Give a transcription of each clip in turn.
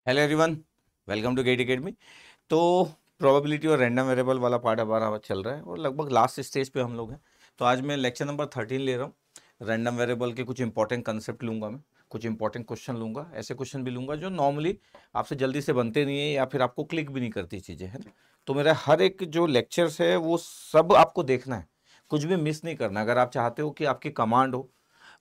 Hello everyone, welcome to GATE academy. तो probability और random variable वाला पार्ट हमारा चल रहा है और लगभग लास्ट स्टेज पे हम लोग हैं। तो आज मैं लेक्चर नंबर 13 ले रहा हूँ। रैंडम वेरिएबल के कुछ इंपॉर्टेंट कंसेप्ट लूंगा, मैं कुछ इंपॉर्टेंट क्वेश्चन लूंगा, ऐसे क्वेश्चन भी लूंगा जो नॉर्मली आपसे जल्दी से बनते नहीं है या फिर आपको क्लिक भी नहीं करती चीज़ें, है ना। तो मेरा हर एक जो लेक्चर्स है वो सब आपको देखना है, कुछ भी मिस नहीं करना। अगर आप चाहते हो कि आपकी कमांड हो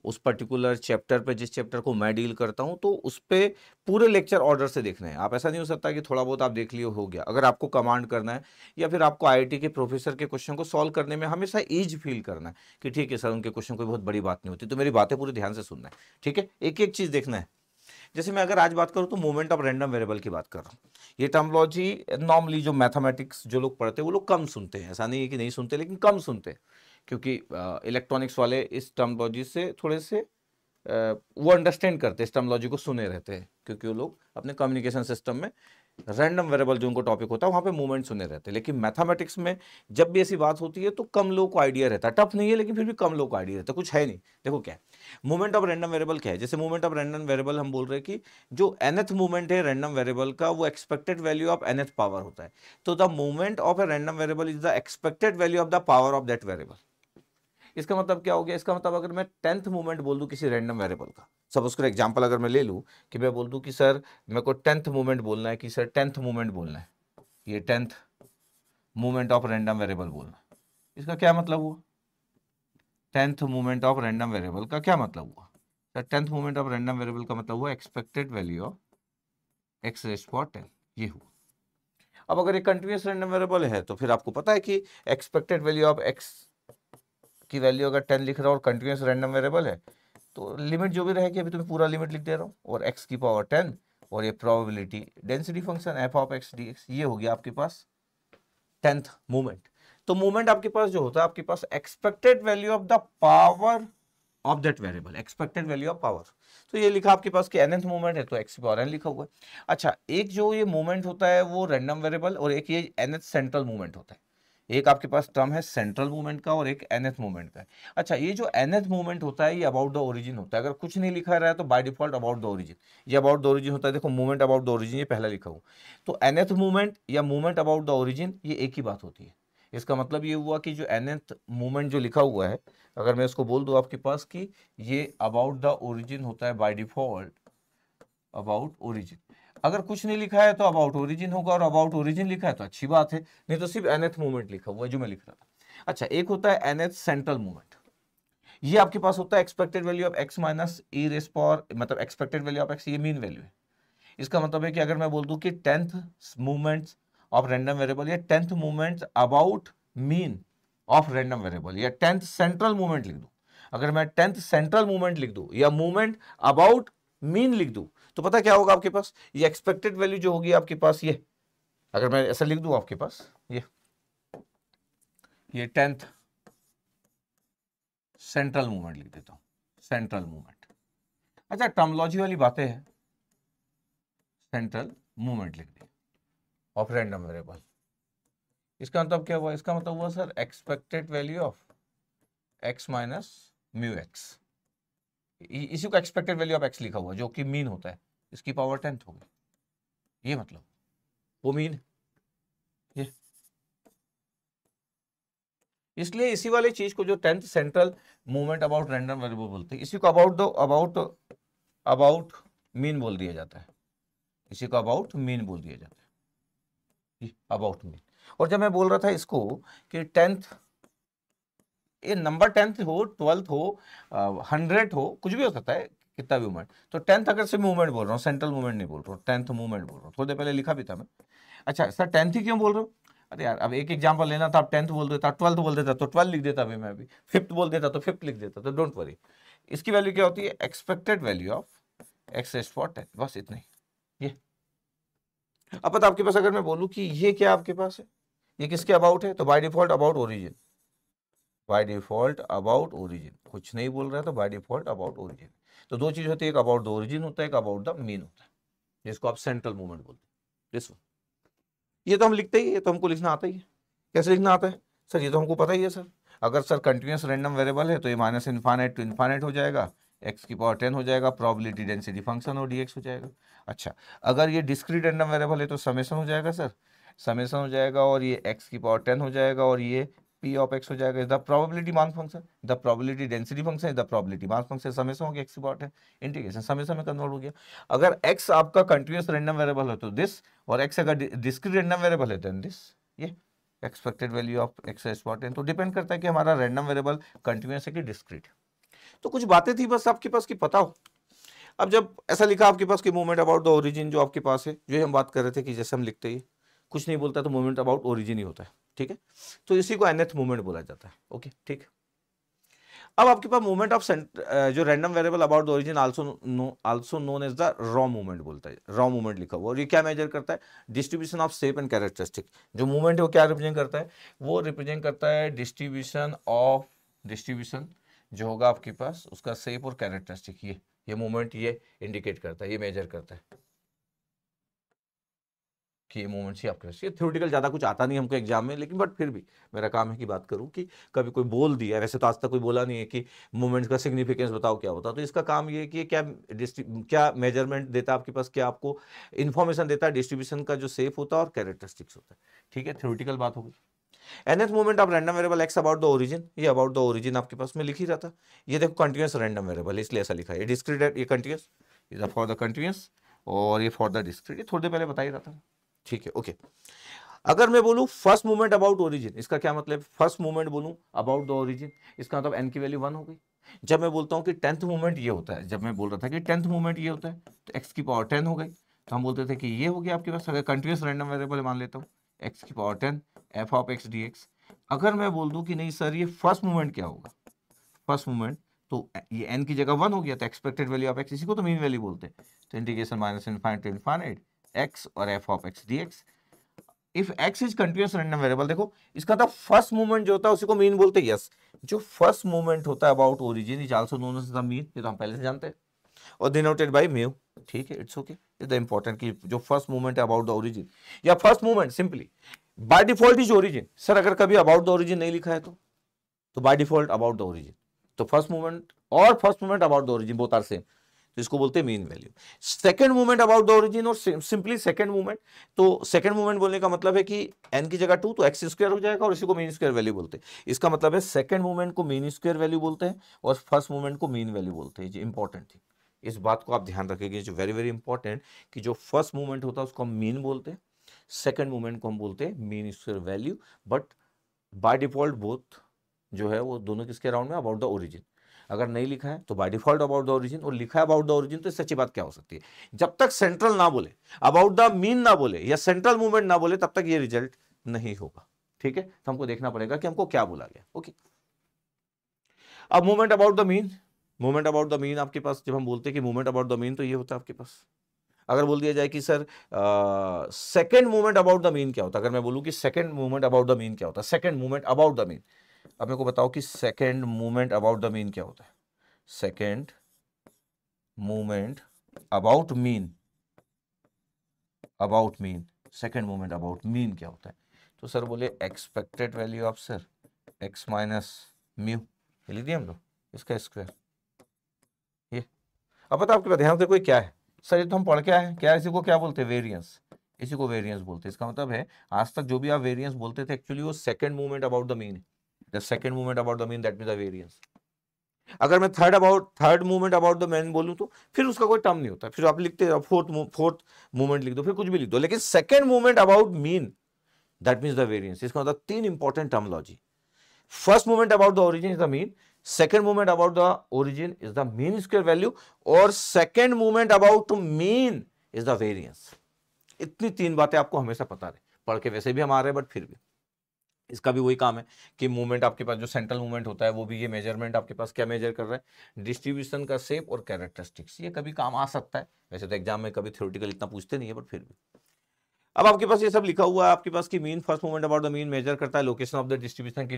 उस पर्टिकुलर चैप्टर पे, जिस चैप्टर को मैं डील करता हूँ, तो उस पे पूरे लेक्चर ऑर्डर से देखना है। आप ऐसा नहीं हो सकता कि थोड़ा बहुत आप देख लियो हो गया। अगर आपको कमांड करना है या फिर आपको आईआईटी के प्रोफेसर के क्वेश्चन को सॉल्व करने में हमेशा ईज फील करना है कि ठीक है सर, उनके क्वेश्चन कोई बहुत बड़ी बात नहीं होती, तो मेरी बातें पूरे ध्यान से सुनना है, ठीक है, एक एक चीज़ देखना है। जैसे मैं अगर आज बात करूँ तो मोमेंट ऑफ रैंडम वेरिएबल की बात कर रहा हूँ। ये टर्मोलॉजी नॉर्मली जो मैथमेटिक्स जो लोग पढ़ते हैं वो लोग कम सुनते हैं, ऐसा नहीं है कि नहीं सुनते, लेकिन कम सुनते हैं, क्योंकि इलेक्ट्रॉनिक्स वाले इस टर्मोलॉजी से थोड़े से वो अंडरस्टैंड करते हैं, इस टर्मोलॉजी को सुने रहते हैं, क्योंकि वो लोग अपने कम्युनिकेशन सिस्टम में रैंडम वेरिएबल जो उनको टॉपिक होता है वहाँ पे मूवमेंट सुने रहते हैं। लेकिन मैथमेटिक्स में जब भी ऐसी बात होती है तो कम लोगों को आइडिया रहता है, टफ नहीं है लेकिन फिर भी कम लोगों को आइडिया रहता है, कुछ है नहीं। देखो क्या है मूवमेंट ऑफ रैंडम वेरिएबल, क्या है। जैसे मूवमेंट ऑफ रैंडम वेरिएबल हम बोल रहे हैं कि जो nth मूवमेंट है रैंडम वेरिएबल का, वो expected value of nth power होता है। तो the movement of a random variable is the expected value of the power of that variable. इसका मतलब क्या हो गया? इसका मतलब अगर मैं 10th मूवमेंट बोल दूं किसी रैंडम वेरिएबल का, सपोज कर एग्जांपल अगर मैं ले लूं कि मैं बोल दूं कि सर मेरे को 10th मूवमेंट बोलना है, कि सर 10th मूवमेंट बोलना है, ये 10th movement of random variable बोलना है। इसका क्या मतलब हुआ? 10th movement of random variable का क्या मतलब हुआ? Sir 10th movement of random variable का मतलब हुआ expected value of x rays power 10, ये हुआ। अब अगर ये कंटिन्यूस रैंडम वेरिएबल है तो फिर आपको पता है कि एक्सपेक्टेड वैल्यू ऑफ एक्स की वैल्यू अगर 10 लिख रहा हूँ और कंटिन्यूस रैंडम वेरिएबल है तो लिमिट जो भी रहेगी, अभी तो मैं पूरा लिमिट लिख दे रहा हूँ, और x की पावर 10 और ये probability density function f of x D x, ये हो गया आपके पास 10th मूवमेंट। तो मूवमेंट आपके पास जो होता है, आपके पास expected value of the power of that variable, expected value of power. तो ये लिखा आपके पास कि nth मूवमेंट है तो x की पावर n लिखा हुआ है। अच्छा, एक जो ये मूवमेंट होता है वो रैंडम वेरिएबल, और एक ये nth सेंट्रल मूवमेंट होता है। एक आपके पास टर्म है सेंट्रल मूवमेंट का और एक nth मूवमेंट का है। अच्छा, ये जो nth मूवमेंट होता है ये अबाउट द ओरिजिन होता है। अगर कुछ नहीं लिखा रहा है तो by default about the origin, ये अबाउट द ओरिजिन होता है। देखो मूवमेंट अबाउट द ओरिजिन ये पहला लिखा हुआ, तो nth मूवमेंट या मूवमेंट अबाउट द ओरिजिन ये एक ही बात होती है। इसका मतलब ये हुआ कि जो nth मूवमेंट जो लिखा हुआ है, अगर मैं इसको बोल दूं आपके पास कि ये अबाउट द ओरिजिन होता है बाय डिफॉल्ट, अबाउट ओरिजिन। अगर कुछ नहीं लिखा है तो अबाउट ओरिजिन होगा, और अबाउट ओरिजिन लिखा है तो अच्छी बात है, नहीं तो सिर्फ nth मूवमेंट लिखा हुआ है जो मैं लिख रहा था। अच्छा, एक होता है nth सेंट्रल मूवमेंट, ये आपके पास होता है expected value of x minus E raise power, मतलब एक्सपेक्टेड वैल्यू ऑफ एक्स ये मीन वैल्यू है। इसका मतलब है कि अगर मैं बोल दूं कि 10th movement of random variable या 10th movement about mean of random variable या 10th सेंट्रल मूवमेंट लिख दूं, अगर मैं 10th सेंट्रल मूवमेंट लिख दूं या मूवमेंट अबाउट मीन लिख दूं, तो पता क्या होगा आपके पास? ये एक्सपेक्टेड वैल्यू जो होगी आपके पास, ये अगर मैं ऐसा लिख दूं आपके पास, ये 10th सेंट्रल मूवमेंट लिख देता हूं, सेंट्रल मूवमेंट। अच्छा, टर्मोलॉजी वाली बातें हैं, सेंट्रल मूवमेंट लिख दी ऑफ रैंडम वेरिएबल। इसका मतलब क्या हुआ? इसका मतलब हुआ sir expected value of x minus mu x, इसी को एक्सपेक्टेड वैल्यू ऑफ एक्स लिखा हुआ जो कि मीन होता है, इसकी पावर 10th होगी, ये मतलब वो मीन ये। इसलिए इसी वाली चीज को जो 10th central movement about random variable बोलते हैं, इसी को अबाउट दो अबाउट अबाउट मीन बोल दिया जाता है, इसी को अबाउट मीन बोल दिया जाता है, अबाउट मीन। और जब मैं बोल रहा था इसको कि 10th, ये नंबर 10th हो, 12th हो, 100 हो, कुछ भी हो सकता है, कितना भी मूवमेंट, तो 10th अगर से मूवमेंट बोल रहा हूँ, सेंट्रल मूवमेंट नहीं बोल रहा हूँ, 10th मूवमेंट बोल रहा हूँ, थोड़ी देर पहले लिखा भी था मैं। अच्छा सर 10th ही क्यों बोल रहा हूँ? अरे यार, अब एक एग्जाम्पल लेना था, अब 10th बोल देता, 12th बोल देता तो 12 लिख देता, अभी मैं अभी 5th बोल देता तो 5th लिख देता, तो डोंट वरी। इसकी वैल्यू क्या होती है? Expected value of x rays power 10, बस इतना ही। ये अब पता आपके पास, अगर मैं बोलूँ कि ये क्या आपके पास है, ये किसके अबाउट है, तो by default about origin, bye default about origin, कुछ नहीं बोल रहा है तो बाय डिफॉल्ट अबाउट ओरिजिन। तो दो चीज होती है, एक अबाउट द ओरिजिन होता है, एक अबाउट द मीन होता है, जिसको आप सेंट्रल मूवमेंट बोलते हैं, दिस वन। ये तो हम लिखते ही है, ये तो हमको लिखना आता ही है। कैसे लिखना आता है सर? ये तो हमको पता ही है सर। अगर सर कंटिन्यूस रैंडम वेरिएबल है तो ये माइनस इन्फाइनाइट टू इन्फाइनाइट हो जाएगा, एक्स की पावर 10 हो जाएगा, प्रोबेबिलिटी डेंसिटी फंक्शन और dx हो जाएगा। अच्छा, अगर ये डिस्क्रीट रैंडम वेरिएबल है तो समेशन हो जाएगा सर, समेशन हो जाएगा, और ये एक्स की पावर 10 हो जाएगा, और ये पी ऑफ एक्स हो जाएगा, is the probability mass function, the probability density function is the probability mass function, summation हो गया एक्स की पावर 10, इंटीग्रेशन समेशन में कन्वर्ट हो गया। अगर एक्स आपका कंटिन्यूअस रैंडम वेरिएबल है तो दिस, और एक्स अगर डिस्क्रीट रैंडम वेरिएबल है देन दिस, ये expected value of X x power 10। तो डिपेंड करता है कि हमारा रैंडम वेरिएबल कंटिन्यूअस है कि डिस्क्रीट। तो कुछ बातें थी बस आपके पास की पता हो। अब जब ऐसा लिखा आपके पास कि मूवमेंट अबाउट द ओरिजिन जो आपके पास है, जो हम बात कर रहे थे कि जैसे हम लिखते ही कुछ नहीं बोलता तो मूवमेंट अबाउट ओरिजिन ही होता है, ठीक है, तो इसी को nth मूवमेंट बोला जाता है। ओके ठीक है। अब आपके पास मूवमेंट ऑफ जो random variable about the origin also known as the raw movement बोलता है, रॉ मूवमेंट लिखा हुआ, और ये क्या मेजर करता है, distribution of shape and characteristic. जो मूवमेंट है वो क्या रिप्रेजेंट करता है, वो रिप्रेजेंट करता है डिस्ट्रीब्यूशन जो होगा आपके पास उसका शेप और कैरेक्टरिस्टिक, ये मूवमेंट ये इंडिकेट करता है, ये मेजर करता है कि ये मूवमेंट ही आपके पास। ये थ्योरेटिकल ज़्यादा कुछ आता नहीं हमको एग्जाम में, लेकिन बट फिर भी मेरा काम है कि बात करूं कि कभी कोई बोल दिया, वैसे तो आज तक कोई बोला नहीं है कि मूवमेंट का सिग्निफिकेंस बताओ क्या होता है, तो इसका काम ये है कि क्या मेजरमेंट देता है आपके पास, क्या आपको इन्फॉर्मेशन देता है डिस्ट्रीब्यूशन का जो शेप होता है और कैरेक्टरिस्टिक्स होता है, ठीक है, थ्योरेटिकल बात होगी। nth moment of random variable x about the origin, ये अबाउट द ओरिजिन आपके पास में लिख ही रहा था, ये देखो कंटिन्यूअस रैंडम वेरिएबल इसलिए ऐसा लिखा है, ये डिस्क्रीट, ये कंटिन्यूअस, ये फॉर द कंटिन्यूअस और ये फॉर द डिस्क्रीट, ये थोड़ी देर पहले बता ही रहा था, ठीक है ओके। अगर मैं बोलूं फर्स्ट मूवमेंट अबाउट ओरिजिन, इसका क्या मतलब, फर्स्ट मूवमेंट बोलूं अबाउट द ओरिजिन, इसका मतलब n की वैल्यू 1 हो गई। जब मैं बोलता हूं कि 10th मूवमेंट ये होता है, जब मैं बोल रहा था कि 10th मूवमेंट ये होता है तो x की पावर 10 हो गई, तो हम बोलते थे कि ये हो गया आपके पास, अगर कंटिन्यूअस रैंडम वेरिएबल मान लेता हूँ x की power 10 f of x dx। अगर मैं बोल दूं कि नहीं सर ये फर्स्ट मूवमेंट क्या होगा, फर्स्ट मूवमेंट, तो ये n की जगह 1 हो गया, तो एक्सपेक्टेड वैल्यू ऑफ x, इसी को तो मीन वैल्यू बोलते हैं, तो integration minus infinite to infinite x और f of x dx। If x is continuous random variable, देखो इसका तो फर्स्ट मूवमेंट जो होता है उसी को मीन बोलते हैं, यस, जो फर्स्ट मूवमेंट होता है about origin is also known as the mean, ये तो हम पहले से जानते हैं, और डिनोटेड बाय म्यू, ठीक है, it's okay, is the important कि जो फर्स्ट मूवमेंट है अबाउट द ओरिजिन, या first movement simply by default is origin. Sir अगर कभी अबाउट द ओरिजिन नहीं लिखा है तो by default about the origin, तो फर्स्ट मूवमेंट और first movement about the origin both are same, तो इसको बोलते हैं mean value. Second movement about the origin और सिंपली सेकंड मूवमेंट, तो सेकंड मूवमेंट बोलने का मतलब है कि n की जगह 2 तो x स्क्वायर हो जाएगा, और इसी को मीन स्क्वायर वैल्यू बोलते हैं। इसका मतलब है सेकंड मूवमेंट को मीन स्क्वायर वैल्यू बोलते हैं और फर्स्ट मूवमेंट को मीन वैल्यू बोलते हैं, ये इंपॉर्टेंट थी, इस बात को आप ध्यान रखेंगे, जो वेरी वेरी इंपॉर्टेंट, कि जो फर्स्ट मूवमेंट होता है उसको हम मीन बोलते हैं, सेकंड मूवमेंट को हम बोलते हैं mean square value, but by default both जो है वो दोनों किसके अराउंड में, अबाउट द ओरिजिन। अगर नहीं लिखा है तो by default about the origin, और लिखा है अबाउट द ओरिजिन, तो सच्ची बात क्या हो सकती है, जब तक सेंट्रल ना बोले, अबाउट द मीन ना बोले या सेंट्रल मूवमेंट ना बोले, तब तक ये रिजल्ट नहीं होगा, ठीक है, तो हमको देखना पड़ेगा कि हमको क्या बोला गया। ओके, अब movement about the mean, movement about the mean आपके पास जब हम बोलते हैं कि मूवमेंट अबाउट द मीन, तो ये होता है आपके पास। अगर बोल दिया जाए कि sir second movement about the mean क्या होता है, अगर मैं बोलूं कि second movement about the mean क्या होता है, second movement about the mean, अब मेरे को बताओ कि second movement about the mean क्या होता है, second movement about mean, about mean, second movement about mean क्या होता है, तो सर बोले expected value of sir x minus mu, लिख दिया हम लोग, इसका स्क्वायर, ये। अब बताओ आपके पास ध्यान से कोई क्या है, सर ये तो हम पढ़ के आए हैं, क्या इसी को क्या बोलते हैं, वेरिएंस, इसी को वेरिएंस बोलते हैं। इसका मतलब है आज तक जो भी आप वेरिएंस बोलते थे एक्चुअली वो second movement about the mean है, the second movement about the mean that means the variance. अगर मैं third movement about the mean बोलूं तो फिर उसका कोई टर्म नहीं होता, फिर आप लिखते हो फोर्थ मूवमेंट लिख दो, फिर कुछ भी लिख दो, लेकिन second movement about mean that means the variance. इसका मतलब तीन important terminology, first movement about the origin is the mean, second movement about the origin is the mean square value, और second movement about to mean is the variance. इतनी तीन बातें आपको हमेशा पता रहे, पढ़ के वैसे भी हम आ रहे हैं बट फिर भी इसका भी वही काम है कि मूवमेंट आपके पास जो सेंट्रल मूवमेंट होता है वो भी ये मेजरमेंट आपके पास क्या मेजर कर रहा है, डिस्ट्रीब्यूशन का शेप और कैरेक्टरिस्टिक्स। ये कभी काम आ सकता है, वैसे तो एग्जाम में कभी थ्योरेटिकल इतना पूछते नहीं है बट फिर भी। अब आपके पास ये सब लिखा हुआ है आपके पास कि mean first movement about the mean measure करता है लोकेशन ऑफ द डिस्ट्रीब्यूशन की,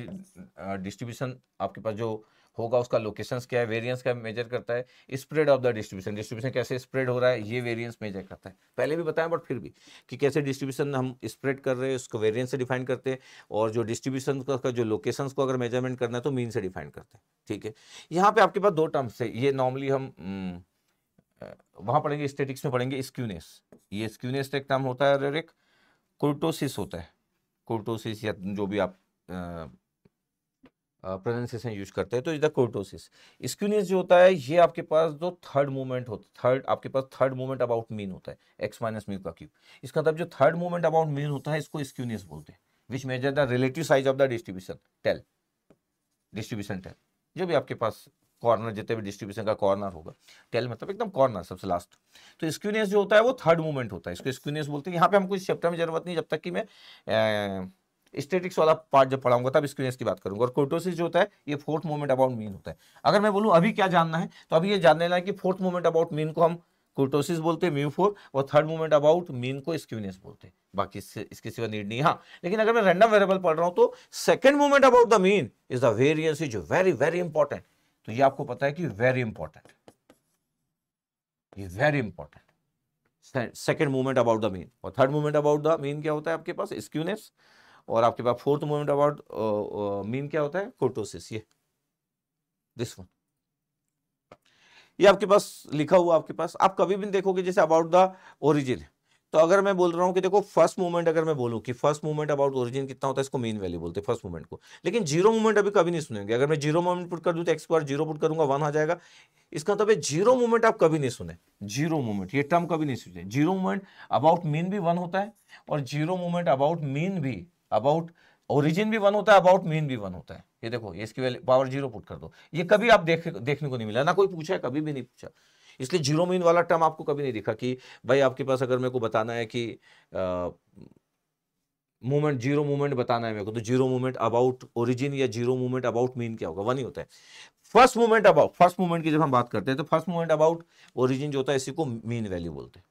डिस्ट्रीब्यूशन आपके पास जो होगा, उसका लोकेशंस क्या है, वेरिएंस क्या मेजर करता है, spread of the distribution, distribution कैसे स्प्रेड हो रहा है ये वेरिएंस मेजर करता है। पहले भी बताया बट फिर भी कि कैसे डिस्ट्रीब्यूशन हम स्प्रेड कर रहे हैं उसको वेरिएंस से डिफाइन करते हैं, और जो डिस्ट्रीब्यूशन का जो लोकेशंस को अगर मेजरमेंट करना है तो मीन से डिफाइन करते हैं। ठीक है, यहाँ पे आपके पास दो टर्म्स है, ये नॉर्मली हम वहाँ पढ़ेंगे, स्टैटिक्स में पढ़ेंगे स्क्यूनेस। ये स्क्यूनेस एक टर्म होता है और एक कुर्टोसिस होता है, कुर्टोसिस या जो भी आप प्रोनाउंसिएशन यूज करते हैं तो इधर कुर्टोसिस। स्क्यूनेस जो होता है ये आपके पास जो थर्ड मूवमेंट होता है, आपके पास थर्ड मूवमेंट अबाउट मीन होता है, एक्स माइनस म्यू का क्यूब। इसका मतलब जो थर्ड मूवमेंट अबाउट मीन होता है इसको स्क्यूनेस बोलते हैं, which measure the relative size of the distribution tail, distribution tail, जो भी आपके पास कॉर्नर, जितने भी डिस्ट्रीब्यूशन का कॉर्नर होगा, टेल मतलब एकदम कॉर्नर सबसे लास्ट। तो स्क्यूनेस जो होता है वो थर्ड मूवमेंट होता है, इसको स्क्यूनेस बोलते हैं। यहाँ पे हमको इस चैप्टर में जरूरत नहीं, जब तक कि मैं स्टैटिक्स वाला पार्ट जब पढ़ाऊंगा तब स्क्यूनेस की बात करूंगा। और कुर्टोसिस जो होता है ये फोर्थ मूवमेंट अबाउट मीन होता है। अगर मैं बोलूं अभी क्या जानना है तो अभी ये जानने लगा कि फोर्थ मूवमेंट अबाउट मीन को हम कुर्टोसिस बोलते हैं म्यू 4, और थर्ड मूवमेंट अबाउट मीन को स्क्यूनेस बोलते हैं। बाकी इसके सिवा नीड नहीं। हाँ, लेकिन अगर मैं रैंडम वेरिएबल पढ़ रहा हूं तो second movement about the mean is the variance, is very very important. तो ये आपको पता है कि वेरी इंपॉर्टेंट, ये very important, second movement about the mean. और third movement about the mean क्या होता है आपके पास, स्क्यूनेस। और आपके पास फोर्थ मूवमेंट अबाउट मीन क्या होता है, कुर्टोसिस। ये दिस वन, ये आपके पास लिखा हुआ आपके पास। आप कभी भी देखोगे जैसे अबाउट द ओरिजिन, तो अगर मैं बोल रहा हूं कि देखो फर्स्ट मूवमेंट, अगर मैं बोलूं कि फर्स्ट मूवमेंट अबाउट ओरिजिन कितना होता है, इसको मीन वैल्यू बोलते हैं फर्स्ट मूवमेंट को। लेकिन जीरो मूवमेंट अभी कभी नहीं सुनेंगे। अगर मैं जीरो मूवमेंट पुट कर दूं तो एक्स स्क्वायर जीरो पुट करूंगा 1 आ जाएगा। इसका मतलब है जीरो मूवमेंट आप कभी नहीं सुने, जीरो मूवमेंट ये टर्म कभी नहीं सुने। जीरो मूवमेंट अबाउट मीन भी 1 होता है, और जीरो मूवमेंट अबाउट मीन भी, अबाउट ओरिजिन भी 1 होता है, अबाउट मीन भी 1 होता है। ये देखो, ये इसकी वैल्यू पावर जीरो पुट कर दो, ये कभी आप देखने को नहीं मिला, ना कोई पूछा है, कभी भी नहीं पूछा। इसलिए जीरो मीन वाला टर्म आपको कभी नहीं दिखा कि भाई आपके पास अगर मेरे को बताना है कि मूवमेंट, जीरो मूवमेंट बताना है मेरे को, तो जीरो मूवमेंट अबाउट ओरिजिन या जीरो मूवमेंट अबाउट मीन क्या होगा, 1 ही होता है। First movement about, first movement की जब हम बात करते हैं तो फर्स्ट मूवमेंट अबाउट ओरिजिन जो होता है इसी को मीन वैल्यू बोलते हैं।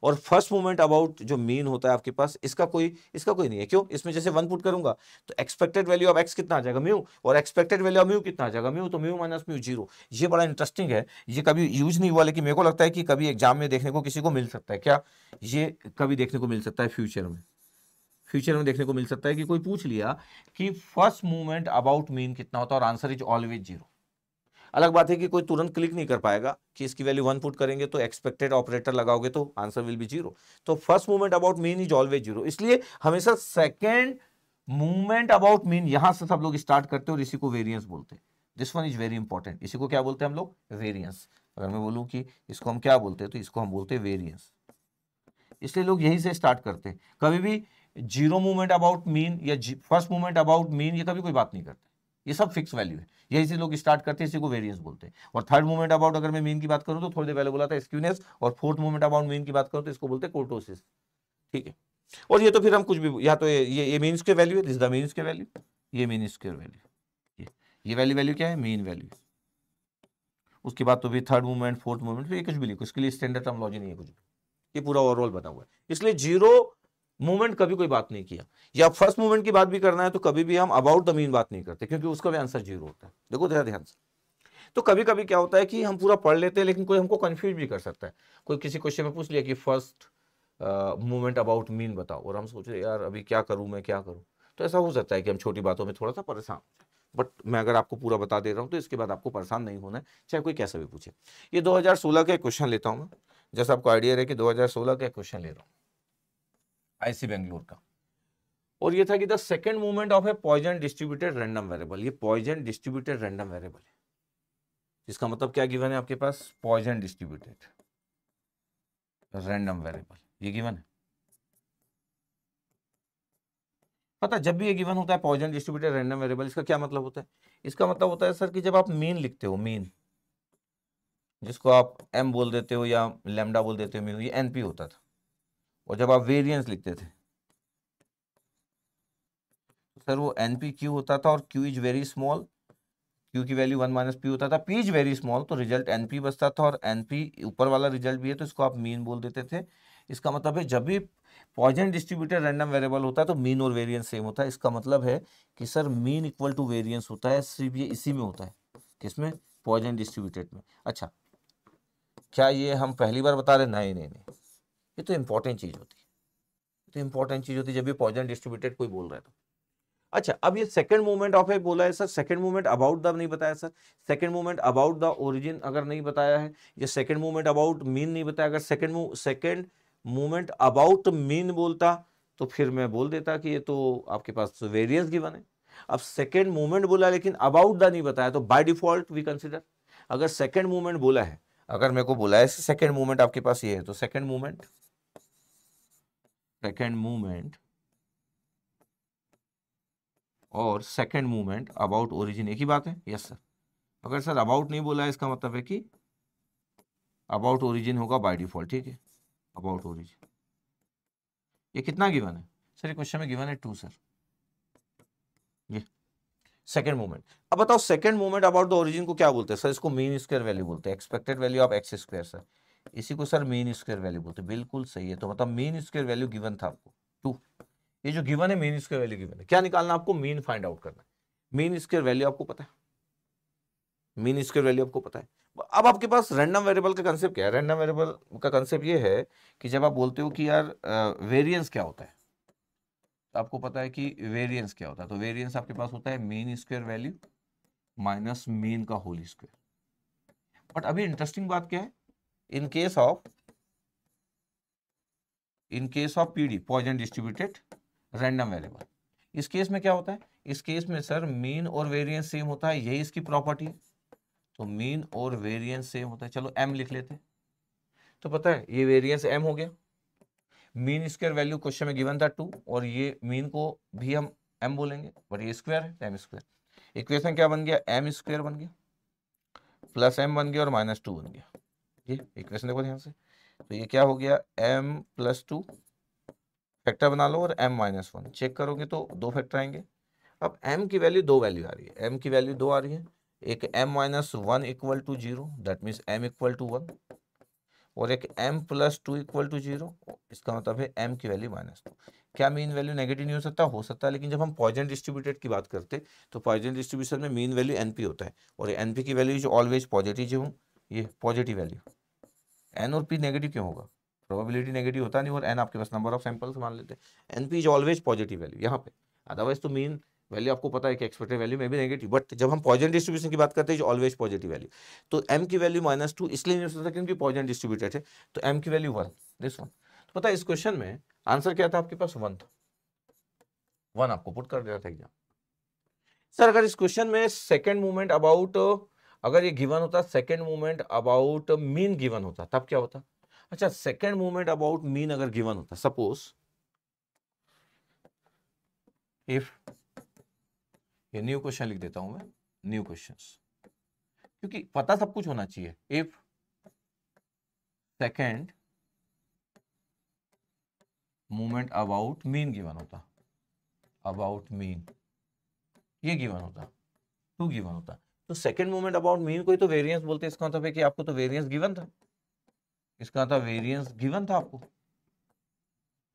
और फर्स्ट मूवमेंट अबाउट जो मीन होता है आपके पास, इसका कोई नहीं है। क्यों? इसमें जैसे 1 पुट करूंगा तो एक्सपेक्टेड वैल्यू ऑफ एक्स कितना आ जाएगा, म्यू, और एक्सपेक्टेड वैल्यू ऑफ म्यू कितना आ जाएगा, म्यू, तो म्यू माइनस म्यू जीरो। ये बड़ा इंटरेस्टिंग है, ये कभी यूज नहीं हुआ, लेकिन मेरे को लगता है कि कभी एग्जाम में देखने को किसी को मिल सकता है। क्या ये कभी देखने को मिल सकता है फ्यूचर में? फ्यूचर में देखने को मिल सकता है कि कोई पूछ लिया कि फर्स्ट मूवमेंट अबाउट मीन कितना होता है, और आंसर इज ऑलवेज जीरो। अलग बात है कि कोई तुरंत क्लिक नहीं कर पाएगा कि इसकी वैल्यू 1 पुट करेंगे तो एक्सपेक्टेड ऑपरेटर लगाओगे तो आंसर विल बी जीरो। तो first movement about mean is always zero, इसलिए हमेशा सेकेंड मूवमेंट अबाउट मीन यहां से सब लोग स्टार्ट करते हैं और इसी को वेरिएंस बोलते हैं। This one is very important. इसी को क्या बोलते हैं हम लोग, वेरिएंस। अगर मैं बोलूं कि इसको हम क्या बोलते हैं तो इसको हम बोलते हैं वेरिएंस। इसलिए लोग यही से स्टार्ट करते हैं। कभी भी जीरो मूवमेंट अबाउट मीन या फर्स्ट मूवमेंट अबाउट मीन ये कभी कोई बात नहीं करते, ये सब फिक्स वैल्यू है, यही से लोग स्टार्ट करते हैं, इसी को वेरिएंस बोलते हैं। और थर्ड मूवमेंट अबाउट अगर मैं मीन की बात करूं तो थोड़ी देर पहले बोला था स्क्यूनेस, और फोर्थ मूवमेंट अबाउट मीन की बात करूं तो इसको बोलते हैं कुर्टोसिस। ठीक है, और ये तो फिर हम कुछ भी, या तो ये मीन स्क्वायर वैल्यू है, this the mean square value, ये मीन स्क्वायर वैल्यू, ये वैल्यू क्या है, मीन वैल्यू। उसके बाद तो भी थर्ड मूवमेंट, फोर्थ मूवमेंट, ये कुछ भी लिखो, इसके लिए स्टैंडर्ड टर्मिनोलॉजी नहीं है कुछ भी, ये पूरा ओवरऑल बना हुआ है। इसलिए जीरो मूवमेंट कभी कोई बात नहीं किया, या फर्स्ट मूवमेंट की बात भी करना है तो कभी भी हम अबाउट द मीन बात नहीं करते, क्योंकि उसका भी आंसर जीरो होता है। देखो जरा ध्यान से। तो कभी कभी क्या होता है कि हम पूरा पढ़ लेते हैं लेकिन कोई हमको कंफ्यूज भी कर सकता है। कोई किसी क्वेश्चन में पूछ लिया कि फर्स्ट मूवमेंट अबाउट मीन बताओ, और हम सोच रहे यार अभी क्या करूं, मैं क्या करूं। तो ऐसा हो सकता है कि हम छोटी बातों में थोड़ा सा परेशान, बट मैं अगर आपको पूरा बता दे रहा हूं तो इसके बाद आपको परेशान नहीं होना है, चाहे कोई कैसा भी पूछे। ये 2016 के क्वेश्चन लेता हूं मैं, जैसा आपको आइडिया रहे कि 2016 का क्वेश्चन ले रहा हूं आईसी बेंगलोर का। और ये था कि the second movement of a Poisson distributed random variable. ये पॉइजन डिस्ट्रीब्यूटेड रैंडम वेरिएबल है, इसका मतलब क्या गिवन है आपके पास, पॉइजन डिस्ट्रीब्यूटेड रैंडम वेरिएबल, ये गिवन है। पता जब भी ये गिवन होता है पॉइजन डिस्ट्रीब्यूटेड रैंडम वेरिएबल, इसका क्या मतलब होता है? इसका मतलब होता है सर कि जब आप मीन लिखते हो, मीन जिसको आप एम बोल देते हो या लैम्डा बोल देते हो, ये एनपी होता था। और जब आप वेरिएंस लिखते थे सर वो एनपी क्यू होता था, और Q is very small, Q की वैल्यू 1 माइनस पी होता था, पी इज वेरी स्मॉल, तो रिजल्ट एनपी बचता था, और एनपी ऊपर वाला रिजल्ट भी है तो इसको आप मीन बोल देते थे। इसका मतलब है जब भी पॉइजन डिस्ट्रीब्यूटेड रैंडम वेरिएबल होता है तो मीन और वेरिएंस सेम होता है। इसका मतलब है कि sir mean equal to variance होता है, सिर्फ ये इसी में होता है, किसमें? पॉइजन डिस्ट्रीब्यूटेड में। अच्छा, क्या ये हम पहली बार बता रहे? नहीं नहीं नहीं, ये तो इंपॉर्टेंट चीज होती है, तो इंपॉर्टेंट चीज होती है जब भी पॉइजन डिस्ट्रीब्यूटेड कोई बोल रहा है तो। अच्छा, अब ये सेकंड मूवमेंट ऑफ ए बोला है sir, second movement about the नहीं बताया sir, second movement about the origin अगर नहीं बताया है, ये सेकंड मूवमेंट अबाउट मीन नहीं बताया, अगर सेकंड मूवमेंट अबाउट मीन बोलता तो फिर मैं बोल देता कि ये तो आपके पास वेरिएंस गिवन है। अब सेकंड मूवमेंट बोला लेकिन अबाउट द नहीं बताया, तो बाय डिफॉल्ट वी कंसीडर, अगर सेकंड मूवमेंट बोला है, अगर मेरे को बोला है सेकंड मूवमेंट आपके पास ये है, तो सेकंड मूवमेंट और सेकंड मूवमेंट अबाउट ओरिजिन एक ही बात है? Yes sir. अगर सर अबाउट नहीं बोला है, इसका मतलब है कि अबाउट ओरिजिन होगा बाय डिफॉल्ट, ठीक है, अबाउट ओरिजिन। ये कितना गिवन है सर? ये क्वेश्चन में गिवन है 2 सर, ये सेकंड मूवमेंट। अब बताओ second movement about the origin को क्या बोलते हैं सर? इसको मीन स्क्वायर वैल्यू बोलते हैं, expected value of x square sir, इसी को सर मीन स्क्वायर वैल्यू बोलते हैं। बिल्कुल सही है, तो मतलब मीन स्क्वायर वैल्यू गिवन था आपको 2, ये जो गिवन है मीन स्क्वायर वैल्यू गिवन है, क्या निकालना आपको? मीन फाइंड आउट करना है। मीन स्क्वायर वैल्यू आपको पता है, मीन स्क्वायर वैल्यू आपको पता है। अब आपके पास रैंडम वेरिएबल का कंसेप्ट क्या है? रैंडम वेरिएबल का कंसेप्ट ये है कि जब आप बोलते हो कि यार वेरिएंस क्या होता है, तो आपको पता है कि वेरिएंस क्या होता है, तो वेरिएंस आपके पास होता है mean square value minus mean का होल स्क्वायर। बट अभी इंटरेस्टिंग बात क्या है, in case of PD, Poisson distributed random variable, इस केस में क्या होता है? इस केस में सर मीन और वेरिएंस सेम होता है, यही इसकी प्रॉपर्टी है, तो मीन और वेरिएंस सेम होता है। चलो m लिख लेते हैं, तो पता है ये वेरिएंस m हो गया, मीन स्क्वायर वैल्यू क्वेश्चन में गिवन था 2, और ये मीन को भी हम m बोलेंगे, बट ये स्क्वायर है, m स्क्वायर। इक्वेशन क्या बन गया? m स्क्वायर बन गया, प्लस m बन गया और माइनस 2 बन गया। ये इक्वेशन देखो ध्यान से, तो ये क्या हो गया? m प्लस 2 फैक्टर बना लो, और m माइनस 1 चेक करोगे तो 2 फैक्टर आएंगे। अब m की वैल्यू 2 वैल्यू आ रही है, m की वैल्यू 2 आ रही है, एक m minus 1 equal to 0, that means m equal to 1, और एक m प्लस 2 इक्वल टू 0, इसका मतलब है m की वैल्यू माइनस 2। क्या मीन वैल्यू नेगेटिव नहीं हो सकता है, लेकिन जब हम पॉइजन डिस्ट्रीब्यूटेड की बात करते हैं तो पॉइजन डिस्ट्रीब्यूशन में मीन वैल्यू np होता है, और np की वैल्यू जो ऑलवेज पॉजिटिव, जो ये पॉजिटिव वैल्यू, n और p नेगेटिव क्यों होगा? प्रोबेबिलिटी नेगेटिव होता नहीं, और n आपके पास नंबर ऑफ सैंपल्स मान लेते हैं, np is always positive value यहाँ पे। अदरवाइज तो मीन वैल्यू आपको पता है कि एक्सपेक्टेड वैल्यू में भी नेगेटिव, बट जब हम पॉइजन डिस्ट्रीब्यूशन की बात करते हैं जो ऑलवेज पॉजिटिव वैल्यू, तो m की वैल्यू माइनस 2 इसलिए नहीं हो सकता क्योंकि पॉइजन डिस्ट्रीब्यूटेड है, तो m की वैल्यू 1, दिस वन। तो पता है इस क्वेश्चन में आंसर क्या था आपके पास? 1 था, 1 आपको पुट कर दिया था एग्जाम। सर अगर इस क्वेश्चन में सेकेंड मूवमेंट अबाउट, अगर ये गिवन होता second movement about mean given होता, तब क्या होता? अच्छा, सेकेंड मूवमेंट अबाउट मीन अगर गिवन होता, सपोज इफ, ये न्यू क्वेश्चन लिख देता हूं मैं, न्यू क्वेश्चंस, क्योंकि पता सब कुछ होना चाहिए। If second movement about mean given होता, अबाउट मीन ये गिवन होता, 2 गिवन होता, तो सेकेंड मूवमेंट अबाउट मीन को ही तो वेरिएंस बोलते हैं। इसका मतलब है कि आपको तो वेरिएंस गिवन था, इसका मतलब वेरिएंस गिवन था, आपको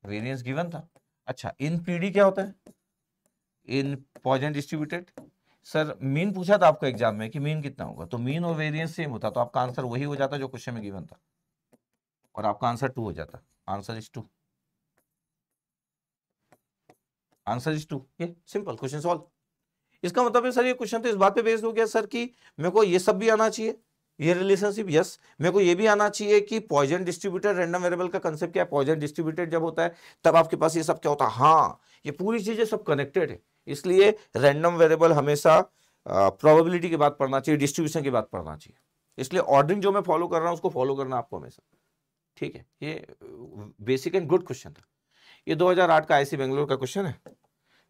वेरिएंस गिवन था। अच्छा, इन पीडी क्या होता है? इन पॉइजन डिस्ट्रीब्यूटेड। सर मीन पूछा था आपको एग्जाम में कि मीन कितना होगा, तो मीन और वेरिएंस सेम होता, तो आपका आंसर वही हो जाता जो क्वेश्चन में गिवन था, और आपका आंसर 2 हो जाता। आंसर इज 2, आंसर इज 2, ये सिंपल क्वेश्चन सॉल्व। इसका मतलब है सर ये क्वेश्चन तो इस बात पे बेस्ड हो गया सर कि मेरे को ये सब भी आना चाहिए, ये रिलेशनशिप, यस, मेरे को ये भी आना चाहिए कि पॉइजन डिस्ट्रीब्यूटेड रैंडम वेरिएबल का कांसेप्ट क्या है, पॉइजन डिस्ट्रीब्यूटेड जब होता है तब आपके पास ये सब क्या होता है। हाँ, ये पूरी चीजें सब कनेक्टेड है, इसलिए रैंडम वेरिएबल हमेशा प्रोबेबिलिटी की बात पढ़ना चाहिए, डिस्ट्रीब्यूशन की बात पढ़ना चाहिए, इसलिए ऑर्डरिंग जो मैं फॉलो कर रहा हूं उसको फॉलो करना आपको हमेशा, ठीक है। ये बेसिक एंड गुड क्वेश्चन था, ये 2008 का आईसी बेंगलोर का क्वेश्चन है।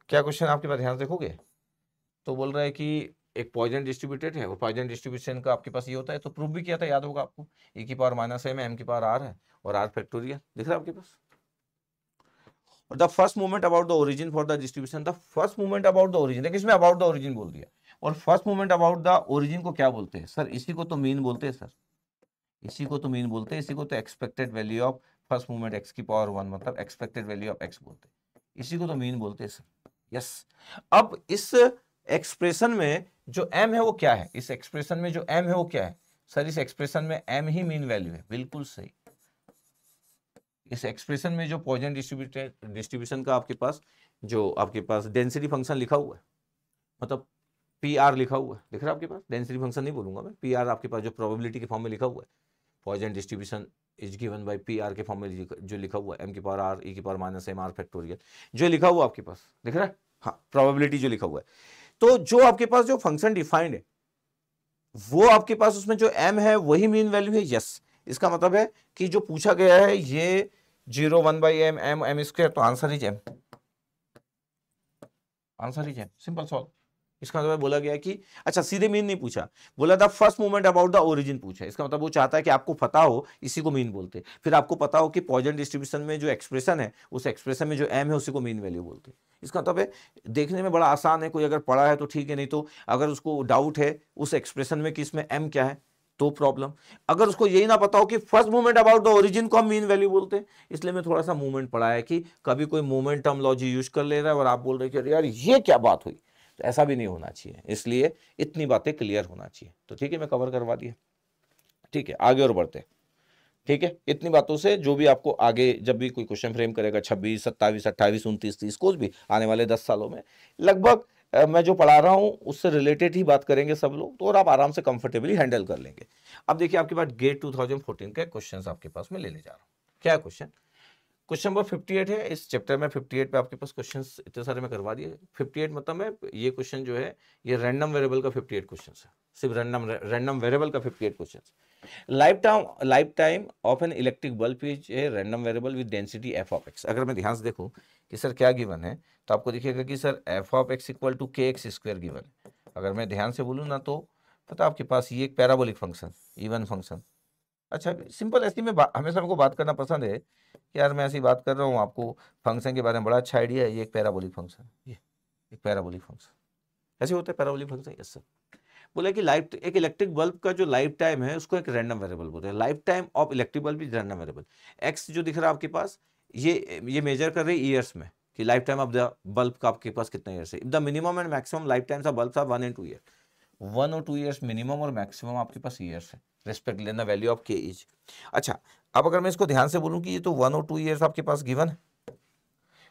क्या क्वेश्चन आपके पास ध्यान से देखोगे, तो बोल रहा है कि एक पॉइजन डिस्ट्रीब्यूटेड है, और पॉइजन डिस्ट्रीब्यूशन का आपके पास ये होता है, तो प्रूफ भी किया था, याद होगा आपको, e की पावर माइनस m की पावर r है, और r फैक्टोरियल दिख रहा है आपके पास। और the first movement about the origin for the distribution, the first movement about the origin, देखिए इसमें अबाउट द ओरिजिन बोल दिया, और first movement about the origin को क्या बोलते हैं सर? इसी को तो मीन बोलते हैं सर, इसी को तो मीन बोलते हैं, इसी को तो expected value of first movement x की पावर 1, मतलब एक्सपेक्टेड वैल्यू ऑफ x बोलते हैं, इसी को तो मीन बोलते हैं सर, यस। अब इस एक्सप्रेशन में जो m है वो क्या है, इस एक्सप्रेशन में जो m है वो क्या है सर, इस एक्सप्रेशन में m ही मीन वैल्यू है, बिल्कुल सही। इस एक्सप्रेशन में जो पॉइजन डिस्ट्रीब्यूशन का आपके पास जो आपके पास डेंसिटी फंक्शन लिखा हुआ है, मतलब पी आर लिखा हुआ है, दिख रहा है आपके पास, डेंसिटी फंक्शन नहीं बोलूंगा मैं, पी आर आपके पास जो प्रोबेबिलिटी के फॉर्म में लिखा हुआ है, Poisson distribution is given by P R के फॉर्म में जो लिखा हुआ है, एम की पावर आर ई की power minus m r factorial, जो लिखा हुआ आपके पास दिख रहा है, हाँ प्रोबेबिलिटी जो लिखा हुआ है। तो जो आपके पास जो फंक्शन डिफाइंड है वो आपके पास उसमें जो m है वही मीन वैल्यू है, यस। इसका मतलब है कि जो पूछा गया है ये 0 1/m m स्क्वायर, तो answer is m, answer is m, simple solve. इसका मतलब बोला गया है कि अच्छा सीधे मीन नहीं पूछा, बोला था first moment about the origin पूछा है। इसका मतलब वो चाहता है कि आपको पता हो, इसी को मीन बोलते हैं। फिर आपको पता हो कि पॉइजन डिस्ट्रीब्यूशन में जो एक्सप्रेशन है उस एक्सप्रेशन में जो m है उसी को मीन वैल्यू बोलते हैं। इसका मतलब है देखने में बड़ा आसान है, कोई अगर पढ़ा है तो ठीक है, नहीं तो अगर उसको डाउट है उस एक्सप्रेशन में कि इसमें m क्या है तो प्रॉब्लम। अगर उसको यही ना पता हो कि first movement about the origin को हम मीन वैल्यू बोलते हैं, इसलिए मैं थोड़ा सा मूवमेंट पढ़ा है कि कभी कोई मूवमेंट टर्मोलॉजी यूज कर ले रहा है और आप बोल रहे हैं कि यार ये क्या बात हुई, तो ऐसा भी नहीं होना चाहिए। इसलिए इतनी बातें क्लियर होना चाहिए। तो ठीक है, मैं कवर करवा दिया। ठीक है, आगे और बढ़ते हैं। ठीक है, इतनी बातों से जो भी आपको आगे जब भी कोई क्वेश्चन फ्रेम करेगा 26 27 28 29 30 कुछ भी आने वाले 10 सालों में लगभग मैं जो पढ़ा रहा हूं उससे रिलेटेड ही बात करेंगे सब लोग, तो और आप आराम से कंफर्टेबली हैंडल कर लेंगे। अब देखिए आपके पास गेट 2014 के क्वेश्चन आपके पास में लेने जा रहा हूँ। क्या क्वेश्चन, क्वेश्चन नंबर 58 है इस चैप्टर में। 58 पे आपके पास क्वेश्चंस इतने सारे मैं करवा दिए। 58 मतलब मैं ये क्वेश्चन जो है ये रैंडम वेरिएबल का 58 क्वेश्चन है, सिर्फ रैंडम वेरिएबल का 58 question. Life time of an electric bulb is a random variable with density F of x. अगर मैं ध्यान से देखूं कि सर क्या गिवन है, तो आपको दिखेगा कि sir f of x equal to k x square given है। अगर मैं ध्यान से बोलूँ ना तो पता आपके पास ये एक पैराबोलिक फंक्शन, इवन फंक्शन। अच्छा सिंपल, ऐसी में हमेशा हमको बात करना पसंद है कि यार मैं ऐसी बात कर रहा हूँ, आपको फंक्शन के बारे में बड़ा अच्छा आइडिया है। ये एक पैराबोलिक फंक्शन, ये एक पैराबोलिक फंक्शन ऐसे होता है पैराबोलिक फंक्शन। यस सर, बोला कि लाइफ एक इलेक्ट्रिक बल्ब का जो लाइफ टाइम है उसको एक रैंडम वेरिएबल बोलते हैं। Life time of electric bulb is random variable. X जो दिख रहा है आपके पास, ये मेजर कर रहे हैं ईयर्स में कि life time of the bulb का आपके पास कितना ईयर्स है। The minimum and maximum life times of bulbs are 1 and 2 year. 1 और 2 ईयर्स मिनिमम और मैक्सिमम आपके पास ईयर्स है, रेस्पेक्ट लेना वैल्यू ऑफ के इज। अच्छा अब अगर मैं इसको ध्यान से बोलूँ कि ये तो 1 और 2 ईयर्स आपके पास गिवन है,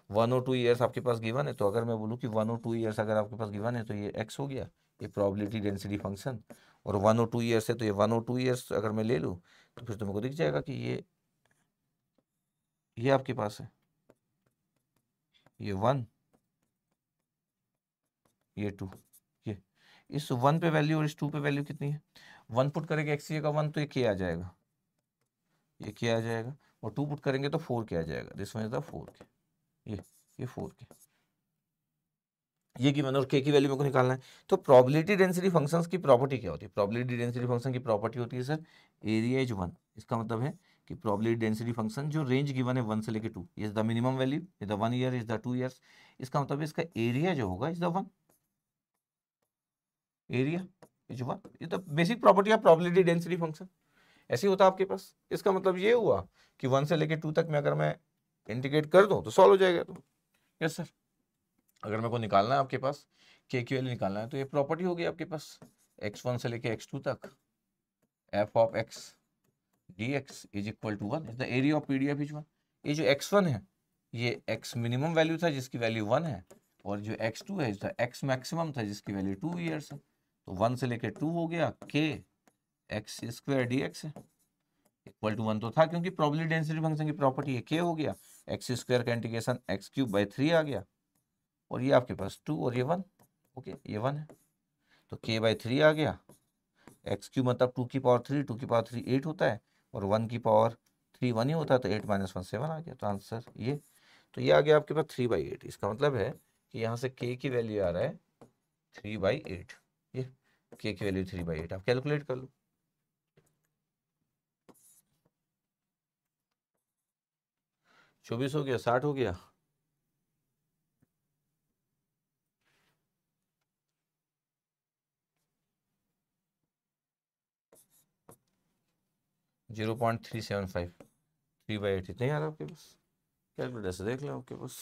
1 और 2 ईयर्स आपके पास गिवन है, तो अगर मैं बोलूँ कि 1 और 2 ईयर्स अगर आपके पास गिवन है तो ये एक्स हो गया, ये प्रोबेबिलिटी डेंसिटी फंक्शन। और 1 और 2 ईयर्स है तो ये 1 और 2 ईयर्स अगर मैं ले लूँ तो फिर तुमको दिख जाएगा कि ये आपके पास है, ये 1 ये 2, ये इस 1 पे वैल्यू और इस 2 पे वैल्यू कितनी है। 1 पुट करेंगे एक्स की जगह 1 तो ये के आ जाएगा, ये के आ जाएगा, और 2 पुट करेंगे तो 4 के आ जाएगा। दिस वन इज द 4 के, ये 4 के, ये की मैंने और के की वैल्यू मेरे को निकालना है। तो प्रोबेबिलिटी डेंसिटी फंक्शंस की प्रॉपर्टी क्या होती है, प्रोबेबिलिटी डेंसिटी फंक्शन की प्रॉपर्टी होती है सर एरिया इज 1। इसका मतलब है कि प्रोबेबिलिटी डेंसिटी फंक्शन जो रेंज गिवन है 1 से लेकर 2 is the minimum value, is the 1 year, is the 2 years. इसका मतलब है इसका एरिया जो होगा इज द 1, एरिया इज 1, ये तो basic property of probability density function ऐसे ही होता है आपके पास। इसका मतलब ये हुआ कि 1 से लेकर 2 तक में अगर मैं इंटीग्रेट कर दूं तो सॉल्व हो जाएगा। तो यस सर, अगर मेरे को निकालना है आपके पास के की वैल्यू निकालना है तो ये प्रॉपर्टी होगी आपके पास x1 से लेके x2 तक f of x dx is equal to 1 is the area of PDF is 1। ये जो x1 है ये x मिनिमम वैल्यू था जिसकी वैल्यू 1 है, और जो x2 है इसका x मैक्सिमम था जिसकी वैल्यू 2 ईयर्स है। तो 1 से लेके 2 हो गया k x स्क्वायर dx है इक्वल टू 1 तो था, क्योंकि प्रोबेबिलिटी डेंसिटी फंक्शन की प्रॉपर्टी है k हो गया, x स्क्वायर का इंटीग्रेशन x³/3 आ गया, और ये आपके पास 2 और ये 1, ओके ये 1 है तो k/3 आ गया। x³ मतलब 2 की पावर 3, 2 की पावर 3 8 होता है, और 1 की पावर 3 1 ही होता है, तो 8 - 1 7 आ गया। तो आंसर ये, तो ये आ गया आपके पास 3/8। इसका मतलब है कि यहाँ से k की वैल्यू आ रहा है 3/8, ये k की वैल्यू 3/8 आप कैलकुलेट कर लो। चौबीस हो गया, 60 हो गया, (0.375) 3/8 इतना ही आ रहा है आपके पास, कैलकुलेटर से देख लो आपके पास।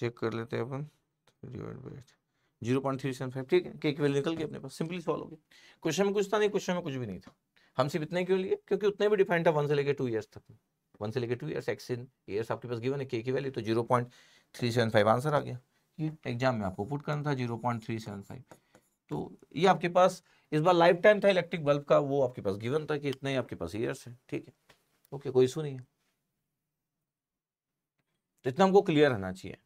चेक कर लेते हैं अपन, 0.375, ठीक है, के की वैल्यू निकल गई अपने पास, सिंपली सॉल्व हो गया। क्वेश्चन में कुछ था नहीं, क्वेश्चन में कुछ भी नहीं था, हम सिर्फ इतना ही क्यों लिए, क्योंकि उतने भी डिफाइंड था 1 से लेकर 2 ईयर्स तक, 1 से लेकर 2 ईयर्स, एक्स इन ईयर्स आपके पास गिवन है, के की वैल्यू तो 0.375 आंसर आ गया। ये एग्जाम में आपको पुट करना था 0.375, तो ये आपके पास इस बार लाइफ टाइम था इलेक्ट्रिक बल्ब का, वो आपके पास गिवन था कि इतना ही आपके पास ईयर्स है, ठीक है, ओके, कोई इशू नहीं है, तो इतना हमको क्लियर रहना चाहिए,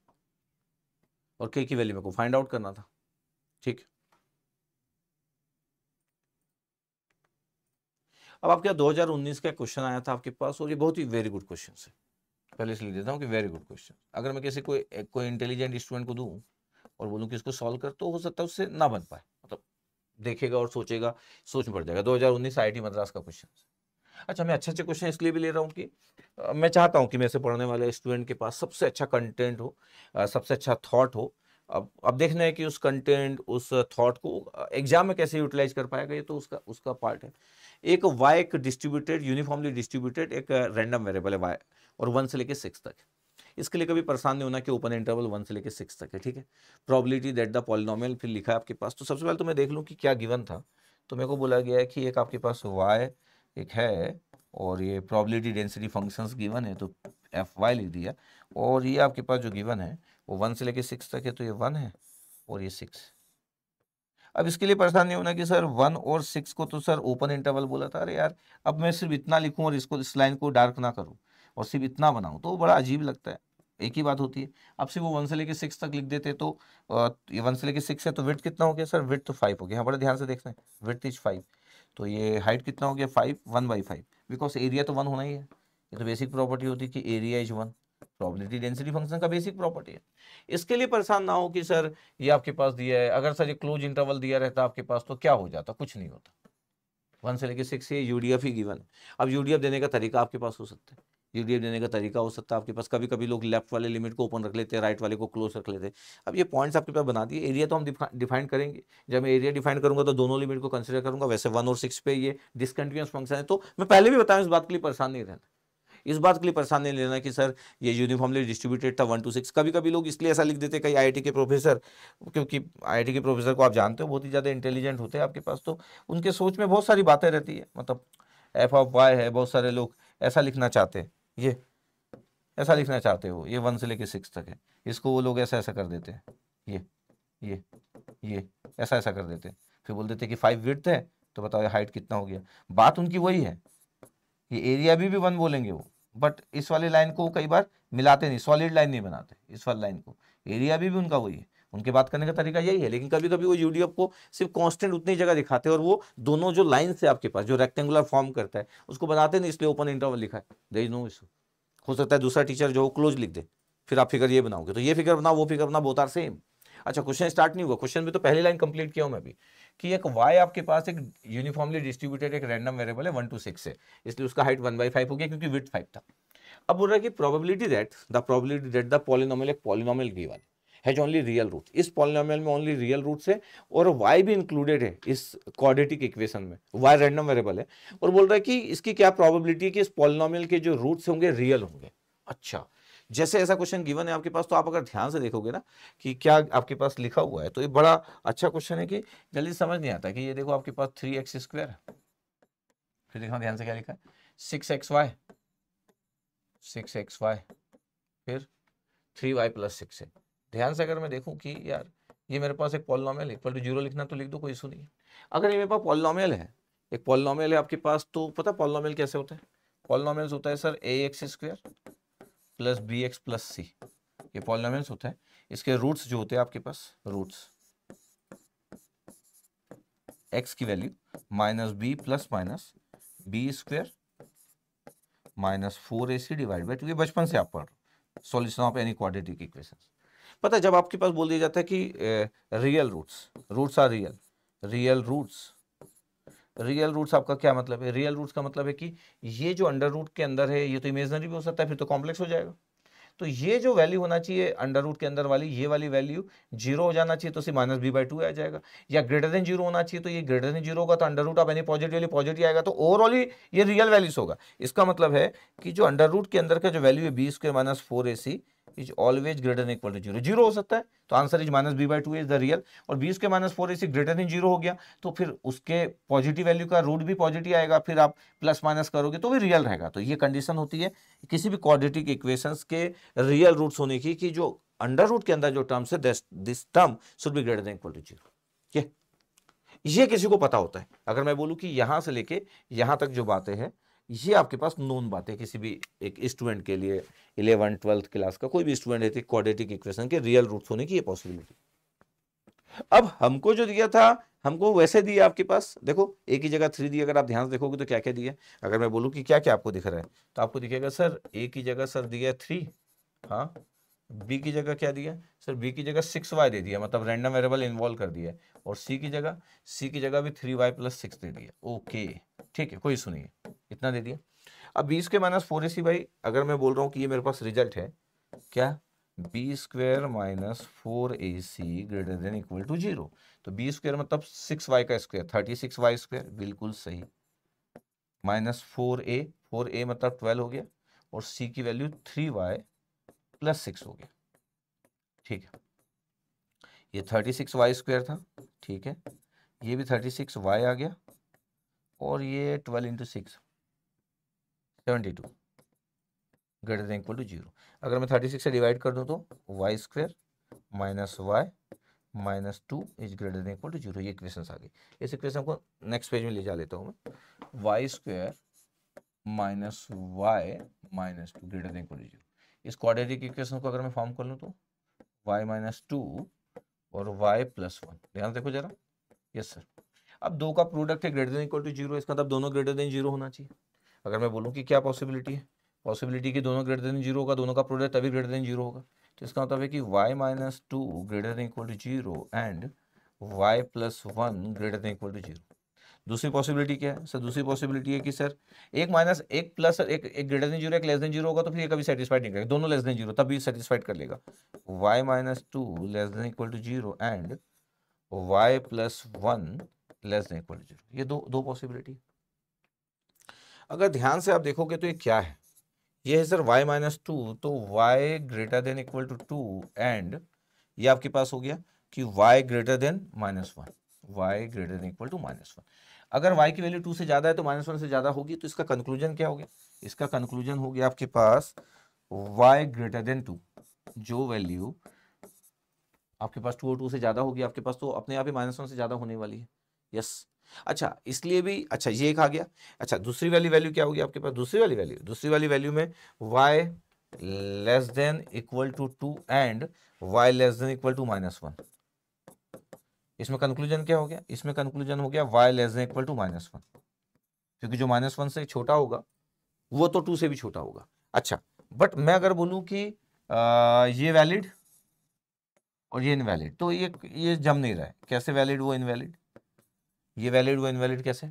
और के की वैल्यू मेरे को फाइंड आउट करना था, ठीक है। अब आपके 2019 का क्वेश्चन आया था आपके पास, और ये बहुत ही वेरी गुड क्वेश्चन है, पहले इसलिए देता हूँ कि वेरी गुड क्वेश्चन। अगर मैं किसी कोई इंटेलिजेंट स्टूडेंट को दूं और बोलूं कि इसको सॉल्व कर, तो हो सकता है उससे ना बन पाए, मतलब देखेगा और सोचेगा, सोच में पड़ जाएगा। 2019 आईआईटी मद्रास का क्वेश्चन। अच्छा, मैं अच्छे अच्छे क्वेश्चन इसलिए भी ले रहा हूँ कि मैं चाहता हूँ कि मेरे से पढ़ने वाले स्टूडेंट के पास सबसे अच्छा कंटेंट हो, सबसे अच्छा थॉट हो। अब देखना है कि उस कंटेंट, उस थॉट को एग्जाम में कैसे यूटिलाइज कर पाएगा, ये तो उसका उसका पार्ट है। एक वाई, एक डिस्ट्रीब्यूटेड, यूनिफॉर्मली डिस्ट्रीब्यूटेड एक रैंडम वेरिएबल है वाई, और 1 से लेकर 6 तक। इसके लिए कभी परेशान नहीं होना कि ओपन इंटरवल 1 से लेकर 6 तक है, ठीक है। प्रोबेबिलिटी दैट द पॉलिनोमियल फिर लिखा है आपके पास, तो सबसे पहले तो मैं देख लूँ कि क्या गिवन था। तो मेरे को बोला गया है कि एक आपके पास वाई एक है, और ये प्रोबेबिलिटी डेंसिटी फंक्शंस गिवन है, तो एफ वाई लिख दिया, और ये आपके पास जो गिवन है वो 1 से लेकर 6 तक है, तो ये 1 है और ये 6। अब इसके लिए परेशान नहीं होना कि सर 1 और 6 को तो सर ओपन इंटरवल बोला था, अरे यार अब मैं सिर्फ इतना लिखूं और इसको, इस लाइन को डार्क ना करूं और सिर्फ इतना बनाऊं, तो बड़ा अजीब लगता है। एक ही बात होती है। अब सिर्फ वो 1 से लेकर 6 तक लिख देते, तो ये 1 से लेकर 6 है, तो विड्थ कितना हो गया सर, विड्थ तो 5 हो गया, हाँ बड़े ध्यान से देखना है, विड्थ इज 5, तो ये हाइट कितना हो गया 5, 1/5, बिकॉज एरिया तो 1 होना ही है, ये तो बेसिक प्रॉपर्टी होती है कि area is 1, probability density function का बेसिक प्रॉपर्टी है। इसके लिए परेशान ना हो कि सर ये आपके पास दिया है, अगर सर ये क्लोज इंटरवल दिया रहता आपके पास तो क्या हो जाता, कुछ नहीं होता। 1 से लेकर 6 ये यूडीएफ ही गिवन है। अब यूडीएफ देने का तरीका आपके पास हो सकता है, यूडीएफ देने का तरीका हो सकता है आपके पास, कभी कभी लोग लेफ्ट वाले लिमिट को ओपन रख लेते हैं, राइट वाले को क्लोज रख लेते हैं। अब ये पॉइंट्स आपके पास बना दिए, एरिया तो हम डिफाइन करेंगे, जब मैं एरिया डिफाइन करूंगा तो दोनों लिमिट को कंसिडर करूंगा। वैसे 1 और 6 पे ये डिसकंटिन्यूअस फंक्शन है, तो मैं पहले भी बताया इस बात के लिए परेशान नहीं रहना, इस बात के लिए परेशान नहीं लेना कि सर ये यूनिफॉर्मली डिस्ट्रीब्यूटेड था 1 to 6। कभी कभी लोग इसलिए ऐसा लिख देते कई आईआईटी के प्रोफेसर, क्योंकि आईआईटी के प्रोफेसर को आप जानते हो बहुत ही ज़्यादा इंटेलिजेंट होते हैं आपके पास, तो उनके सोच में बहुत सारी बातें रहती है, मतलब एफ ऑफ वाई है, बहुत सारे लोग ऐसा लिखना चाहते हैं, ये ऐसा लिखना चाहते हो, ये 1 से लेकर 6 तक है, इसको वो लोग ऐसा ऐसा कर देते हैं, ये ये ऐसा ऐसा कर देते हैं, फिर बोल देते कि 5 विड्थ है, तो बताओ हाइट कितना हो गया। बात उनकी वही है, ये एरिया भी 1 बोलेंगे वो, बट इस वाली लाइन को कई बार मिलाते नहीं, सॉलिड लाइन नहीं बनाते इस वाली लाइन को, एरिया भी उनका वही है, उनके बात करने का तरीका यही है। लेकिन कभी कभी वो यूडीएफ को सिर्फ कांस्टेंट उतनी जगह दिखाते हैं, और वो दोनों जो लाइन से आपके पास जो रेक्टेंगुलर फॉर्म करता है उसको बनाते नहीं, इसलिए ओपन इंटरवल लिखा है, देयर इज नो इशू। हो सकता है दूसरा टीचर जो क्लोज लिख दे, फिर आप फिगर ये बनाओगे तो ये फिगर बनाओ, वो फिगर बनाओ, बोथ आर सेम। अच्छा, क्वेश्चन स्टार्ट नहीं हुआ, क्वेश्चन में तो पहली लाइन कंप्लीट किया हूं मैं अभी, कि एक y आपके पास एक यूनिफॉर्मली डिस्ट्रीब्यूटेड एक रैंडम वेरिएबल है 1 to 6 है, इसलिए उसका हाइट 1/5 हो गया क्योंकि विड्थ 5 था। अब बोल रहा है कि प्रोबेबिलिटी दैट द पॉलिनोमियल, एक polynomial given has only real root, इस पॉलिनोमियल में ओनली रियल रूट्स है और y भी इंक्लूडेड है इस क्वाड्रेटिक इक्वेशन में, y रैंडम वेरिएबल है, और बोल रहा है कि इसकी क्या प्रोबेबिलिटी है कि इस पॉलिनोमियल के जो रूट्स होंगे रियल होंगे। अच्छा, जैसे ऐसा क्वेश्चन गिवन है आपके पास, तो आप अगर ध्यान से देखोगे ना कि क्या आपके पास लिखा हुआ है, तो ये बड़ा अच्छा क्वेश्चन है कि जल्दी समझ नहीं आता कि ये देखो आपके पास 3x², फिर देखो ध्यान से क्या लिखा है 6xy, 6xy, फिर 3y + 6 है। ध्यान से अगर मैं देखूं कि यार ये मेरे पास एक पॉलिनोमियल है, इक्वल टू 0 लिखना तो लिख दो, कोई इशू नहीं है। अगर ये मेरे पास पॉलिनोमियल है, एक पॉलिनोमियल है आपके पास, तो पता पॉलिनोमियल कैसे होता है, पॉलिनोमियल्स होता है सर ax² + bx + c, ये पॉलिनोमियल्स होता है। इसके रूट्स जो होते हैं आपके पास, रूट्स x की value -b ± b² -4ac divide by 2, ये बचपन से आप पढ़ रहे हो, solution of any quadratic equation. पता है जब आपके पास बोल दिया जाता है कि real roots are real roots आपका क्या मतलब है, रियल रूट्स का मतलब है कि ये जो अंडर रूट के अंदर है ये तो इमेजिनरी भी हो सकता है, फिर तो कॉम्प्लेक्स हो जाएगा। तो ये जो वैल्यू होना चाहिए अंडर रूट के अंदर वाली, ये वाली वैल्यू 0 हो जाना चाहिए, तो सिर्फ -b/2 आ जाएगा, या ग्रेटर देन 0 होना चाहिए, तो ये ग्रेटर देन 0 होगा तो under root of any positive आएगा, तो ओवरऑल ये रियल वैल्यूज होगा। इसका मतलब है कि जो अंडर रूट के अंदर का जो वैल्यू है b² - 4ac, is always greater than equal to zero, zero हो सकता है, तो answer is -b/2 is the real. और b square minus 4ac greater than zero हो गया, तो फिर उसके पॉजिटिव वैल्यू का रूट भी पॉजिटिव आएगा, फिर आप प्लस माइनस करोगे तो भी रियल रहेगा। तो ये कंडीशन होती है किसी भी क्वाड्रेटिक इक्वेशंस के रियल रूट्स होने की, कि जो अंडर रूट के अंदर जो टर्म्स है this term should be greater than equal to zero. ये किसी को पता होता है। अगर मैं बोलूं कि यहां से लेके यहां तक जो बातें हैं, ये आपके पास नोन बातें, किसी भी एक स्टूडेंट के लिए 11th 12th क्लास का कोई भी स्टूडेंट है, क्वाड्रेटिक इक्वेशन के रियल रूट्स होने की ये पॉसिबिलिटी। अब हमको जो दिया था, हमको वैसे दिया आपके पास, देखो एक ही जगह 3 दिया, अगर आप ध्यान से देखोगे तो क्या क्या दिया। अगर मैं बोलूं कि क्या क्या आपको दिख रहा है, तो आपको दिखेगा सर ए की जगह सर दिया 3, हाँ, बी की जगह क्या दिया सर, बी की जगह 6y दे दिया, मतलब रैंडम वेरिएबल इन्वॉल्व कर दिया, और सी की जगह भी 3y + 6 दे दिया। ओके ठीक है, कोई सुनिए, इतना दे दिया। अब b स्क्वायर माइनस 4ac भाई, अगर मैं बोल रहा हूँ कि ये मेरे पास रिजल्ट है क्या, b square minus 4ac greater than equal to zero, तो b स्क्वायर मतलब 6y का स्क्वायर 36y स्क्वायर, बिल्कुल सही, माइनस 4a मतलब 12 हो गया, और c की वैल्यू 3y + 6 हो गया। ठीक है, ये 36y स्क्वायर था, ठीक है, ये भी 36y आ गया, और ये 12 × 6 72 greater than equal to zero. अगर मैं 36 से डिवाइड कर दूं तो y square minus y minus 2 is greater than equal to zero. ये इक्वेशन आ गई। इस इक्वेशन को नेक्स्ट पेज में ले जा लेता हूं मैं, y square minus y minus 2 greater than equal to zero. इस क्वाड्रेटिक इक्वेशन को अगर मैं फॉर्म कर लूँ तो y माइनस 2 और y + 1, ध्यान देखो जरा, यस सर। अब दो का प्रोडक्ट है greater than equal to zero, इसका मतलब दोनों ग्रेटर देन जीरो होना चाहिए। अगर मैं बोलूँ कि क्या पॉसिबिलिटी है, पॉसिबिलिटी कि दोनों ग्रेटर देन जीरो होगा, दोनों का प्रोडक्ट तभी ग्रेटर देन जीरो होगा, तो इसका मतलब है कि y minus 2 greater than equal to zero and y + 1 greater than equal to zero. दूसरी पॉसिबिलिटी क्या है सर, दूसरी पॉसिबिलिटी है कि सर एक माइनस एक प्लस एक ग्रेटर देन जीरो, एक लेस देन जीरो होगा, तो फिर ये कभी सेटिस्फाइड नहीं करेगा, दोनों लेस देन जीरो तभी सेटिस्फाइड कर लेगा। y minus 2 less than equal to zero and y + 1 less than equal to zero. ये दो पॉसिबिलिटी। अगर ध्यान से आप देखोगे तो ये क्या है, ये है सर y माइनस 2, तो y greater than equal to 2 and ये आपके पास हो गया कि y greater than -1, y greater than equal to -1। अगर y की वैल्यू 2 से ज़्यादा है तो -1 से ज़्यादा होगी, तो इसका कंक्लूजन क्या हो गया, इसका कंक्लूजन हो गया आपके पास y ग्रेटर देन 2, जो वैल्यू आपके पास 2 और 2 से ज़्यादा होगी आपके पास, तो अपने आप ही -1 से ज़्यादा होने वाली है। यस, अच्छा इसलिए भी, अच्छा ये एक आ गया। अच्छा दूसरी वाली वैल्यू क्या होगी आपके पास, दूसरी वाली वैल्यू में y less than equal to 2 and y less than equal to -1। इसमें कंक्लूजन क्या हो गया, इसमें कंक्लूजन हो गया y less than equal to -1, क्योंकि जो -1 से छोटा होगा वो तो 2 से भी छोटा होगा। अच्छा बट मैं अगर बोलूं कि ये वैलिड और ये इनवैलिड, तो ये जम नहीं रहा है, कैसे वैलिड वो इनवैलिड, ये वैलिड वो इनवैलिड कैसे,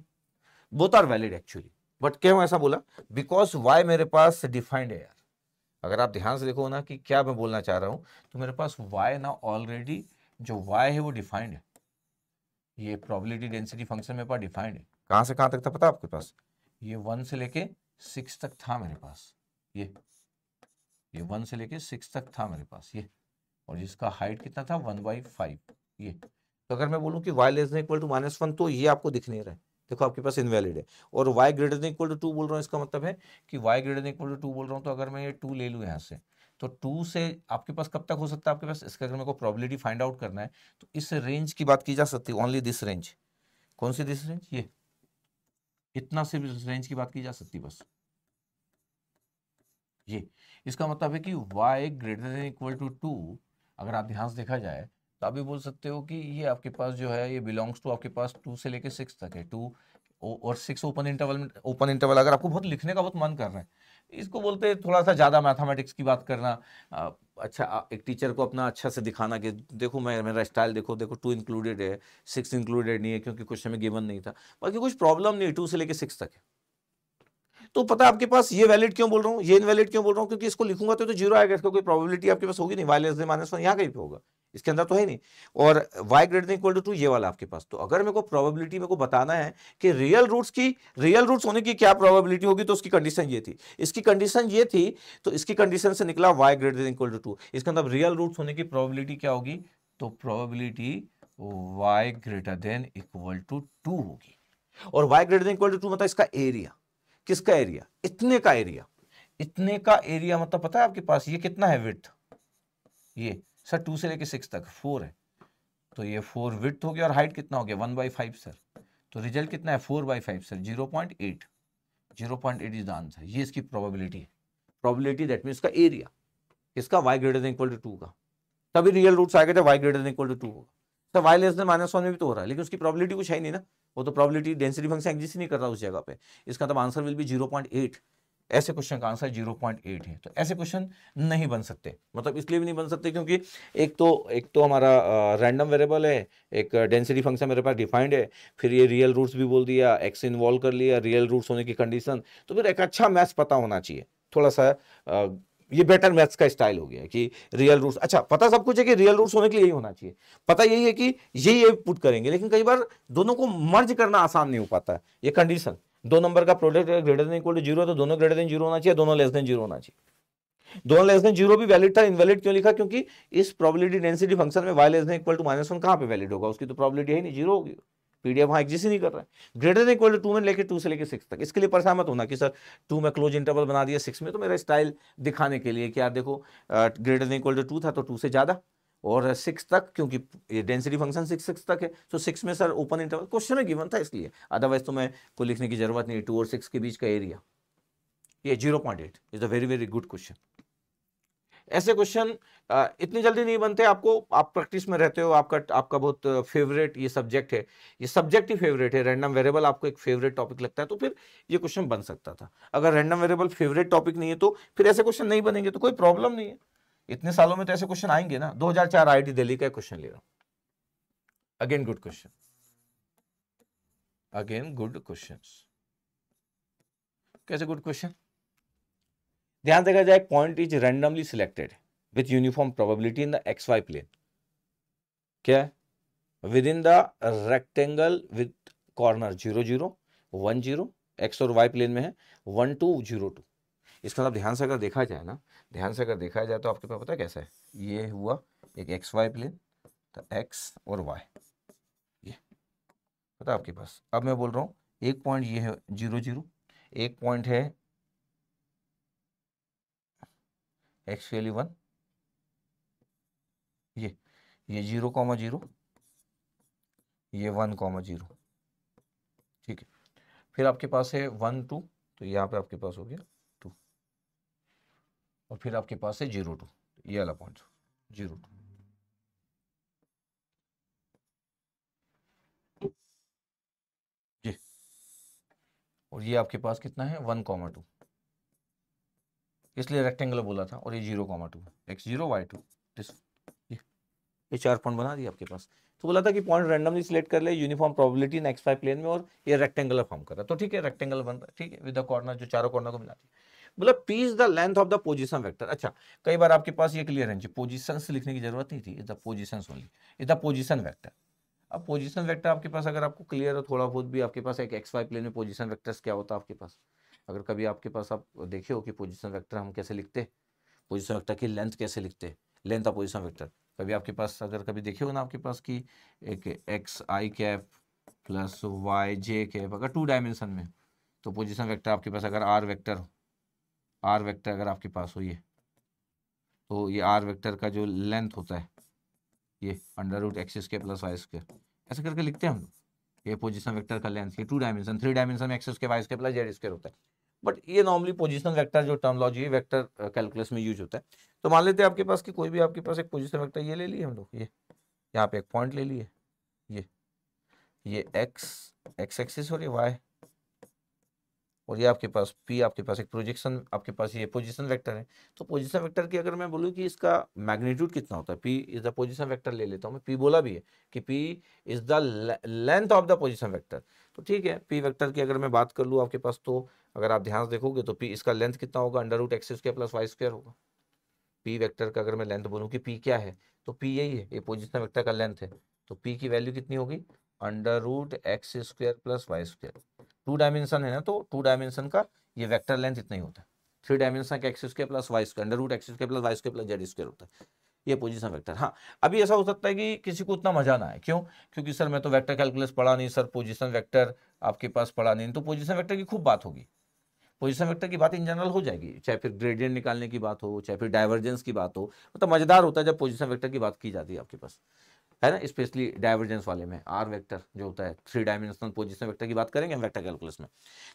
both are valid actually, but क्यों ऐसा बोला, बिकॉज y मेरे पास डिफाइंड है यार। अगर आप ध्यान से देखो ना कि क्या मैं बोलना चाह रहा हूं, तो मेरे पास y ना ऑलरेडी जो y है वो डिफाइंड है, ये प्रोबेबिलिटी डेंसिटी फंक्शन मेरे पास डिफाइंड है। कहां से कहां तक था पता आपके पास, ये 1 से लेके 6 तक था मेरे पास, ये 1 से लेके 6 तक था मेरे पास ये, और जिसका हाइट कितना था 1/5 ये। तो अगर मैं बोलूं कि y less than equal to -1, तो ये आपको दिख नहीं रहा है, देखो आपके पास इनवैलिड है। और y greater than equal to 2 बोल रहा हूँ, इसका मतलब है कि y greater than equal to 2 बोल रहा हूँ, तो अगर मैं ये 2 ले लूँ यहाँ से, तो 2 से आपके पास कब तक हो सकता है आपके पास, इसका अगर मेरे को प्रोबेबिलिटी फाइंड आउट करना है तो इस रेंज की बात की जा सकती है, ओनली दिस रेंज। कौन सी दिस रेंज, ये इतना से रेंज की बात की जा सकती है बस, ये इसका मतलब है कि y greater than equal to 2, अगर आप ध्यान से देखा जाए तो आप भी बोल सकते हो कि ये आपके पास जो है ये बिलोंग्स टू आपके पास 2 से लेके 6 तक है, 2 और 6 ओपन इंटरवल में, ओपन इंटरवल अगर आपको बहुत लिखने का बहुत मन कर रहा है, इसको बोलते हैं थोड़ा सा ज़्यादा मैथमेटिक्स की बात करना। अच्छा एक टीचर को अपना अच्छा से दिखाना कि देखो मैं मेरा स्टाइल देखो 2 इंक्लूडेड है, 6 इंक्लूडेड नहीं है क्योंकि क्वेश्चन में गिवन नहीं था, बाकी कुछ प्रॉब्लम नहीं है, 2 से लेके 6 तक है। तो पता आपके पास ये वैलिड क्यों बोल रहा हूँ, ये इनवैलिड क्यों बोल रहा हूँ, क्योंकि इसको लिखूंगा तो जीरो आएगा, इसका कोई प्रोबेबिलिटी आपके पास होगी नहीं, y लेस देन -1 यहाँ कहीं पे होगा, इसके अंदर तो है नहीं। और y greater than equal to 2 ये वाला आपके पास। तो अगर मेरे को प्रोबेबिलिटी मेरे को बताना है कि रियल रूट्स होने की क्या प्रोबेबिलिटी होगी, तो उसकी कंडीशन ये थी, इसकी कंडीशन ये थी, तो इसकी कंडीशन से निकला y greater than equal to 2। इसका मतलब रियल रूट्स होने की प्रोबेबिलिटी क्या होगी, तो probability y greater than equal to 2 होगी। और y greater than equal to 2 मतलब इसका एरिया, किसका एरिया, इतने का एरिया, इतने का एरिया मतलब पता है आपके पास ये कितना है विड्थ, ये सर 2 से लेके 6 तक 4 है, तो ये 4 विड्थ हो गया, और हाइट कितना हो गया 1/5 सर, तो रिजल्ट कितना है 4/5 सर, 0.8, 0.8 इज द आंसर। ये इसकी प्रोबेबिलिटी है, प्रोबेबिलिटी दैट मीन्स का एरिया, इसका y greater than equal to 2 का, तभी रियल रूट्स आ गए थे y greater than equal to 2 होगा। सर y लेस देन -1 में भी तो हो रहा है, लेकिन उसकी प्रोबेबिलिटी कुछ है नहीं ना, वो तो प्रोबेबिलिटी डेंसिटी फंक्शन एग्जिस्ट नहीं कर रहा उस जगह पे, इसका मतलब आंसर विल बी 0.8। ऐसे क्वेश्चन का आंसर 0.8 है। तो ऐसे क्वेश्चन नहीं बन सकते, मतलब इसलिए भी नहीं बन सकते क्योंकि एक तो हमारा रैंडम वेरिएबल है, एक डेंसिटी फंक्शन मेरे पास डिफाइंड है, फिर ये रियल रूट्स भी बोल दिया, एक्स इन्वॉल्व कर लिया, रियल रूट्स होने की कंडीशन, तो फिर एक अच्छा मैथ्स पता होना चाहिए, थोड़ा सा ये बेटर मैथ्स का स्टाइल हो गया कि रियल रूट्स, अच्छा पता सब कुछ है कि रियल रूट्स होने के लिए यही होना चाहिए, पता यही है कि यही पुट करेंगे, लेकिन कई बार दोनों को मर्ज करना आसान नहीं हो पाता है। ये कंडीशन, 2 नंबर का product greater than equal to 0, तो दोनों ग्रेटर देन 0 होना चाहिए, दोनों लेस देन 0 होना चाहिए। दोनों लेस देन 0 भी वैलिड था, इनवैलिड क्यों लिखा, क्योंकि इस प्रोबेबिलिटी डेंसिटी फंक्शन में y less than equal to -1 कहां पे वैलिड होगा, उसकी तो प्रोबेबिलिटी है ही नहीं, 0 होगी, पीडीएफ वहां एग्जिस्ट ही नहीं कर रहा है। ग्रेटर देन इक्वल टू 2 में लेके 2 से लेके 6 तक, इसके लिए परेशान मत होना कि सर 2 में क्लोज इंटरवल बना दिया, 6 में, तो मेरा स्टाइल दिखाने के लिए कि यार देखो ग्रेटर देन इक्वल टू 2 था तो 2 से ज्यादा, और 6 तक, क्योंकि ये डेंसिटी फंक्शन 6 तक है, तो 6 में सर ओपन इंटरवल क्वेश्चन में गिवन था इसलिए, अदरवाइज तो मैं को लिखने की जरूरत नहीं। 2 और 6 के बीच का एरिया ये 0.8 is a very very good question. ऐसे क्वेश्चन इतनी जल्दी नहीं बनते, आपको, आप प्रैक्टिस में रहते हो, आपका बहुत फेवरेट ये सब्जेक्ट है, ये सब्जेक्ट ही फेवरेट है, रैंडम वेरिएबल आपको एक फेवरेट टॉपिक लगता है, तो फिर ये क्वेश्चन बन सकता था। अगर रैंडम वेरिएबल फेवरेट टॉपिक नहीं है तो फिर ऐसे क्वेश्चन नहीं बनेंगे, तो कोई प्रॉब्लम नहीं है, इतने सालों में तो ऐसे क्वेश्चन आएंगे ना। 2004 IIT दिल्ली का क्वेश्चन ले रहा हूं, again good question, again good questions. कैसे गुड क्वेश्चन, ध्यान देखा जाए, point is randomly selected with uniform probability in the XY plane, क्या है, within the rectangle with corner 0 0 1 0, x और वाई प्लेन में है 1 2 0 2। इसका मतलब ध्यान से अगर देखा जाए ना, ध्यान से अगर देखा जाए तो आपके पास पता है कैसा है, ये हुआ एक XY प्लेन, तो एक्स और वाई, ये पता है आपके पास। अब मैं बोल रहा हूँ एक पॉइंट ये है 0 0, एक पॉइंट है एक्स वैल्यू 1, ये 0,0, ये 1,0, ठीक है। फिर आपके पास है 1 2, तो यहाँ पे आपके पास हो गया 2, और फिर आपके पास है 0 2, ये वाला पॉइंट 0 2, ये, और ये आपके पास कितना है 1,2, इसलिए रेक्टेंगुलर बोला था, और ये 0,2, x0 y2, ये 4 पॉइंट बना दिए आपके पास। तो बोला था कि पॉइंट रैंडमली सिलेक्ट कर ले, uniform probability in XY plane में, और ये रेक्टेंगुलर फॉर्म कर रहा है, तो ठीक है रेक्टेंगल बन रहा है, ठीक है, विद द कॉर्नर, जो चारों कॉर्नर को मिलाती है। बोला P is the length of the position vector. अच्छा, कई बार आपके पास ये क्लियर है, पोजीशन लिखने की जरूरत नहीं थी, is the position only, is the position vector. अब पोजीशन वेक्टर आपके पास अगर आपको क्लियर है थोड़ा बहुत भी, आपके पास एक XY प्लेन में पोजीशन वेक्टर्स क्या होता है आपके पास, अगर कभी आपके पास आप देखे हो कि पोजीशन वेक्टर हम कैसे लिखते, पोजीशन वेक्टर की लेंथ कैसे लिखते, लेंथ ऑफ पोजीशन वेक्टर, कभी आपके पास अगर कभी देखे हो ना आपके पास कि एक XI प्लस YJ अगर 2 डायमेंशन में, तो पोजीशन वेक्टर आपके पास अगर R वेक्टर अगर आपके पास हो ये, तो ये R वेक्टर का जो लेंथ होता है ये √x² प्लस y², ऐसे करके लिखते हैं हम लोग, ये पोजीशन वेक्टर का लेंथ, ये 2 डायमेंशन, 3 डायमेंशन में x² y² प्लस z² होता है, बट ये नॉर्मली पोजीशन वेक्टर जो टर्मोलॉजी है वेक्टर कैलकुलस में यूज होता है। तो मान लेते हैं आपके पास कि कोई भी आपके पास एक पोजीशन वेक्टर ये ले लिए हम लोग, ये यहाँ पे एक पॉइंट ले लिए, ये x एक्सिस और ये y, और ये आपके पास p, आपके पास एक प्रोजेक्शन, आपके पास ये पोजीशन वेक्टर है। तो पोजीशन वेक्टर की अगर मैं बोलूँ कि इसका मैग्नीट्यूड कितना होता है, p is the position vector ले लेता हूँ मैं, p बोला भी है कि p is the length of the position vector, तो ठीक है p वेक्टर की अगर मैं बात कर लूँ आपके पास, तो अगर आप ध्यान से देखोगे तो p इसका लेंथ कितना होगा √x² प्लस y² होगा, पी वेक्टर का अगर मैं लेंथ बोलूँ कि पी क्या है, तो पी यही है, ये पोजीशन वेक्टर का लेंथ है। तो पी की वैल्यू कितनी होगी, under root x square plus y square. 2 dimension है ना, तो 2 डायमेंशन का ये वेक्टर लेंथ इतना ही होता है। 3 डायमेंशन का x square plus y square, under root x square plus y square plus z square होता है, ये पोजीशन वेक्टर। हाँ, अभी ऐसा हो सकता है कि किसी को उतना मजा ना आए, क्यों, क्योंकि सर मैं तो वेक्टर कैलकुलस पढ़ा नहीं सर, पोजीशन वेक्टर आपके पास पढ़ा नहीं, तो पोजीशन वेक्टर की खूब बात होगी। पोजीशन वेक्टर की बात इन जनरल हो जाएगी, चाहे फिर ग्रेडियंट निकालने की बात हो, चाहे फिर डाइवर्जेंस की बात हो, मतलब मजेदार होता है जब पोजीशन वेक्टर की बात की जाती है आपके पास, है ना। स्पेशली डाइवर्जेंस वाले में आर वेक्टर जो होता है, 3 डायमेंशनल पोजीशन वेक्टर की बात करेंगे हम वेक्टर कैलकुलस में।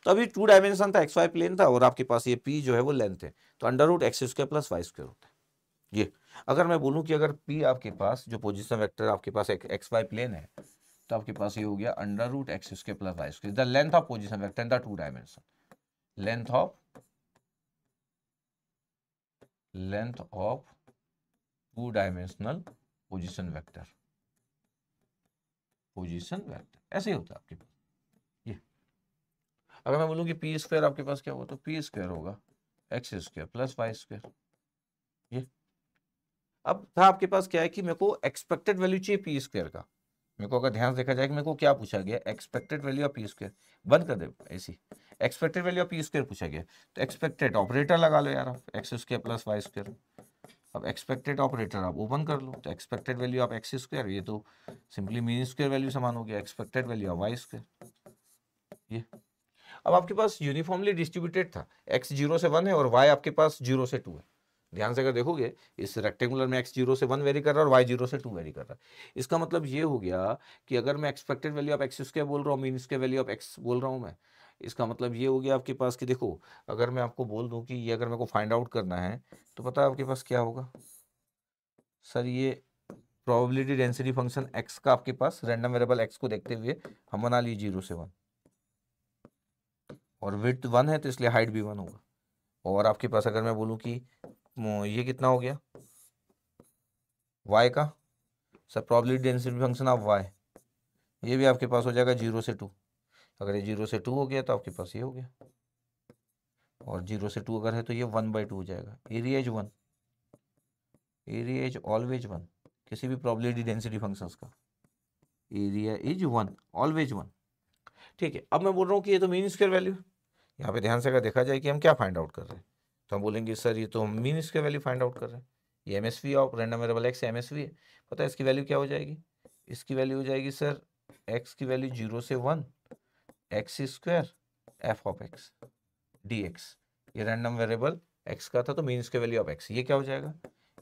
तो अभी 2 डायमेंशन था, एक्स वाई प्लेन था, और आपके पास ये पी जो है वो लेंथ है, तो under root x square plus y square होता है ये। अगर मैं बोलूं कि अगर पी आपके पास जो पोजीशन वेक्टर आपके पास एक एक्स वाई प्लेन है, तो आपके पास ये हो गया under root x square plus y square, the length of position vector in the 2 dimension, length of 2 dimensional position vector, ऐसे ही होता है आपके पास ये। अगर मैं बोलूं कि पी स्क्वायर आपके पास क्या होगा, तो पी स्क्वायर होगा x square plus y square ये। अब था आपके पास क्या है कि मेरे को एक्सपेक्टेड वैल्यू चाहिए पी स्क्वायर का। मेरे को अगर ध्यान से देखा जाए कि मेरे को क्या पूछा गया, expected value of P square, बंद कर दे ऐसी, expected value of P square पूछा गया, तो एक्सपेक्टेड ऑपरेटर लगा लो यार आप, x square plus y square. अब एक्सपेक्टेड ऑपरेटर आप ओपन कर लो, तो expected value of x square, ये तो सिंपली मीन स्क्वायर वैल्यू समान हो गया, expected value of Y square ये। अब आपके पास यूनिफॉर्मली डिस्ट्रीब्यूटेड था, एक्स 0 से 1 है और वाई आपके पास 0 से 2 है। ध्यान से अगर देखोगे इस रेक्टेंगुलर में एक्स 0 से 1 वेरी कर रहा है और वाई 0 से 2 वेरी कर रहा है। इसका मतलब ये हो गया कि अगर मैं expected value of x square बोल रहा हूँ, mean square value of x बोल रहा हूँ मैं, इसका मतलब ये हो गया आपके पास कि देखो, अगर मैं आपको बोल दूं कि ये अगर मेरे को फाइंड आउट करना है, तो पता है आपके पास क्या होगा सर, ये प्रोबेबिलिटी डेंसिटी फंक्शन एक्स का आपके पास रैंडम वेरिएबल एक्स को देखते हुए हम बना लिए 0 से 1, और विड्थ 1 है तो इसलिए हाइट भी 1 होगा। और आपके पास अगर मैं बोलूँ कि ये कितना हो गया y का, sir probability density function of y, ये भी आपके पास हो जाएगा 0 से 2। अगर ये 0 से 2 हो गया तो आपके पास ये हो गया, और 0 से 2 अगर है तो ये 1/2 हो जाएगा। Area is 1, area is always 1, किसी भी प्रोबेबिलिटी डेंसिटी फंक्शंस का एरिया इज 1, ऑलवेज 1। ठीक है, अब मैं बोल रहा हूँ कि ये तो मीन स्क्वायर वैल्यू, यहाँ पे ध्यान से अगर देखा जाए कि हम क्या फाइंड आउट कर रहे हैं, तो हम बोलेंगे सर ये तो हम mean square value find out कर रहे हैं। ये MSV of random variable x MSV है। पता है इसकी वैल्यू क्या हो जाएगी, इसकी वैल्यू हो जाएगी सर एक्स की वैल्यू 0 से 1 x square f of x D x. ये रैंडम वेरिएबल एक्स का था, तो mean square value of x, ये क्या हो जाएगा,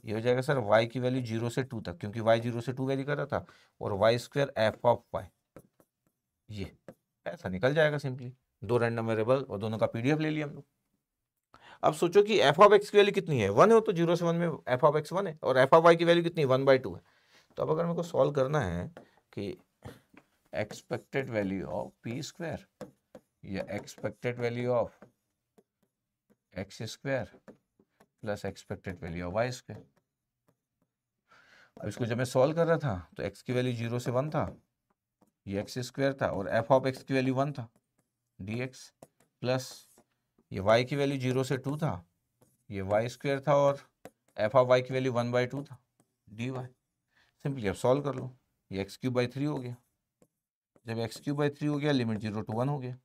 ये हो जाएगा सर वाई की वैल्यू 0 से 2 तक, क्योंकि वाई 0 से 2 वैरी कर रहा था, और y square f of y, ये ऐसा निकल जाएगा सिंपली। 2 रैंडम वेरिएबल और दोनों का पीडीएफ ले लिया हम लोग। अब सोचो कि एफ ऑफ एक्स की वैल्यू कितनी है, 1 है, तो 0 से 1 में एफ ऑफ एक्स 1 है, और एफ ऑफ वाई की वैल्यू कितनी है, 1/2 है। तो अब अगर मेरे को सॉल्व करना है कि expected value of P square या expected value of x square plus expected value of Y square. अब इसको जब मैं सॉल्व कर रहा था तो एक्स की वैल्यू 0 से 1 था, ये एक्स स्क्वायर था, और एफ ऑफ एक्स की वैल्यू 1 था डी एक्स, प्लस ये y की वैल्यू 0 से 2 था, ये वाई स्क्वायर था, और एफ ऑफ वाई की वैल्यू 1/2 था डी वाई। सिंपली अब सॉल्व कर लो, ये x³/3 हो गया। जब x³/3 हो गया, लिमिट 0 to 1 हो गया,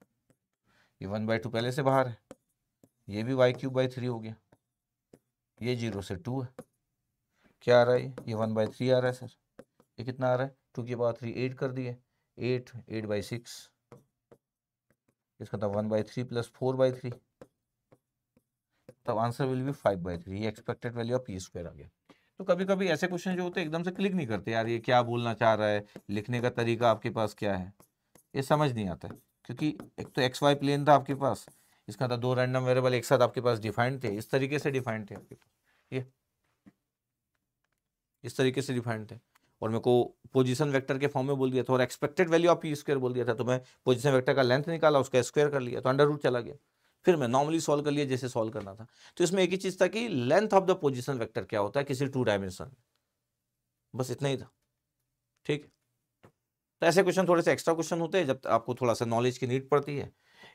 ये 1/2 पहले से बाहर है, ये भी y³/3 हो गया, ये 0 से 2 है, क्या आ रहा है, ये 1/3 आ रहा है सर। ये कितना आ रहा है, 2 की पावर 3 8 कर दिए, 8/6, इसका था 1/3 प्लस 4/3, तब आंसर विल बी 5/3। ये expected value of P square आ गया। तो कभी कभी ऐसे क्वेश्चन जो होते हैं एकदम से क्लिक नहीं करते, यार ये क्या बोलना चाह रहा है, लिखने का तरीका आपके पास क्या है, ये समझ नहीं आता है। क्योंकि एक तो एक्स वाई प्लेन था आपके पास, इसका था 2 रैंडम वेरिएबल एक साथ आपके पास डिफाइंड थे, इस तरीके से डिफाइंड थे आपके पास, ये इस तरीके से डिफाइंड थे, और मेरे को पोजीशन वेक्टर के फॉर्म में बोल दिया था, और expected value of P square बोल दिया था, तो मैं पोजीशन वेक्टर का लेंथ निकाला, उसका स्क्वायर कर लिया, तो अंडर रूट चला गया, फिर मैं नॉर्मली सॉल्व कर लिया जैसे सॉल्व करना था। तो इसमें एक ही चीज था कि length of the position vector क्या होता है किसी 2 डायमेंशन में, बस इतना ही था। ठीक, तो ऐसे क्वेश्चन थोड़े से एक्स्ट्रा क्वेश्चन होते हैं जब आपको थोड़ा सा नॉलेज की नीड पड़ती है।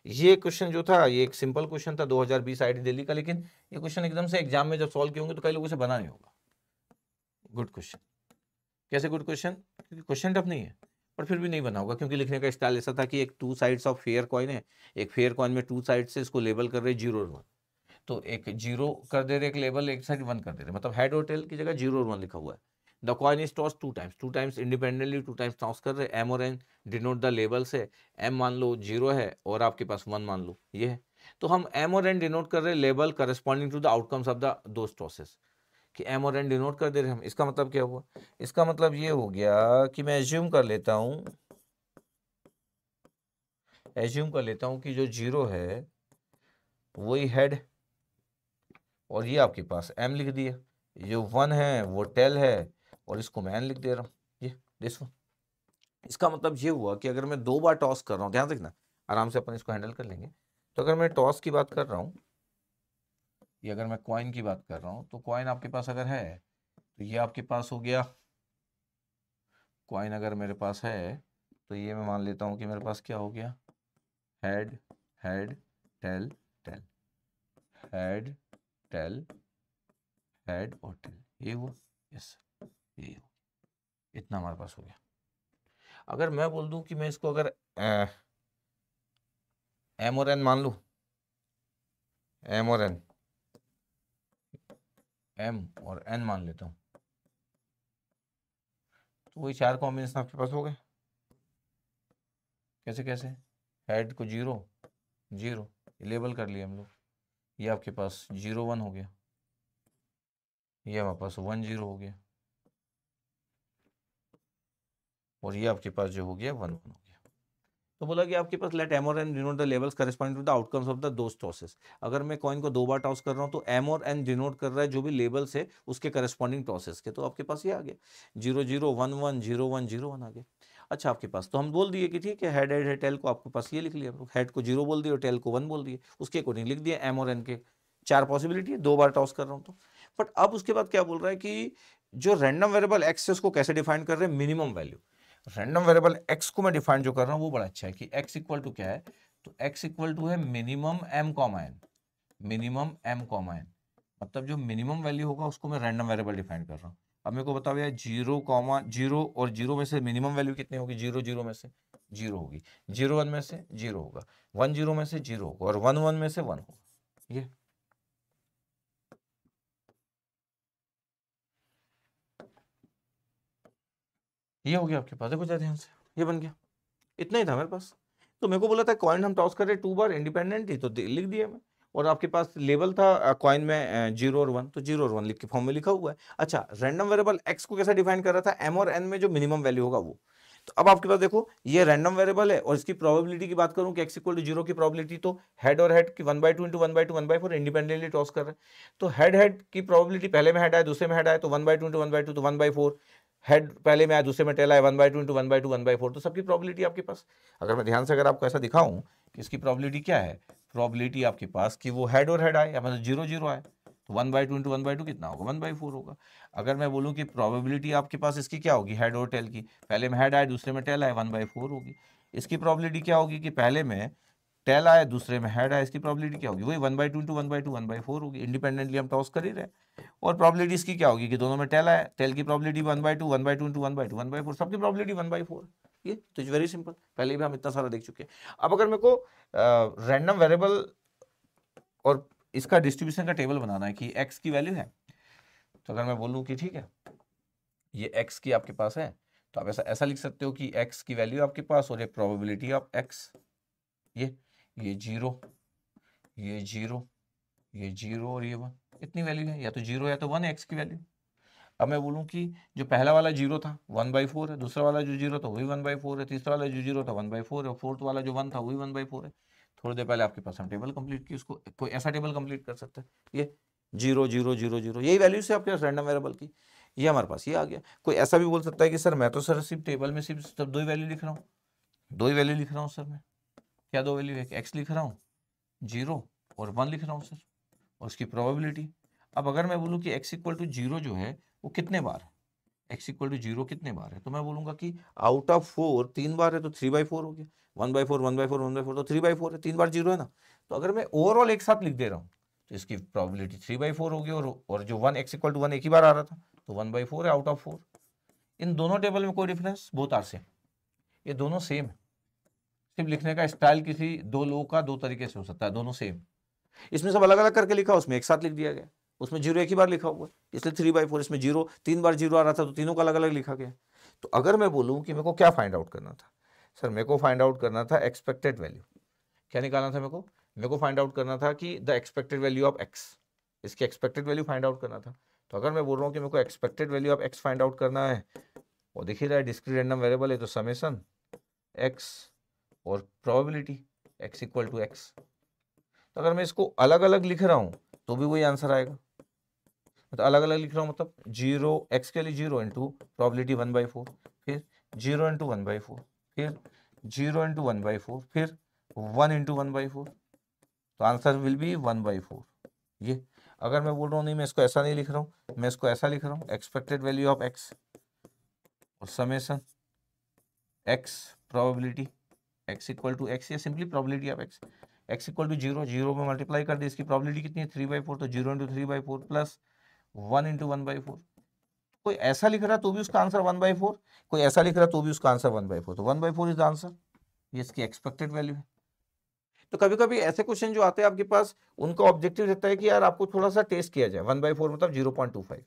ये क्वेश्चन जो था ये एक सिंपल क्वेश्चन था 2020 आईआईटी दिल्ली का, लेकिन ये क्वेश्चन एकदम से एग्जाम में जब सॉल्व किए होंगे तो कई लोगों से बना नहीं होगा। Good question. कैसे गुड क्वेश्चन? क्योंकि क्वेश्चन टफ नहीं है, पर फिर भी नहीं बना होगा क्योंकि लिखने का स्टाइल ऐसा था कि एक two sides of fair coin है, एक फेयर कॉइन में टू साइड से इसको लेबल कर रहे 0 और 1, तो एक 0 कर दे रहे एक लेबल, एक साइड 1 कर दे रहे, मतलब हेड और टेल की जगह 0 और 1 लिखा हुआ है। The coin is toss two times independently, two times toss कर रहे, एम और एन डिनोट द लेबल से, एम मान लो 0 है और आपके पास 1 मान लो ये है, तो हम एम और एन डिनोट कर रहे label corresponding to the outcomes of the those tosses, कि एम और एन डिनोट कर दे रहे हम। इसका मतलब क्या हुआ? इसका मतलब ये हो गया कि मैं एज्यूम कर लेता हूं कि जो 0 है वही हेड, और ये आपके पास एम लिख दिया, जो 1 है वो टेल है, और इसको मैं एन लिख दे रहा हूँ, ये दिस वन। इसका मतलब ये हुआ कि अगर मैं 2 बार टॉस कर रहा हूँ, ध्यान रखना, आराम से अपन इसको हैंडल कर लेंगे। तो अगर मैं टॉस की बात कर रहा हूँ, ये अगर मैं कॉइन की बात कर रहा हूँ, तो कॉइन आपके पास अगर है तो ये आपके पास हो गया कॉइन, अगर मेरे पास है तो ये मैं मान लेता हूँ कि मेरे पास क्या हो गया, head head tail tail, head tail head और टेल, ये हुआ, यस ये हुआ, इतना हमारे पास हो गया। अगर मैं बोल दूं कि मैं इसको अगर एम और एन मान लूं, एम और एन, एम और एन मान लेता हूं, तो वही 4 कॉम्बिनेशन आपके पास हो गए। कैसे कैसे? हेड को 0 0 लेबल कर लिया हम लोग, ये आपके पास 0 1 हो गया, ये हमारे पास 1 0 हो गया, और ये आपके पास जो हो गया 1 1 हो गया। तो बोला कि आपके पास लेट एम और n denote the levels corresponding to the outcomes of the those tosses. अगर मैं कॉइन को 2 बार टॉस कर रहा हूँ तो एम और एन डिनोट कर रहा है जो भी लेबल्स है उसके करस्पॉन्डिंग टॉसेस के, तो आपके पास ये आ गया 0 0 1 1 0 1 0 1 आ गया। अच्छा, आपके पास तो हम बोल दिए कि ठीक है हेड हेड है टेल को, आपके पास ये लिख लिया, हेड को 0 बोल दिया और टेल को 1 बोल दिए, उसके अकॉर्डिंग लिख दिया एम और एन के 4 पॉसिबिलिटी है, 2 बार टॉस कर रहा हूँ तो। बट अब उसके बाद क्या बोल रहा है कि जो रैंडम वेरिएबल एक्स है उसको कैसे डिफाइन कर रहे हैं, minimum value. Random variable x को मैं डिफाइन जो कर रहा हूं वो बड़ा अच्छा है कि x इक्वल टू क्या है, तो x इक्वल टू है minimum m comma n, minimum m comma n, मतलब जो मिनिमम वैल्यू होगा उसको मैं रैंडम वेरिएबल डिफाइन कर रहा हूँ। अब मेरे को बताओ यार 0 कॉमा 0 और 0 में से मिनिमम वैल्यू कितनी होगी, 0 0 में से 0 होगी, 0 1 में से 0 होगा, 1 0 में से 0 होगा, और 1 1 में से 1 होगा। ये हो गया आपके पास, देखो ध्यान से, ये बन गया, इतना ही था मेरे पास। तो मेरे को बोला था कॉइन हम टॉस कर रहे 2 बार इंडिपेंडेंट ही, तो लिख दिया मैं, और आपके पास लेवल था कॉइन में 0 और 1, तो 0 और 1 लिख के फॉर्म में लिखा हुआ है। अच्छा, रैंडम वेरिएबल एक्स को कैसा डिफाइन कर रहा था, एम और एन में जो मिनिमम वैल्यू होगा वो। तो अब आपके पास देखो ये रैंडम वेरिएबल है और इसकी प्रोबेबिलिटी की बात करूं कि एक्स इक्वल टू 0 की प्रोबेबिलिटी, तो हेड और हेड की 1/2 इंटू 1/2 1/4 इंडिपेंडेंटली टॉस कर रहे हैं, तो हेड हेड की प्रोबेबिलिटी, पहले में हेड आए दूसरे में हेड आए तो 1/2 इंटू 1/2 तो 1/4, हेड पहले में आया दूसरे में टेल आया 1/2 इंटू 1/2 1/4, तो सबकी प्रोबेबिलिटी आपके पास। अगर मैं ध्यान से अगर आपको ऐसा दिखाऊं कि इसकी प्रोबेबिलिटी क्या है, प्रोबेबिलिटी आपके पास कि वो हेड और हेड आए या मतलब 0 0 आए, तो 1/2 इंटू 1/2 कितना होगा, 1/4 होगा। अगर मैं बोलूं कि प्रोबेबिलिटी आपके पास इसकी क्या होगी, हेड और टेल की, पहले में हेड आए दूसरे में टेल आए 1/4 होगी। इसकी प्रोबेबिलिटी क्या होगी कि पहले में टेल आए दूसरे में हेड आए, इसकी प्रोबेबिलिटी क्या होगी, वही 1/2 इंटू 1/2 1/4 होगी, इंडिपेंडेंटली हम टॉस कर ही रहे। और प्रोबेबिलिटी इसकी क्या होगी कि दोनों में टेल आए, टेल की प्रोबेबिलिटी 1/2 1/2 इंटू 1/2 1/4, सबकी प्रोबेबिलिटी 1/4। ये तो इज वेरी सिंपल, पहले भी हम इतना सारा देख चुके हैं। अब अगर मेरे को रैंडम वेरिएबल और इसका डिस्ट्रीब्यूशन का टेबल बनाना है कि x की वैल्यू है, तो अगर मैं बोलूं कि ठीक है ये x की आपके पास है, तो आप ऐसा ऐसा लिख सकते हो कि x की वैल्यू आपके पास और ये प्रोबेबिलिटी ऑफ x, ये 0 ये 0 ये 0 और ये 1, इतनी वैल्यू है, या तो 0 या तो 1 है x की वैल्यू। अब मैं बोलूं कि जो पहला वाला 0 था 1/4 है, दूसरा वाला जो 0 था वही 1/4 है, तीसरा वाला जो 0 था 1/4 है, और फोर्थ वाला जो 1 था वही 1/4 है। थोड़ी देर पहले आपके पास हम टेबल कंप्लीट की, उसको कोई ऐसा टेबल कंप्लीट कर सकता है, ये 0 0 0 0 यही वैल्यू से आपके पास रैंडम वेरिएबल की, ये हमारे पास ये आ गया। कोई ऐसा भी बोल सकता है कि सर मैं तो सर सिर्फ टेबल में सिर्फ 2 ही वैल्यू लिख रहा हूँ, 2 ही वैल्यू लिख रहा हूँ सर मैं, क्या 2 वैल्यू है, एक्स लिख रहा हूँ 0 और 1 लिख रहा हूँ सर, और उसकी प्रोबेबिलिटी। अब अगर मैं बोलूँ कि x इक्वल टू 0 जो है वो कितने बार है, x इक्वल टू 0 कितने बार है, तो मैं बोलूंगा कि आउट ऑफ 4 3 बार है, तो 3/4 हो गया, 1/4 1/4 1/4, तो 3/4 है, 3 बार 0 है ना। तो अगर मैं ओवरऑल एक साथ लिख दे रहा हूँ तो इसकी प्रोबेबिलिटी 3/4 होगी, और जो 1 x = 1 एक ही बार आ रहा था तो 1/4 है आउट ऑफ 4। इन दोनों टेबल में कोई डिफरेंस, बोथ आर सेम, ये दोनों सेम है। सिर्फ लिखने का स्टाइल किसी दो लोगों का दो तरीके से हो सकता है, दोनों सेम। इसमें सब अलग अलग करके लिखा, उसमें एक साथ लिख दिया गया, उसमें 0 एक ही बार लिखा हुआ, इसलिए 3/4। इसमें 0 3 बार 0 आ रहा था तो तीनों का अलग अलग लिखा गया। तो अगर मैं बोलूं कि मेरे को क्या फाइंड आउट करना था, सर मेरे को फाइंड आउट करना था एक्सपेक्टेड वैल्यू। क्या निकालना था मेरे को फाइंड आउट करना था कि the expected value of x, इसकी एक्सपेक्टेड वैल्यू फाइंड आउट करना था। तो अगर मैं बोल रहा हूँ कि मेरे को expected value of x find out करना है, और देखिए रहा है डिस्क्रीट रैंडम वेरिएबल है, तो समेशन एक्स और probability x equal to x. तो अगर मैं इसको अलग अलग लिख रहा हूँ तो भी वही आंसर आएगा। तो अलग अलग लिख रहा हूँ मतलब 0 एक्स के लिए 0 इंटू प्रोबेबिलिटी 1/4, फिर 0 इंटू 1/4, फिर 0 इंटू 1/4, फिर 1 इंटू 1/4, तो आंसर विल बी 1/4। ये अगर मैं बोल रहा हूँ नहीं, मैं इसको ऐसा नहीं लिख रहा हूँ, मैं इसको ऐसा लिख रहा हूँ, एक्सपेक्टेड वैल्यू ऑफ एक्स और summation X probability x equal to X, या simply probability of X, X equal to 0, 0 में मल्टीप्लाई कर दी, इसकी प्रोबेबिलिटी कितनी है 3/4, तो 0 इंटू 3/4 प्लस 1 इंटू 1/4। कोई ऐसा लिख रहा तो भी उसका आंसर 1/4, कोई ऐसा लिख रहा तो भी उसका आंसर 1/4, तो 1/4 इज द आंसर, ये इसकी एक्सपेक्टेड वैल्यू है। तो कभी कभी ऐसे क्वेश्चन जो आते हैं आपके पास, उनका ऑब्जेक्टिव रहता है कि यार आपको थोड़ा सा टेस्ट किया जाए, 1/4 मतलब 0.25।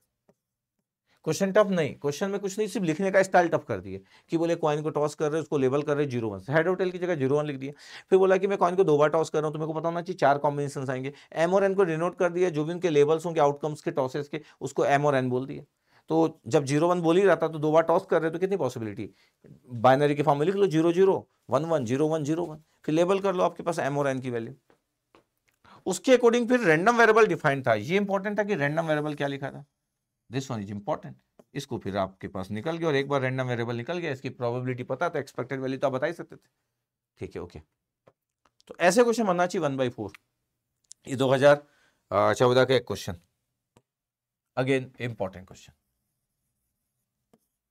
क्वेश्चन टफ नहीं, क्वेश्चन में कुछ नहीं, सिर्फ लिखने का स्टाइल टफ कर दिए कि बोले कॉइन को टॉस कर रहे हैं, उसको लेबल कर रहे हैं 0 1 से, हेड और टेल की जगह 0 1 लिख दिया। फिर बोला कि मैं कॉइन को 2 बार टॉस कर रहा हूं, तो मेरे को पता होना चाहिए 4 कॉम्बिनेशन आएंगे, एम और एन को डिनोट कर दिया, जो भी उनके लेबल्स होंगे आउटकम्स के टॉसेस के, उसको एम और एन बोल दिया। तो जब 0 1 बोल ही रहा था तो 2 बार टॉस कर रहे हैं, तो कितनी पॉसिबिलिटी, बाइनरी के फॉर्म में लिख लो 0 0 1 1 0 1 0 1, फिर लेबल कर लो आपके पास एम और एन की वैल्यू, उसके अकॉर्डिंग फिर रैंडम वेरिएबल डिफाइंड था। ये इंपॉर्टेंट था कि रैंडम वेरिएबल क्या लिखा था, दिस वन इज इंपॉर्टेंट। इसको फिर आपके पास निकल गया, और एक बार रैंडम वेरिएबल निकल गया, इसकी प्रोबेबिलिटी पता था, एक्सपेक्टेड वैल्यू तो आप बता ही सकते थे। ठीक है, ओके। तो ऐसे क्वेश्चन बनना चाहिए 1/4। ये 2014 का एक क्वेश्चन, अगेन इंपॉर्टेंट क्वेश्चन,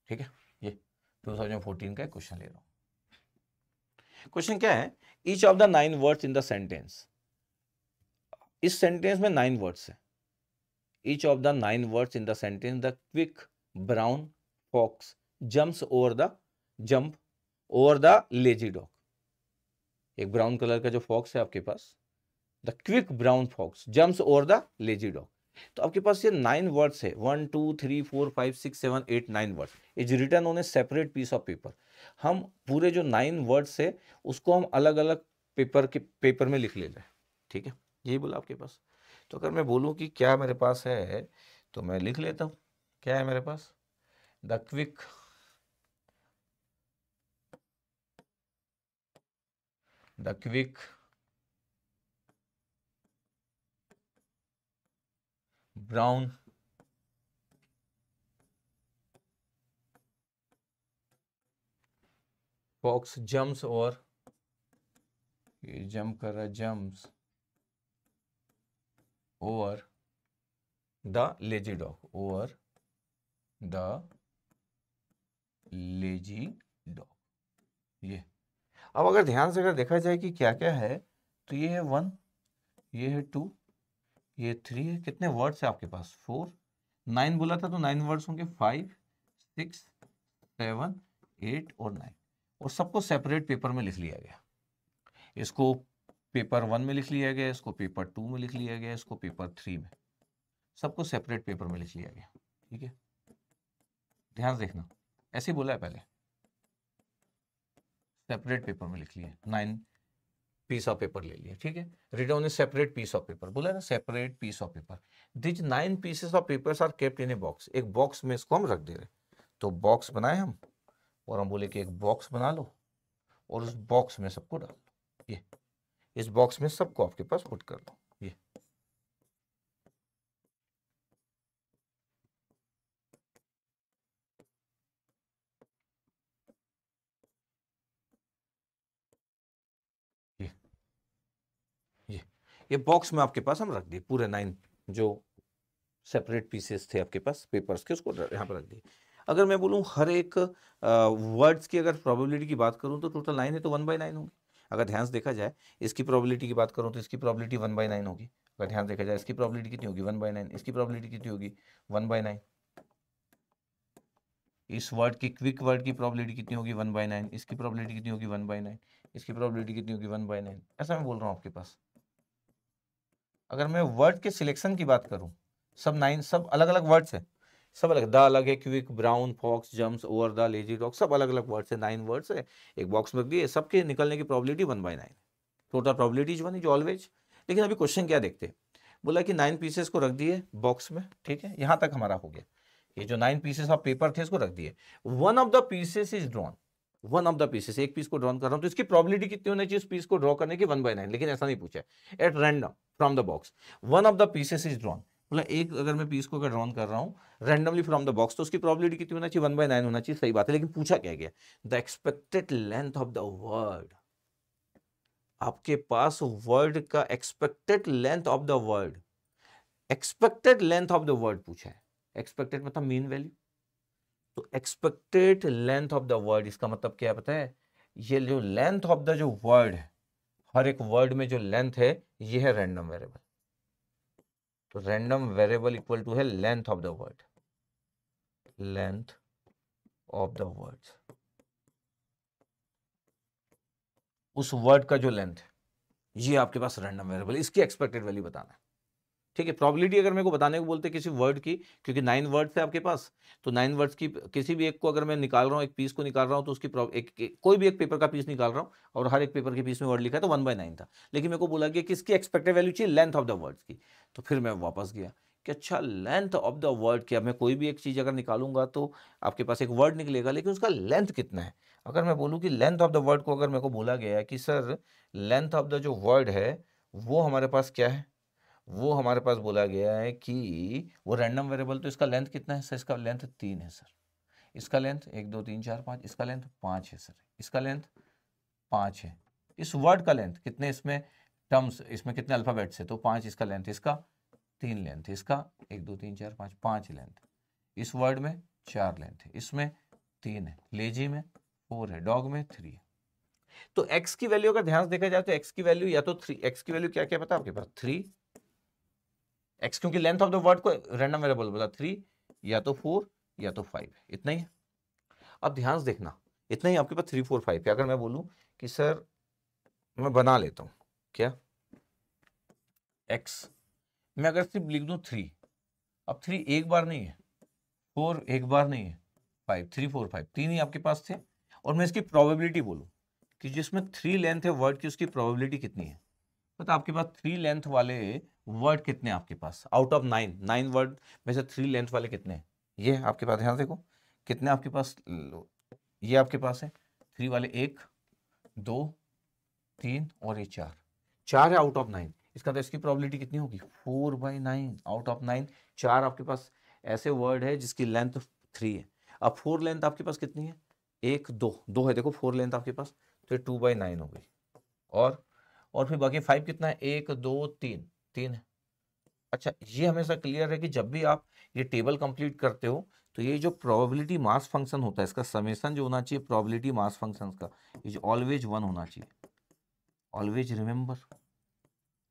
ठीक है। ये 2014 का एक क्वेश्चन ले रहा हूं। क्वेश्चन क्या है, each of the 9 words in the sentence, इस सेंटेंस में 9 वर्ड्स है, each of the 9 words in the sentence, the quick brown fox jump over the lazy dog। एक ब्राउन कलर का जो फॉक्स है आपके पास, the quick brown fox jumps over the lazy dog. तो आपके पास ये 9 वर्ड्स है, 1 2 3 4 5 6 7 8 9 words is written on a separate piece of paper. हम पूरे जो 9 वर्ड्स है उसको हम अलग अलग पेपर में लिख ले रहे हैं, ठीक है, यही बोला आपके पास। तो अगर मैं बोलूं कि क्या मेरे पास है, तो मैं लिख लेता हूं, क्या है मेरे पास, the quick brown fox jumps, और ये जंप कर रहा है, jumps over the lazy dog, over the lazy dog. ये अब अगर ध्यान से अगर देखा जाए कि क्या क्या है, तो ये है 1, ये है 2, ये 3 है, कितने वर्ड्स है आपके पास 4, 9 बोला था तो 9 वर्ड्स होंगे 5 6 7 8 और 9, और सबको सेपरेट पेपर में लिख लिया गया। इसको पेपर 1 में लिख लिया गया, इसको पेपर 2 में लिख लिया गया, इसको पेपर 3 में, सबको सेपरेट पेपर में लिख लिया गया, ठीक है। ध्यान से देखना, ऐसे ही बोला है पहले, सेपरेट पेपर में लिख लिया, 9 पीस ऑफ पेपर ले लिया, ठीक है। Written on a separate piece of paper, बोला ना separate piece of paper. This 9 pieces of papers are kept in a box, एक बॉक्स में इसको हम रख दे रहे, तो बॉक्स बनाए हम, और हम बोले कि एक बॉक्स बना लो और उस बॉक्स में सबको डाल दो, ये इस बॉक्स में सबको आपके पास पुट कर दो, ये ये ये बॉक्स में आपके पास हम रख दिए, पूरे 9 जो सेपरेट पीसेस थे आपके पास पेपर्स के, उसको यहाँ पर रख दिए। अगर मैं बोलूँ हर एक वर्ड्स की अगर प्रोबेबिलिटी की बात करूँ तो टोटल 9 है तो 1/9 होगी। अगर ध्यान से देखा जाए इसकी प्रोबेबिलिटी की बात करूँ तो इसकी प्रोबेबिलिटी 1/9 होगी। अगर ध्यान देखा जाए इसकी प्रोबेबिलिटी कितनी होगी 1/9, इसकी प्रोबेबिलिटी कितनी होगी 1/9। इस वर्ड की क्विक वर्ड की प्रोबेबिलिटी कितनी होगी 1/9, इसकी प्रोबेबिलिटी कितनी होगी 1/9, इसकी प्रोबेबिलिटी कितनी होगी 1/9। ऐसा मैं बोल रहा हूँ आपके पास। अगर मैं वर्ड के सिलेक्शन की बात करूँ, सब 9 सब अलग अलग वर्ड्स हैं, सब अलग, द अलग है, quick, brown, fox, jumps, over the, lazy dog, सब अलग अलग वर्ड्स है, 9 वर्ड्स है, एक बॉक्स में दिए, सबके निकलने की probability 1/9, total probability is 1 is always. लेकिन अभी क्वेश्चन क्या देखते हैं, बोला कि 9 पीसेस को रख दिए बॉक्स में, ठीक है, यहां तक हमारा हो गया। ये जो 9 पीसेस ऑफ पेपर थे इसको रख दिए, one of the pieces is drawn, one of the pieces, एक पीस को ड्रॉन कर रहा हूं तो इसकी प्रोबेबिलिटी कितनी होनी चाहिए उस पीस को ड्रॉ करने की 1/9, लेकिन ऐसा नहीं पूछा है। At random from the box one of the pieces is drawn, बोला एक अगर मैं पीस को अगर ड्रॉन कर रहा हूं रैंडमली फ्रॉम द बॉक्स तो उसकी प्रोबेबिलिटी कितनी होना चाहिए 1/9 होना चाहिए, सही बात है। लेकिन पूछा क्या गया, the expected length of the word, आपके पास वर्ड का expected length of the word, expected length of the word पूछा है। एक्सपेक्टेड मतलब मीन वैल्यू, तो expected length of the word इसका मतलब क्या है पता है, ये जो लेंथ ऑफ द जो वर्ड है, हर एक वर्ड में जो लेंथ है ये है रैंडम वेरिएबल। तो रैंडम वेरिएबल इक्वल टू है length of the word, length of the word, उस वर्ड का जो लेंथ है ये आपके पास रैंडम वेरिएबल, इसकी एक्सपेक्टेड वैल्यू बताना है। ठीक है, प्रोबेबिलिटी अगर मेरे को बताने को बोलते किसी वर्ड की, क्योंकि 9 वर्ड्स है आपके पास, तो 9 वर्ड्स की किसी भी एक को अगर मैं निकाल रहा हूँ, एक पीस को निकाल रहा हूँ, तो उसकी कोई भी एक पेपर का पीस निकाल रहा हूँ और हर एक पेपर के पीस में वर्ड लिखा है तो 1/9 था, लेकिन मेरे को बोला गया कि इसकी एक्सपेक्टेड वैल्यू चाहिए लेंथ ऑफ द वर्ड्स की। तो फिर मैं वापस गया कि अच्छा लेंथ ऑफ द वर्ड क्या, मैं कोई भी एक चीज़ अगर निकालूंगा तो आपके पास एक वर्ड निकलेगा, लेकिन उसका लेंथ कितना है। अगर मैं बोलूँ कि लेंथ ऑफ द वर्ड को अगर मेरे को बोला गया है कि सर लेंथ ऑफ द जो वर्ड है वो हमारे पास क्या है, वो हमारे पास बोला गया है कि वो रैंडम वेरिएबल, तो इसका लेंथ कितना है सर, इसका लेंथ 3 है सर, इसका लेंथ 1 2 3 4 5, इसका लेंथ 5 है सर, इसका लेंथ 5 है। इस वर्ड का लेंथ कितने, इसमें टर्म्स, इसमें कितने अल्फाबेट्स है, तो 5 इसका लेंथ, इसका 3 लेंथ, इसका 1 2 3 4 5 5 लेंथ, इस वर्ड में 4 लेंथ है, इसमें 3 है, लेजी में 4 है, डॉग में 3 है। तो x की वैल्यू अगर ध्यान से देखा जाए तो x की वैल्यू या तो 3, x की वैल्यू क्या क्या पता आपके पास 3, x क्योंकि लेंथ ऑफ द वर्ड को रैंडम वेरिएबल बोला 3, या तो 4 या तो 5, इतना ही है। अब ध्यान से देखना, इतना ही आपके पास 3 4 5 है। अगर मैं बोलूं कि सर मैं बना लेता हूं क्या x, मैं अगर सिर्फ लिख दूं 3, अब 3 एक बार नहीं है, 4 एक बार नहीं है, 5 3 4 5 तीन ही आपके पास थे, और मैं इसकी प्रोबेबिलिटी बोलूं कि जिसमें 3 लेंथ है वर्ड की उसकी प्रोबेबिलिटी कितनी है, तो आपके पास 3 लेंथ वाले वर्ड कितने हैं आपके पास, आउट ऑफ 9 वर्ड में से 3 लेंथ वाले कितने हैं, ये आपके पास, ध्यान देखो कितने आपके पास, ये आपके पास है 3 वाले, 1 2 3 और ये 4 है आउट ऑफ 9, इसका तो इसकी प्रोबेबिलिटी कितनी होगी 4/9 आउट ऑफ 9। 4 आपके पास ऐसे वर्ड है जिसकी लेंथ 3 है। अब 4 लेंथ आपके पास कितनी है, 1 2 2 है, देखो 4 लेंथ आपके पास, तो 2/9 हो गई। और फिर बाकी 5 कितना है, 1 2 3 3 है। अच्छा, ये हमेशा क्लियर है कि जब भी आप ये टेबल कंप्लीट करते हो तो ये जो प्रोबेबिलिटी मास फंक्शन होता है इसका समेशन जो होना चाहिए प्रोबेबिलिटी मास फंक्शन का, ये जो ऑलवेज 1 होना चाहिए।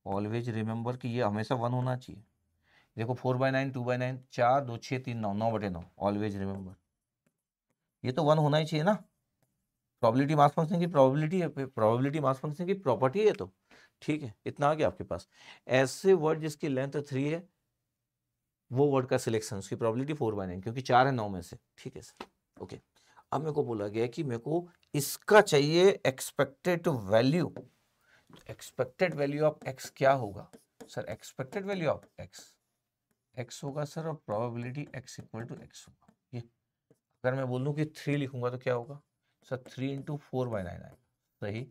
ऑलवेज रिमेंबर कि ये हमेशा 1 होना चाहिए। देखो 4/9 2/9 4 2 6 3 9 9/9, ऑलवेज रिमेंबर ये तो 1 होना ही चाहिए ना। प्रोबेबिलिटी मास फंक्शन की प्रोबेबिलिटी है, प्रोबेबिलिटी मास फंक्शन की प्रॉपर्टी है, तो ठीक है, इतना आ गया आपके पास। ऐसे वर्ड जिसकी लेंथ 3 है वो वर्ड का सिलेक्शन, उसकी प्रोबेबिलिटी 4/9, क्योंकि 4 है 9 में से, ठीक है सर, ओके। अब मेरे को बोला गया कि मेरे को इसका चाहिए expected value, expected value of x क्या होगा sir, expected value of x होगा सर, और probability x equal to x होगा। ये अगर मैं बोलूँ कि 3 लिखूंगा तो क्या होगा सर, 3 इंटू 4/9 आएगा, सही,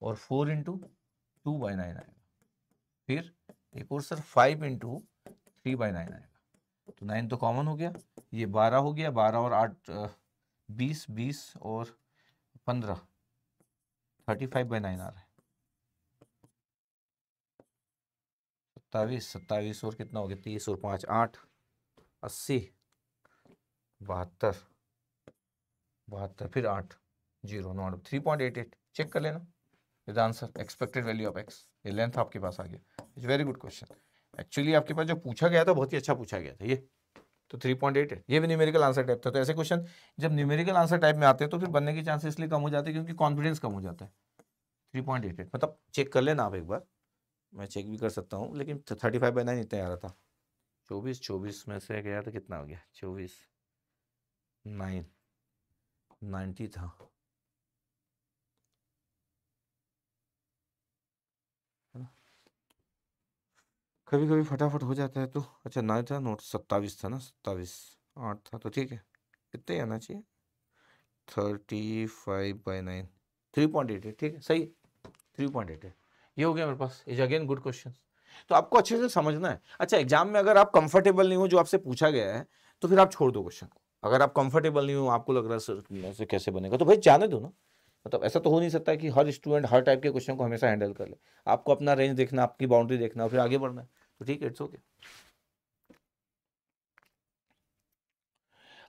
और 4 इंटू 2/9 आएगा, फिर एक और सर 5 इंटू 3/9 आएगा, तो 9 तो कॉमन हो गया, ये 12 हो गया, 12 और 8 20 20 और 15 35/9 आ रहा है, 27 27 और कितना हो गया 30 और 5 8 80 72 72, फिर 8, 0, नॉट 3.88, चेक कर लेना with answer expected value of x. ये लेंथ आपके पास आ गया। It's very good question. Actually आपके पास जो पूछा गया था बहुत ही अच्छा पूछा गया था ये, तो 3.8 है। ये भी न्यूमेरिकल आंसर टाइप था। तो ऐसे क्वेश्चन जब न्यूमेरिकल आंसर टाइप में आते हैं तो फिर बनने के चांसेस इसलिए कम हो जाते हैं क्योंकि कॉन्फिडेंस कम हो जाता है। 3.88 मतलब चेक कर लेना आप एक बार, मैं चेक भी कर सकता हूँ, लेकिन 35/9 इतना आ रहा था। 24 में से गया तो कितना हो गया, 24 9 90 था। कभी कभी फटाफट हो जाता है तो। अच्छा 9 था, नोट 27 था ना, 27 8 था, तो ठीक है। कितने आना चाहिए, 35/9, 3.88, ठीक है, सही 3.88 ये हो गया मेरे पास। Is again good question. तो आपको अच्छे से समझना है। अच्छा एग्जाम में अगर आप कंफर्टेबल नहीं हो जो आपसे पूछा गया है तो फिर आप छोड़ दो क्वेश्चन को। अगर आप कंफर्टेबल नहीं हो, आपको लग रहा है सर ऐसे कैसे बनेगा, तो भाई जाने दो ना। मतलब ऐसा तो हो नहीं सकता कि हर स्टूडेंट हर टाइप के क्वेश्चन को हमेशा हैंडल कर ले। आपको अपना रेंज देखना, आपकी बाउंड्री देखना और फिर आगे बढ़ना है, तो ठीक है, इट्स ओके।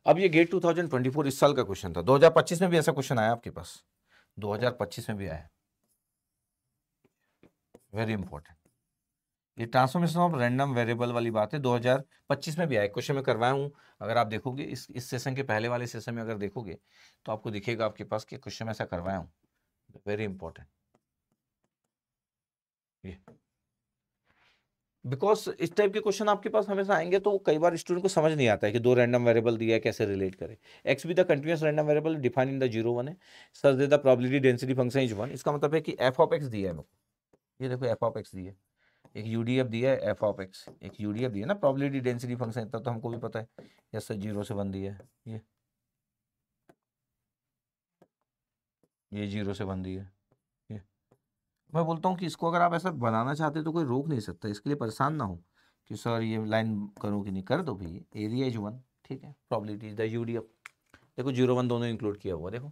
अब ये गेट 2024 इस साल का क्वेश्चन था। 2025 में भी ऐसा क्वेश्चन आया आपके पास, 2025 में भी आया, वेरी इंपॉर्टेंट। ये ट्रांसफॉर्मेशन ऑफ रैंडम वेरिएबल वाली बात है, 2025 में भी आया। क्वेश्चन में करवाया हूँ, अगर आप देखोगे इस सेशन के पहले वाले सेशन में अगर देखोगे तो आपको दिखेगा आपके पास कि क्वेश्चन में ऐसा करवाया हूँ, वेरी इंपॉर्टेंट। ये बिकॉज इस टाइप के क्वेश्चन आपके पास हमेशा आएंगे तो कई बार स्टूडेंट को समझ नहीं आता है कि दो रैंडम वेरिएबल दिया है कैसे रिलेट करे। एक्स भी the continuous random variable define in the 0 1 है, sir they the probability density function is 1। इसका मतलब है कि एफ ऑफ एक्स दिया है मेरे को, ये देखो एफ ऑफ एक्स दिया है, एक यूडीएफ दिया है, एफ ऑफ एक्स एक यूडीएफ दिया है ना, प्रोबेबिलिटी डेंसिटी फंक्शन इतना तो हमको भी पता है। यस सर 0 से 1 दिया है, ये 0 से 1 दिया है। ये मैं बोलता हूँ कि इसको अगर आप ऐसा बनाना चाहते तो कोई रोक नहीं सकता, इसके लिए परेशान ना हो कि सर ये लाइन करूँ कि नहीं, कर दो भाई, एरिया इज 1, ठीक है, प्रोबेबिलिटी द यूडीएफ। देखो 0 1 दोनों इंक्लूड किया हुआ, देखो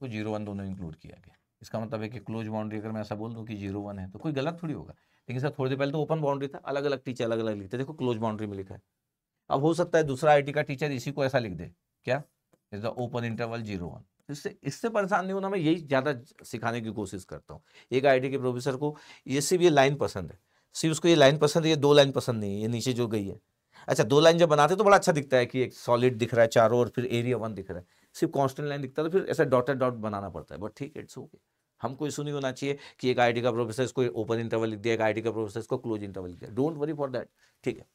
0 1 दोनों इंक्लूड किया गया। इसका मतलब है कि क्लोज बाउंड्री अगर मैं ऐसा बोल दूं कि 0 1 है तो कोई गलत थोड़ी होगा। लेकिन सर थोड़ी देर पहले तो ओपन बाउंड्री था, अलग अलग टीचर अलग अलग लिखते, देखो क्लोज बाउंड्री में लिखा है। अब हो सकता है दूसरा आईटी का टीचर इसी को ऐसा लिख दे, क्या इज द ओपन इंटरवल 0 1। इससे परेशान नहीं होना, मैं यही ज़्यादा सिखाने की कोशिश करता हूँ। एक आईटी के प्रोफेसर को ये सिर्फ ये लाइन पसंद है, सिर्फ उसको ये लाइन पसंद है, ये 2 लाइन पसंद नहीं है, ये नीचे जो गई है। अच्छा 2 लाइन जब बनाते तो बड़ा अच्छा दिखता है कि एक सॉलिड दिख रहा है चारों और फिर एरिया 1 दिख रहा है। सिर्फ कांस्टेंट लाइन दिखता है तो फिर ऐसा डॉटेड डॉट बनाना पड़ता है, बट ठीक है, इट्स ओके। हमको इशू नहीं होना चाहिए कि एक आईटी का प्रोफेसर इसको ओपन इंटरवल लिख दिया, एक आईटी का प्रोफेसर इसको क्लोज इंटरवल लिख दिया, डोंट वरी फॉर दैट, ठीक है।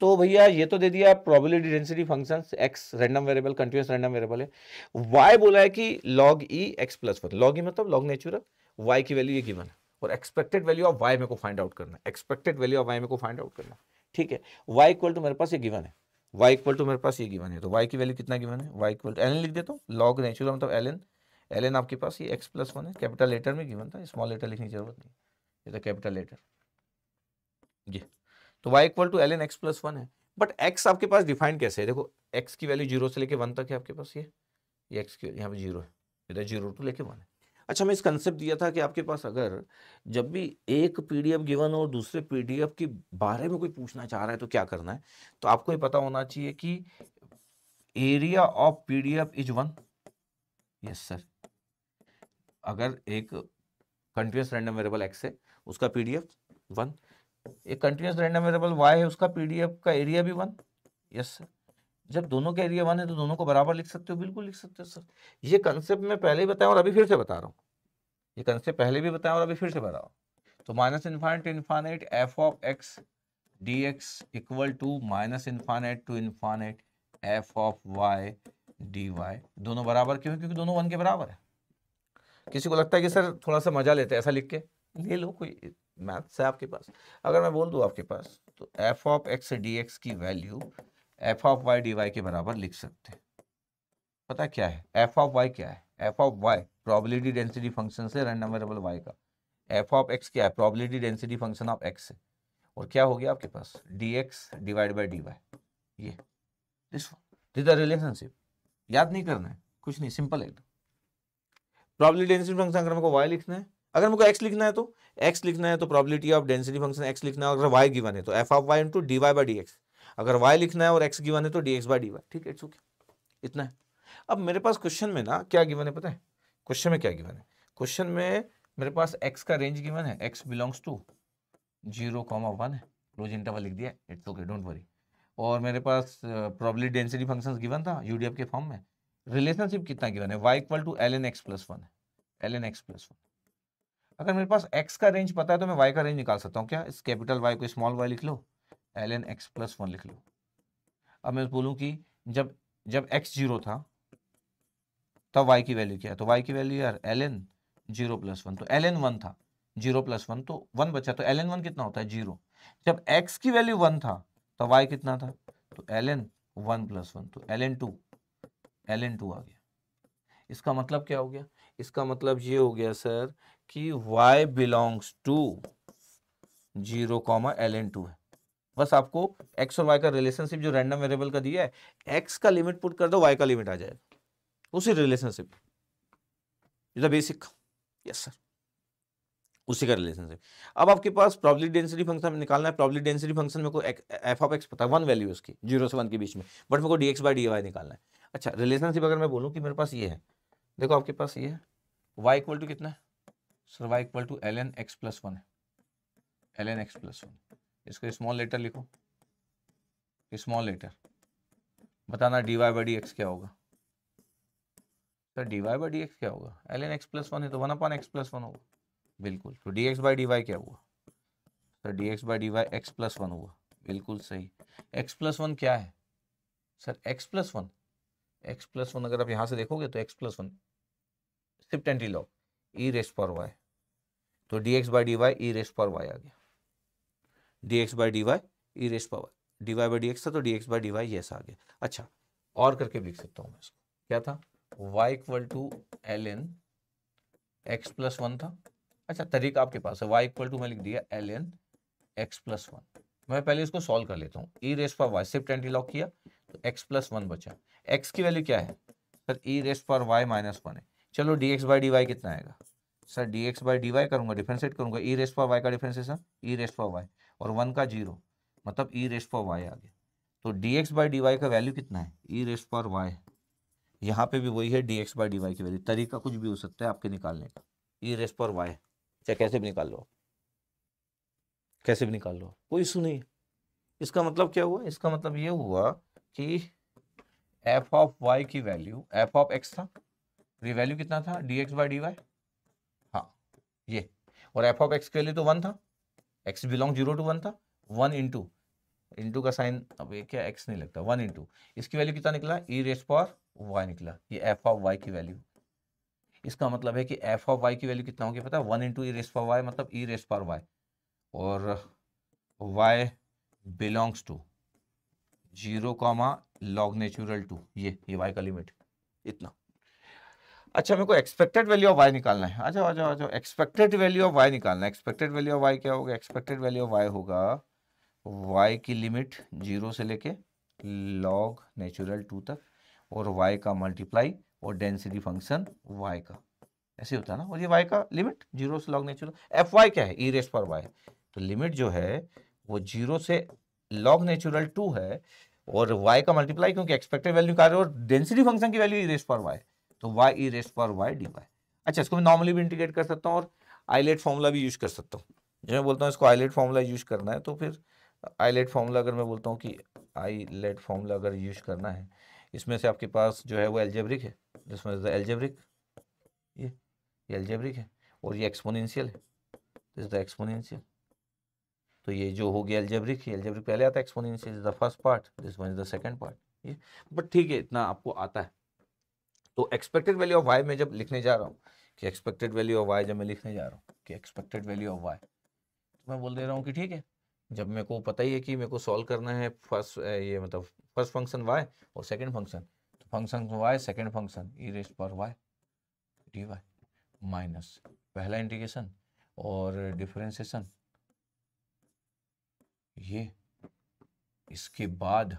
तो भैया ये तो दे दिया probability density functions, x random variable continuous random variable है, वाई बोला है कि log e x+1, log e मतलब log नेचुरल, वाई की वैल्यू ये गिवन है और एक्सपेक्टेड वैल्यू ऑफ वाई मेरे को फाइंड आउट करना है, एक्सपेक्टेड वैल्यू ऑफ वाई मेरे को फाइंड आउट करना है, ठीक है। वाई इक्वल टू मेरे पास ये गिवन है, वाई इक्वल टू मेरे पास ये गिवन है, तो वाई की वैल्यू कितना गिवन है, वाई इक्वल टू एल लिख देता हूँ, log नेचुरल मतलब एल एन आपके पास ये x+1 है, कैपिटल लेटर में गिवन था, स्मॉल लेटर लिखने की जरूरत नहीं, ये तो कैपिटल लेटर जी। तो y equal to l n x+1 है, बट x आपके पास डिफाइन कैसे है, देखो x की वैल्यू 0 से लेके 1 तक है आपके पास, ये x की यहाँ पे 0 है, इधर 0 टू लेके 1 है। अच्छा मैं इस कंसेप्ट दिया था कि आपके पास अगर जब भी एक पीडीएफ गिवन और दूसरे पीडीएफ के बारे में कोई पूछना चाह रहा है तो क्या करना है, तो आपको ये पता होना चाहिए कि area of PDF is 1, yes sir. अगर एक कंटीन्यूअस रैंडम वेरिएबल x है उसका पीडीएफ 1, एक कंटीन्यूअस रैंडम वेरिएबल y है उसका पीडीएफ का एरिया भी 1, यस सर। जब दोनों का एरिया 1 है तो दोनों को बराबर लिख सकते हो, बिल्कुल लिख सकते हो सर। ये कंसेप्ट मैं पहले ही बताया और अभी फिर से बता रहा हूँ, ये कंसेप्ट पहले भी बताया और अभी फिर से बता रहा हूँ। तो minus infinite to infinite f of x D x equal to minus infinite to infinite f of Y D y, दोनों बराबर क्यों, क्योंकि दोनों 1 के बराबर है। किसी को लगता है कि सर थोड़ा सा मजा लेते हैं, ऐसा लिख के ले लो, कोई मैथ्स है आपके पास। अगर मैं बोल दूं आपके पास तो F of x D X की value F of Y D Y के बराबर लिख सकते हैं। पता है क्या है एफ ऑफ वाई, क्या है F of Y, probability density function से रैंडम वेरिएबल वाई का। एफ ऑफ एक्स क्या है, probability density function of X है, और क्या हो गया आपके पास D X divide by D Y, ये दिस द रिलेशनशिप। याद नहीं करना है कुछ नहीं, सिंपल है। प्रोबेबिलिटी डेंसिटी फंक्शन अगर मेरे को y लिखना है, अगर मेरे को x लिखना है तो x लिखना है, तो probability of density function x लिखना है, अगर y गिवन है तो f of y into d y by D x, अगर y लिखना है और x गिवन है तो dx बाई डी वाई, ठीक है, इट्स ओके, इतना है। अब मेरे पास क्वेश्चन में ना क्या गिवन है पता है, क्वेश्चन में क्या गिवन है, क्वेश्चन में मेरे पास x का रेंज गिवन है, x बिलोंग्स टू 0,1 है, क्लोज इंटरवल लिख दिया, इट्स ओके डोंट वरी। और मेरे पास प्रोबेबिलिटी डेंसिटी फंक्शंस गिवन था यूडीएफ के फॉर्म में। रिलेशनशिप कितना गिवन है, y equal to ln x plus 1 है, ln x प्लस 1। अगर मेरे पास x का रेंज पता है तो मैं y का रेंज निकाल सकता हूँ क्या, इस कैपिटल Y को स्मॉल y लिख लो, ln x प्लस 1 लिख लो। अब मैं बोलूँ कि जब जब x 0 था तब y की वैल्यू क्या है, तो y की वैल्यू यार ln 0 प्लस 1, तो ln 1 था, 0 प्लस 1 तो 1 बचा, तो ln 1 कितना होता है 0। जब x की वैल्यू 1 था तो y कितना था, तो ln 1 प्लस 1, तो ln 2 आ गया। इसका मतलब क्या हो गया, इसका मतलब ये हो गया सर कि y बिलोंग्स टू 0, ln 2 है। बस आपको x और y का रिलेशनशिप जो रैंडम वेरिएबल का दिया है, x का लिमिट पुट कर दो, y का लिमिट आ जाएगा, उसी relationship, is the basic, yes sir, उसी का रिलेशनशिप। अब आपके पास प्रोबेबिलिटी डेंसिटी फंक्शन निकालना है, प्रोबेबिलिटी डेंसिटी फंक्शन में को एफ ऑफ एक्स पता है, 1 वैल्यू है उसकी 0 से 1 के बीच में, बट मेरे को dx बाई dy निकालना है। अच्छा रिलेशनशिप अगर मैं बोलूँ कि मेरे पास ये है, देखो आपके पास ये है, y इक्वल टू कितना है sir, y equal to ln x plus 1 है, ln x प्लस 1, इसको स्मॉल लेटर लिखो, स्मॉल लेटर, बताना dy बाई डी एक्स क्या होगा sir, dy by D x क्या होगा, ln x प्लस 1 है तो 1 अपॉन x प्लस 1 होगा, बिल्कुल। तो dx बाई डी क्या हुआ sir, dx by D x plus 1 हुआ, बिल्कुल सही। x प्लस 1 क्या है sir, x plus 1, x plus 1 अगर आप यहाँ से देखोगे तो x प्लस 1 सिर्फ एंटी लॉग ई रेस पर वाई, तो dx by D E raise पर वाई आ गया, dx by D E raise पर Y, dy by D X था तो dx by D Y yes आ गया। अच्छा और करके लिख सकता हूँ मैं इसको, क्या था, y equal to ln x plus 1 था। अच्छा तरीका आपके पास है, y इक्वल टू मैं लिख दिया ln x प्लस 1, मैं पहले इसको सॉल्व कर लेता हूँ, ई रेस पर वाई शिफ्ट एंटी लॉग किया तो x प्लस 1 बचा, x की वैल्यू क्या है सर, ई रेस पर वाई माइनस 1 है, चलो dx बाई डी कितना आएगा सर, dx बाई डी करूंगा, डिफरेंशिएट करूंगा, ई रेस पर वाई का डिफरेंशिएशन ई रेस पर वाई और 1 का 0 मतलब ई रेस पर वाई आ गया, तो dx बाई डी का वैल्यू कितना है, ई रेस पर वाई, यहाँ पे भी वही है dx बाई डी की वैल्यू, तरीका कुछ भी हो सकता है आपके निकालने का, ई रेस पर वाई, चाहे कैसे भी निकाल लो, कैसे भी निकाल लो, कोई इशू नहीं। इसका मतलब क्या हुआ, इसका मतलब ये हुआ कि एफ ऑफ वाई की वैल्यू, एफ ऑफ एक्स था, ये वैल्यू कितना था dx बाई डी, हाँ ये, और एफ ऑफ एक्स के लिए तो 1 था, x बिलोंग 0 टू 1 था, 1 इंटू का साइन, अब ये क्या x नहीं लगता, 1 इंटू इसकी वैल्यू कितना निकला, ई रेस पर वाई निकला, ये एफ ऑफ वाई की वैल्यू। इसका मतलब है कि एफ ऑफ वाई की वैल्यू कितना होगी पता है, 1 इंटू ई रेस पर वाई मतलब ई रेस पर वाई, और y belongs to 0 log natural 2, ये y का लिमिट इतना। अच्छा मेरे को एक्सपेक्टेड वैल्यू ऑफ y निकालना है, आ जाओ आ जाओ आ जाओ, एक्सपेक्टेड वैल्यू ऑफ y निकालना है। एक्सपेक्टेड वैल्यू ऑफ y क्या होगा, एक्सपेक्टेड वैल्यू ऑफ y होगा y की लिमिट 0 से लेके लॉग नेचुरल 2 तक, और y का मल्टीप्लाई और डेंसिटी फंक्शन y का, ऐसे होता है ना, और ये y का लिमिट 0 से लॉग नेचुरल, एफ वाई क्या है, ई रेस पर y, तो लिमिट जो है वो 0 से लॉग नेचुरल 2 है, और y का मल्टीप्लाई क्योंकि एक्सपेक्टेड वैल्यू निकाल रहे हो, और डेंसिटी फंक्शन की वैल्यू ई रेस पर y, तो y ई रेस पर y dy। अच्छा इसको मैं नॉर्मली भी इंटीग्रेट कर सकता हूँ और आइलेट फॉर्मूला भी यूज कर सकता हूँ, जब मैं बोलता हूँ इसको आइलेट फॉर्मूला यूज करना है तो फिर आइलेट फॉर्मूला अगर मैं बोलता हूँ कि आइलेट फॉर्मूला अगर यूज करना है, इसमें से आपके पास जो है वो एल्जेब्रिक है, जिसमें एल्जेब्रिक, ये एल्जेब्रिक है, और ये एक्सपोनेंशियल है, दिस इज द एक्सपोनेंशियल, तो ये जो हो गया एल्जेब्रिक, एल्जेब्रिक पहले आता है, exponential is the first part, this one is the second part, ये बट ठीक है इतना आपको आता है। तो एक्सपेक्टेड वैल्यू ऑफ वाई में जब लिखने जा रहा हूँ कि एक्सपेक्टेड वैल्यू ऑफ वाई, जब मैं लिखने जा रहा हूँ कि एक्सपेक्टेड वैल्यू ऑफ वाई, तो मैं बोल दे रहा हूँ कि ठीक है, जब मेरे को पता ही है कि मेरे को सॉल्व करना है फर्स्ट, ये मतलब फर्स्ट फंक्शन वाई और सेकंड फंक्शन, तो फंक्शन वाई सेकंड फंक्शन ई रेस पर वाई डी वाई माइनस पहला इंटीग्रेशन और डिफरेंशिएशन, ये इसके बाद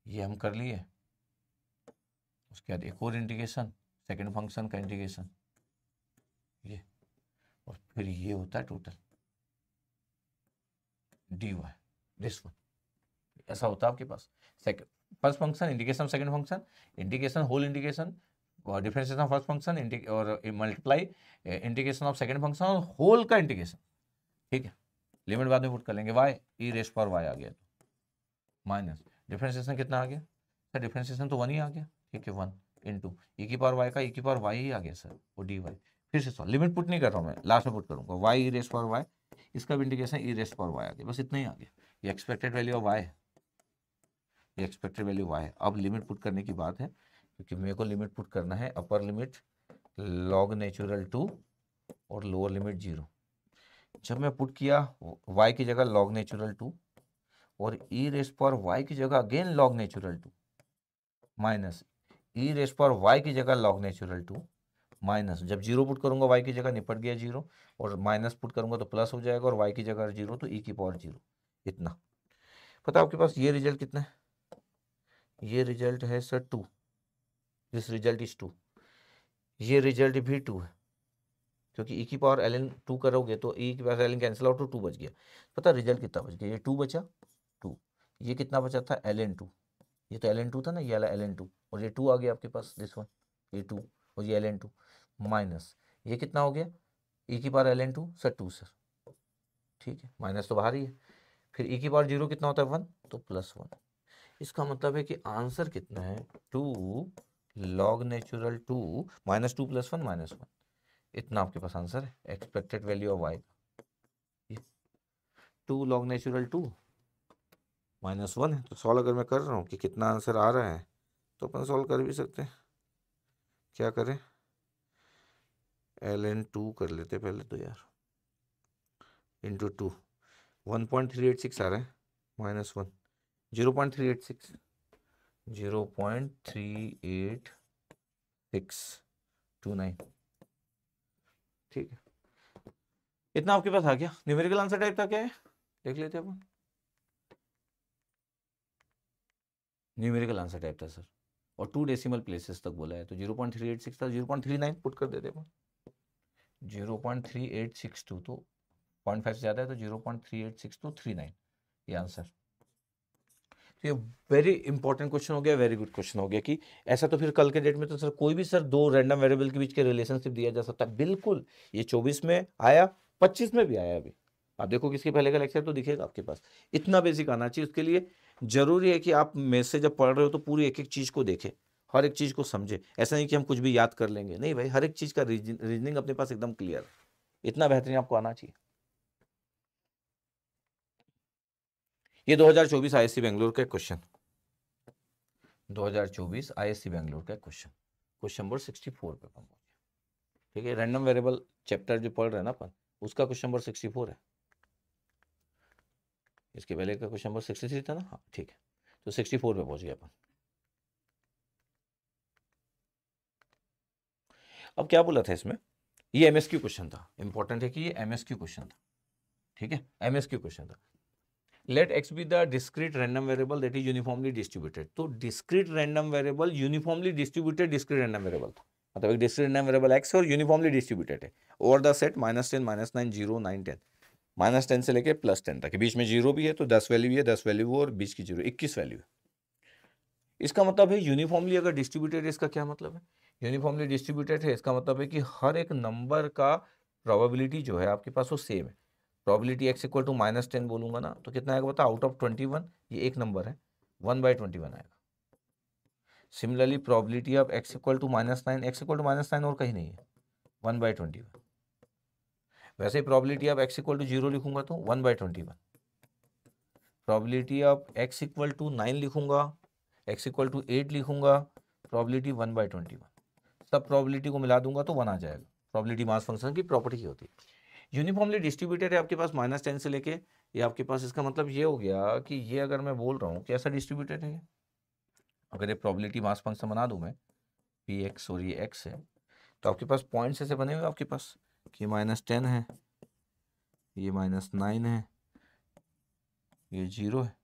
ये हम कर लिए, उसके बाद एक और इंटीग्रेशन, सेकंड फंक्शन का इंटीग्रेशन, ये, और फिर ये होता है total D Y, this one, ऐसा होता है आपके पास। Second first function, integration of second function, integration whole integration, differentiation of first function और multiply integration of second function और होल का इंटीग्रेशन। ठीक है, लिमिट बाद में पुट कर लेंगे। वाई ई रेस पर वाई आ गया माइनस डिफरेंशिएशन कितना आ गया सर, डिफरेंशिएशन तो 1 ही आ गया। ठीक है, 1 इंटू ई की पावर वाई का ई की पावर वाई ही आ गया सर, वो डी वाई। फिर से सॉल्व, लिमिट पुट नहीं कर रहा हूँ मैं, लास्ट में पुट करूँगा। Y E raise power Y, इसका भी integration E raise power Y आ गया, बस इतना ही आ गया। ये एक्सपेक्टेड वैल्यू ऑफ वाई है, ये एक्सपेक्टेड वैल्यू वाई है। अब लिमिट पुट करने की बात है, क्योंकि मेरे को लिमिट पुट करना है अपर लिमिट लॉग नेचुरल 2 और लोअर लिमिट 0। जब मैं पुट किया y की जगह log नेचुरल 2 और e रेस पर y की जगह again log natural 2 minus e raise पर y की जगह log नेचुरल 2 माइनस, जब 0 पुट करूंगा y की जगह निपट गया 0 और माइनस पुट करूंगा तो प्लस हो जाएगा और y की जगह 0 तो e की पावर 0। इतना पता आपके पास ये रिजल्ट कितना है, ये रिजल्ट है सर 2, दिस रिजल्ट इज 2, ये रिजल्ट भी 2 है, क्योंकि e की पावर ln 2 करोगे तो e की पावर ln कैंसिल आउट तो 2 बच गया। पता रिजल्ट कितना बच गया, ये 2 बचा 2, ये कितना बचा था ln 2, ये तो ln 2 था ना, ये वाला ln 2 और ये 2 आ गया आपके पास, दिस वन ये 2 और ये ln 2 माइनस ये कितना हो गया e की पावर ln 2 सर 2 सर। ठीक है, माइनस तो बाहर ही है। फिर e की पावर 0 कितना होता है 1 तो प्लस 1। इसका मतलब है कि आंसर कितना है 2 log natural 2 minus 2 plus 1 minus 1, इतना आपके पास आंसर है एक्सपेक्टेड वैल्यू ऑफ वाई का। 2 log नेचुरल 2 माइनस 1 है। तो सॉल्व अगर मैं कर रहा हूँ कि कितना आंसर आ रहा है तो अपन सॉल्व कर भी सकते हैं। क्या करें, ln 2 कर लेते पहले तो यार, इंटू 2 1.386 आ रहा है माइनस 1 0.386 0.38629। ठीक है, इतना आपके पास आ गया। न्यूमेरिकल आंसर टाइप था क्या है, देख लेते हैं अपन। न्यूमेरिकल आंसर टाइप था सर और 2 डेसिमल प्लेसेस तक बोला है, तो 0.386 था, 0.39 पुट कर देते अपन। 0.3862 तो 0.5 से ज़्यादा है तो 0.386239 ये आंसर। तो ये वेरी इंपॉर्टेंट क्वेश्चन हो गया, वेरी गुड क्वेश्चन हो गया कि ऐसा तो फिर कल के डेट में तो सर कोई भी सर दो रैंडम वेरिएबल के बीच के रिलेशनशिप दिया जा सकता है। बिल्कुल, ये 24 में आया, 25 में भी आया। अभी आप देखो किसके पहले का लेक्चर तो दिखेगा आपके पास। इतना बेसिक आना चाहिए, उसके लिए जरूरी है कि आप मेरे से जब पढ़ रहे हो तो पूरी एक एक चीज़ को देखें, हर एक चीज़ को समझे। ऐसा नहीं कि हम कुछ भी याद कर लेंगे, नहीं भाई, हर एक चीज़ का रीजनिंग अपने पास एकदम क्लियर, इतना बेहतरीन आपको आना चाहिए। ये 2024 आईएससी बेंगलोर का क्वेश्चन, 2024 आईएससी बेंगलोर का क्वेश्चन, क्वेश्चन नंबर 64 पे पहुंचे। ठीक है, रैंडम वेरिएबल चैप्टर जो पढ़ रहे हैं ना अपन, उसका क्वेश्चन नंबर 64 है। इसके पहले का क्वेश्चन नंबर 63 था ना, हाँ ठीक है, तो 64 पे पहुंच गया अपन। अब क्या बोला था इसमें, ये एमएसक्यू क्वेश्चन था, इंपॉर्टेंट है कि ये एमएसक्यू क्वेश्चन था। ठीक है, एमएसक्यू क्वेश्चन था। Let X be the discrete random variable that is uniformly distributed. तो discrete random variable uniformly distributed discrete random variable था, मतलब एक डिस्क्रीट रैंडम वेरिएबल एक्स और यूनिफॉर्मली डिस्ट्रीब्यूटेड है ओवर द सेट -10 -9 0 9 10, -10 से लेके +10 तक, बीच में 0 भी है तो 10 वैल्यू भी है, 10 वैल्यू और बीच की 0 21 वैल्यू है। इसका मतलब है यूनिफॉर्मली अगर डिस्ट्रीब्यूटेड है, इसका क्या मतलब है, यूनिफॉर्मली डिस्ट्रीब्यूटेड है इसका मतलब है कि हर एक नंबर का प्रोबेबिलिटी जो है आपके पास वो सेम है। प्रोबेबिलिटी x इक्वल टू -10 बोलूंगा ना तो कितना आएगा बता, आउट ऑफ 21, ये एक नंबर है 1/21 आएगा। Similarly probability of x equal to -9, x equal to -9 और कहीं नहीं है 1/21। वैसे ही probability of x equal to 0 लिखूंगा तो 1/21। Probability of x equal to 9 लिखूंगा, x इक्वल टू 8 लिखूंगा, प्रोबेबिलिटी 1/21। सब प्रोबेबिलिटी को मिला दूंगा तो 1 आ जाएगा। प्रोबेबिलिटी मास फंक्शन की प्रॉपर्टी होती है। यूनिफॉर्मली डिस्ट्रीब्यूटेड है आपके पास -10 से लेके ये आपके पास, इसका मतलब ये हो गया कि ये अगर मैं बोल रहा हूँ कि ऐसा डिस्ट्रीब्यूटेड है, अगर ये प्रोबेबिलिटी मास फंक्शन बना दूं मैं पी एक्स और ये एक्स है, तो आपके पास पॉइंट्स ऐसे बने हुए आपके पास कि -10 है, ये -9 है, ये 0 है,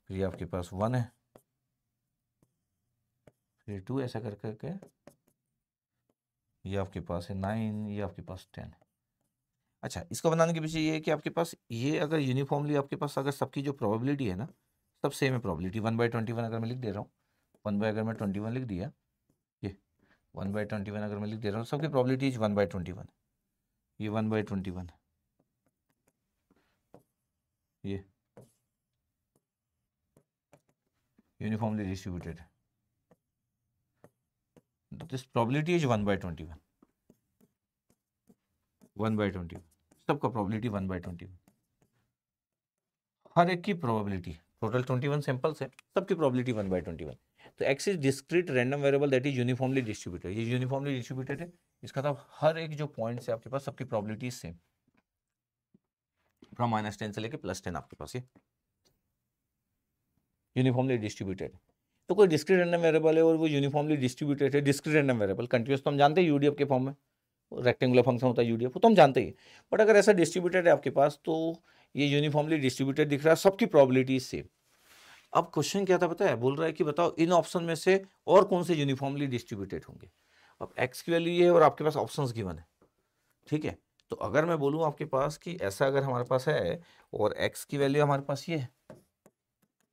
फिर ये आपके पास 1 है, फिर 2, ऐसा कर करके ये आपके पास है 9, ये आपके पास 10 है। अच्छा, इसको बनाने के पीछे ये है कि आपके पास ये अगर यूनिफॉर्मली आपके पास अगर सबकी जो प्रोबेबिलिटी है ना, सब सेम है प्रोबेबिलिटी। 1/21 अगर मैं लिख दे रहा हूँ, 1 अगर मैं 21 लिख दिया, ये 1/21 अगर मैं लिख दे रहा हूँ, सबकी प्रोबेबिलिटी इज 1/21। ये 1/21, ये यूनिफॉर्मली डिस्ट्रीब्यूटेड है, दिस प्रोबेबिलिटी इज 1/21, 1/21, सबका प्रोबेबिलिटी 1/21, हर एक की प्रोबेबिलिटी, टोटल 21 सैंपल्स है, सबकी प्रोबेबिलिटी 1/21। तो x is discrete random variable that is uniformly distributed, ये यूनिफॉर्मली डिस्ट्रीब्यूटेड है, इसका मतलब हर एक जो पॉइंट्स है आपके पास सबकी प्रोबेबिलिटी सेम, फ्रॉम -10 से लेके +10 आपके पास ये यूनिफॉर्मली डिस्ट्रीब्यूटेड। तो कोई डिस्क्रीट रैंडम वेरिएबल है और वो यूनिफॉर्मली डिस्ट्रीब्यूटेड है, डिस्क्रीट रैंडम वेरिएबल, कंटीन्यूअस तो हम जानते हैं यूडीएफ के फॉर्म में, रेक्टेंगुलर फंक्शन होता है यूडीएफ, तो हम जानते ही। बट अगर ऐसा डिस्ट्रीब्यूटेड है आपके पास, तो ये यूनिफॉर्मली डिस्ट्रीब्यूटेड दिख रहा है, सबकी प्रोबेबिलिटी सेम। अब क्वेश्चन क्या था पता है, बोल रहा है कि बताओ इन ऑप्शन में से और कौन से यूनिफॉर्मली डिस्ट्रीब्यूटेड होंगे। अब एक्स की वैल्यू ये है और आपके पास ऑप्शंस गिवन है, ठीक है। तो अगर मैं बोलूं आपके पास कि ऐसा अगर हमारे पास है और एक्स की वैल्यू हमारे पास ये है,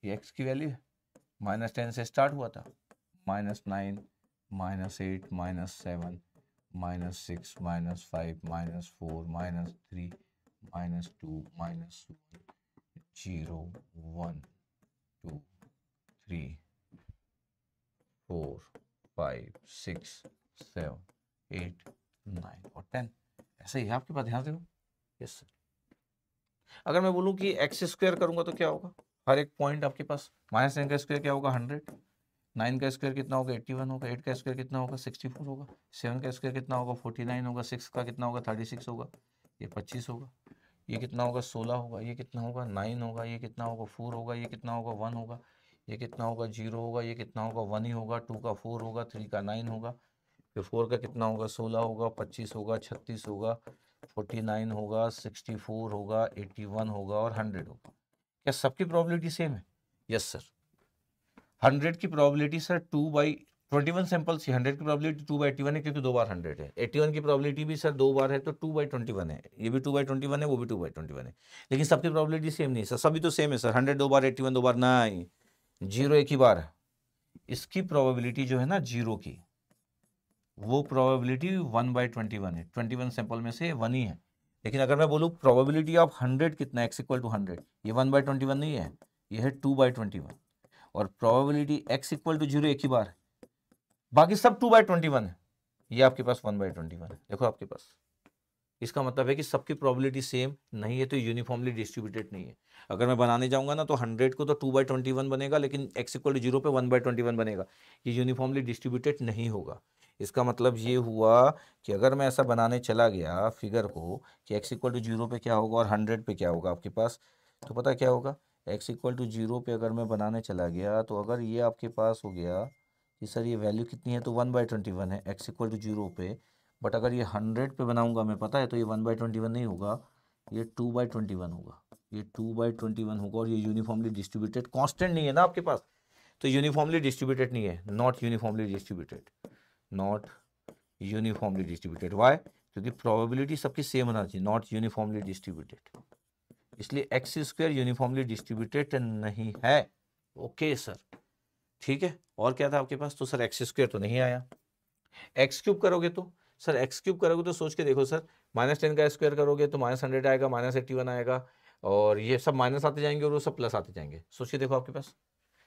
ये एक्स की वैल्यू है, -10 से स्टार्ट हुआ था, -9, -8, -7, -6, -5, -4, -3, -2, -1, 0, 1, 2, 3, 4, 5, 6, 7, 8, 9 और 10, ऐसे ही है आपके पास, ध्यान से। Yes sir. अगर मैं बोलूं कि एक्स स्क्वायर करूंगा तो क्या होगा, हर एक पॉइंट आपके पास, -10 का स्क्वायर क्या होगा 100, 9 का स्क्वायर कितना होगा 81 होगा, 8 का स्क्वायर कितना होगा 64 होगा, 7 का स्क्वायर कितना होगा 49 होगा, 6 का कितना होगा 36 होगा, ये 25 होगा, ये कितना होगा 16 होगा, ये कितना होगा 9 होगा, ये कितना होगा 4 होगा, ये कितना होगा 1 होगा, ये कितना होगा 0 होगा, ये कितना होगा 1 ही होगा, 2 का 4 होगा, 3 का 9 होगा, फिर 4 का कितना होगा 16 होगा, 25 होगा, 36 होगा, 49 होगा, 64 होगा, 81 होगा और 100 होगा। क्या सबकी प्रोबेबिलिटी सेम है? Yes sir. 100 की प्रोबेबिलिटी सर 2/21 सैंपल्स की 100 की प्रोबेबिलिटी 2/81 है, क्योंकि 2 बार 100 है। 81 की प्रोबेबिलिटी भी सर 2 बार है, तो 2/21 है, ये भी 2/21 है, वो भी 2/21 है, लेकिन सबकी प्रोबेबिलिटी सेम नहीं सर, सभी तो सेम है सर, 100 2 बार, 81 2 बार, नहीं, 0 एक ही बार है। इसकी प्रोबेबिलिटी जो है ना 0 की, वो प्रोबेबिलिटी 1/21 है, 21 सैंपल में से 1 ही है। लेकिन अगर मैं बोलूँ प्रोबेबिलिटी ऑफ 100 कितना, x = 100, ये 1/21 नहीं है, ये है 2/21, और प्रोबेबिलिटी x = 0 एक ही बार है, बाकी सब 2/21 है, ये आपके पास 1/21 है। देखो आपके पास, इसका मतलब है कि सबकी प्रोबेबिलिटी सेम नहीं है, तो यूनिफॉर्मली डिस्ट्रीब्यूटेड नहीं है। अगर मैं बनाने जाऊंगा ना तो 100 को तो 2/21 बनेगा, लेकिन x = 0 पे 1/21 बनेगा, ये यूनिफॉर्मली डिस्ट्रीब्यूटेड नहीं होगा। इसका मतलब ये हुआ कि अगर मैं ऐसा बनाने चला गया फिगर को कि x = 0 पे क्या होगा और 100 पे क्या होगा आपके पास, तो पता क्या होगा, x = 0 पे अगर मैं बनाने चला गया, तो अगर ये आपके पास हो गया कि सर ये वैल्यू कितनी है, तो 1/21 है x = 0 पे, बट अगर ये 100 पे बनाऊंगा मैं, पता है, तो ये 1/21 नहीं होगा, ये 2/21 होगा, ये 2/21 होगा, और ये यूनिफॉर्मली डिस्ट्रीब्यूटेड कांस्टेंट नहीं है ना आपके पास, तो यूनिफॉर्मली डिस्ट्रीब्यूटेड नहीं है, not uniformly distributed, not uniformly distributed. Why? क्योंकि प्रोबेबिलिटी सबकी सेम होना चाहिए, नॉट यूनिफॉर्मली डिस्ट्रीब्यूटेड, इसलिए x² यूनिफॉर्मली डिस्ट्रीब्यूटेड नहीं है। ओके सर, ठीक है। और क्या था आपके पास, तो सर x² तो नहीं आया, x³ करोगे तो सर, x³ करोगे तो सोच के देखो सर, -10 का स्क्वायर करोगे तो -100 आएगा, -81 आएगा, और ये सब माइनस आते जाएंगे और वो सब प्लस आते जाएंगे। सोच के देखो आपके पास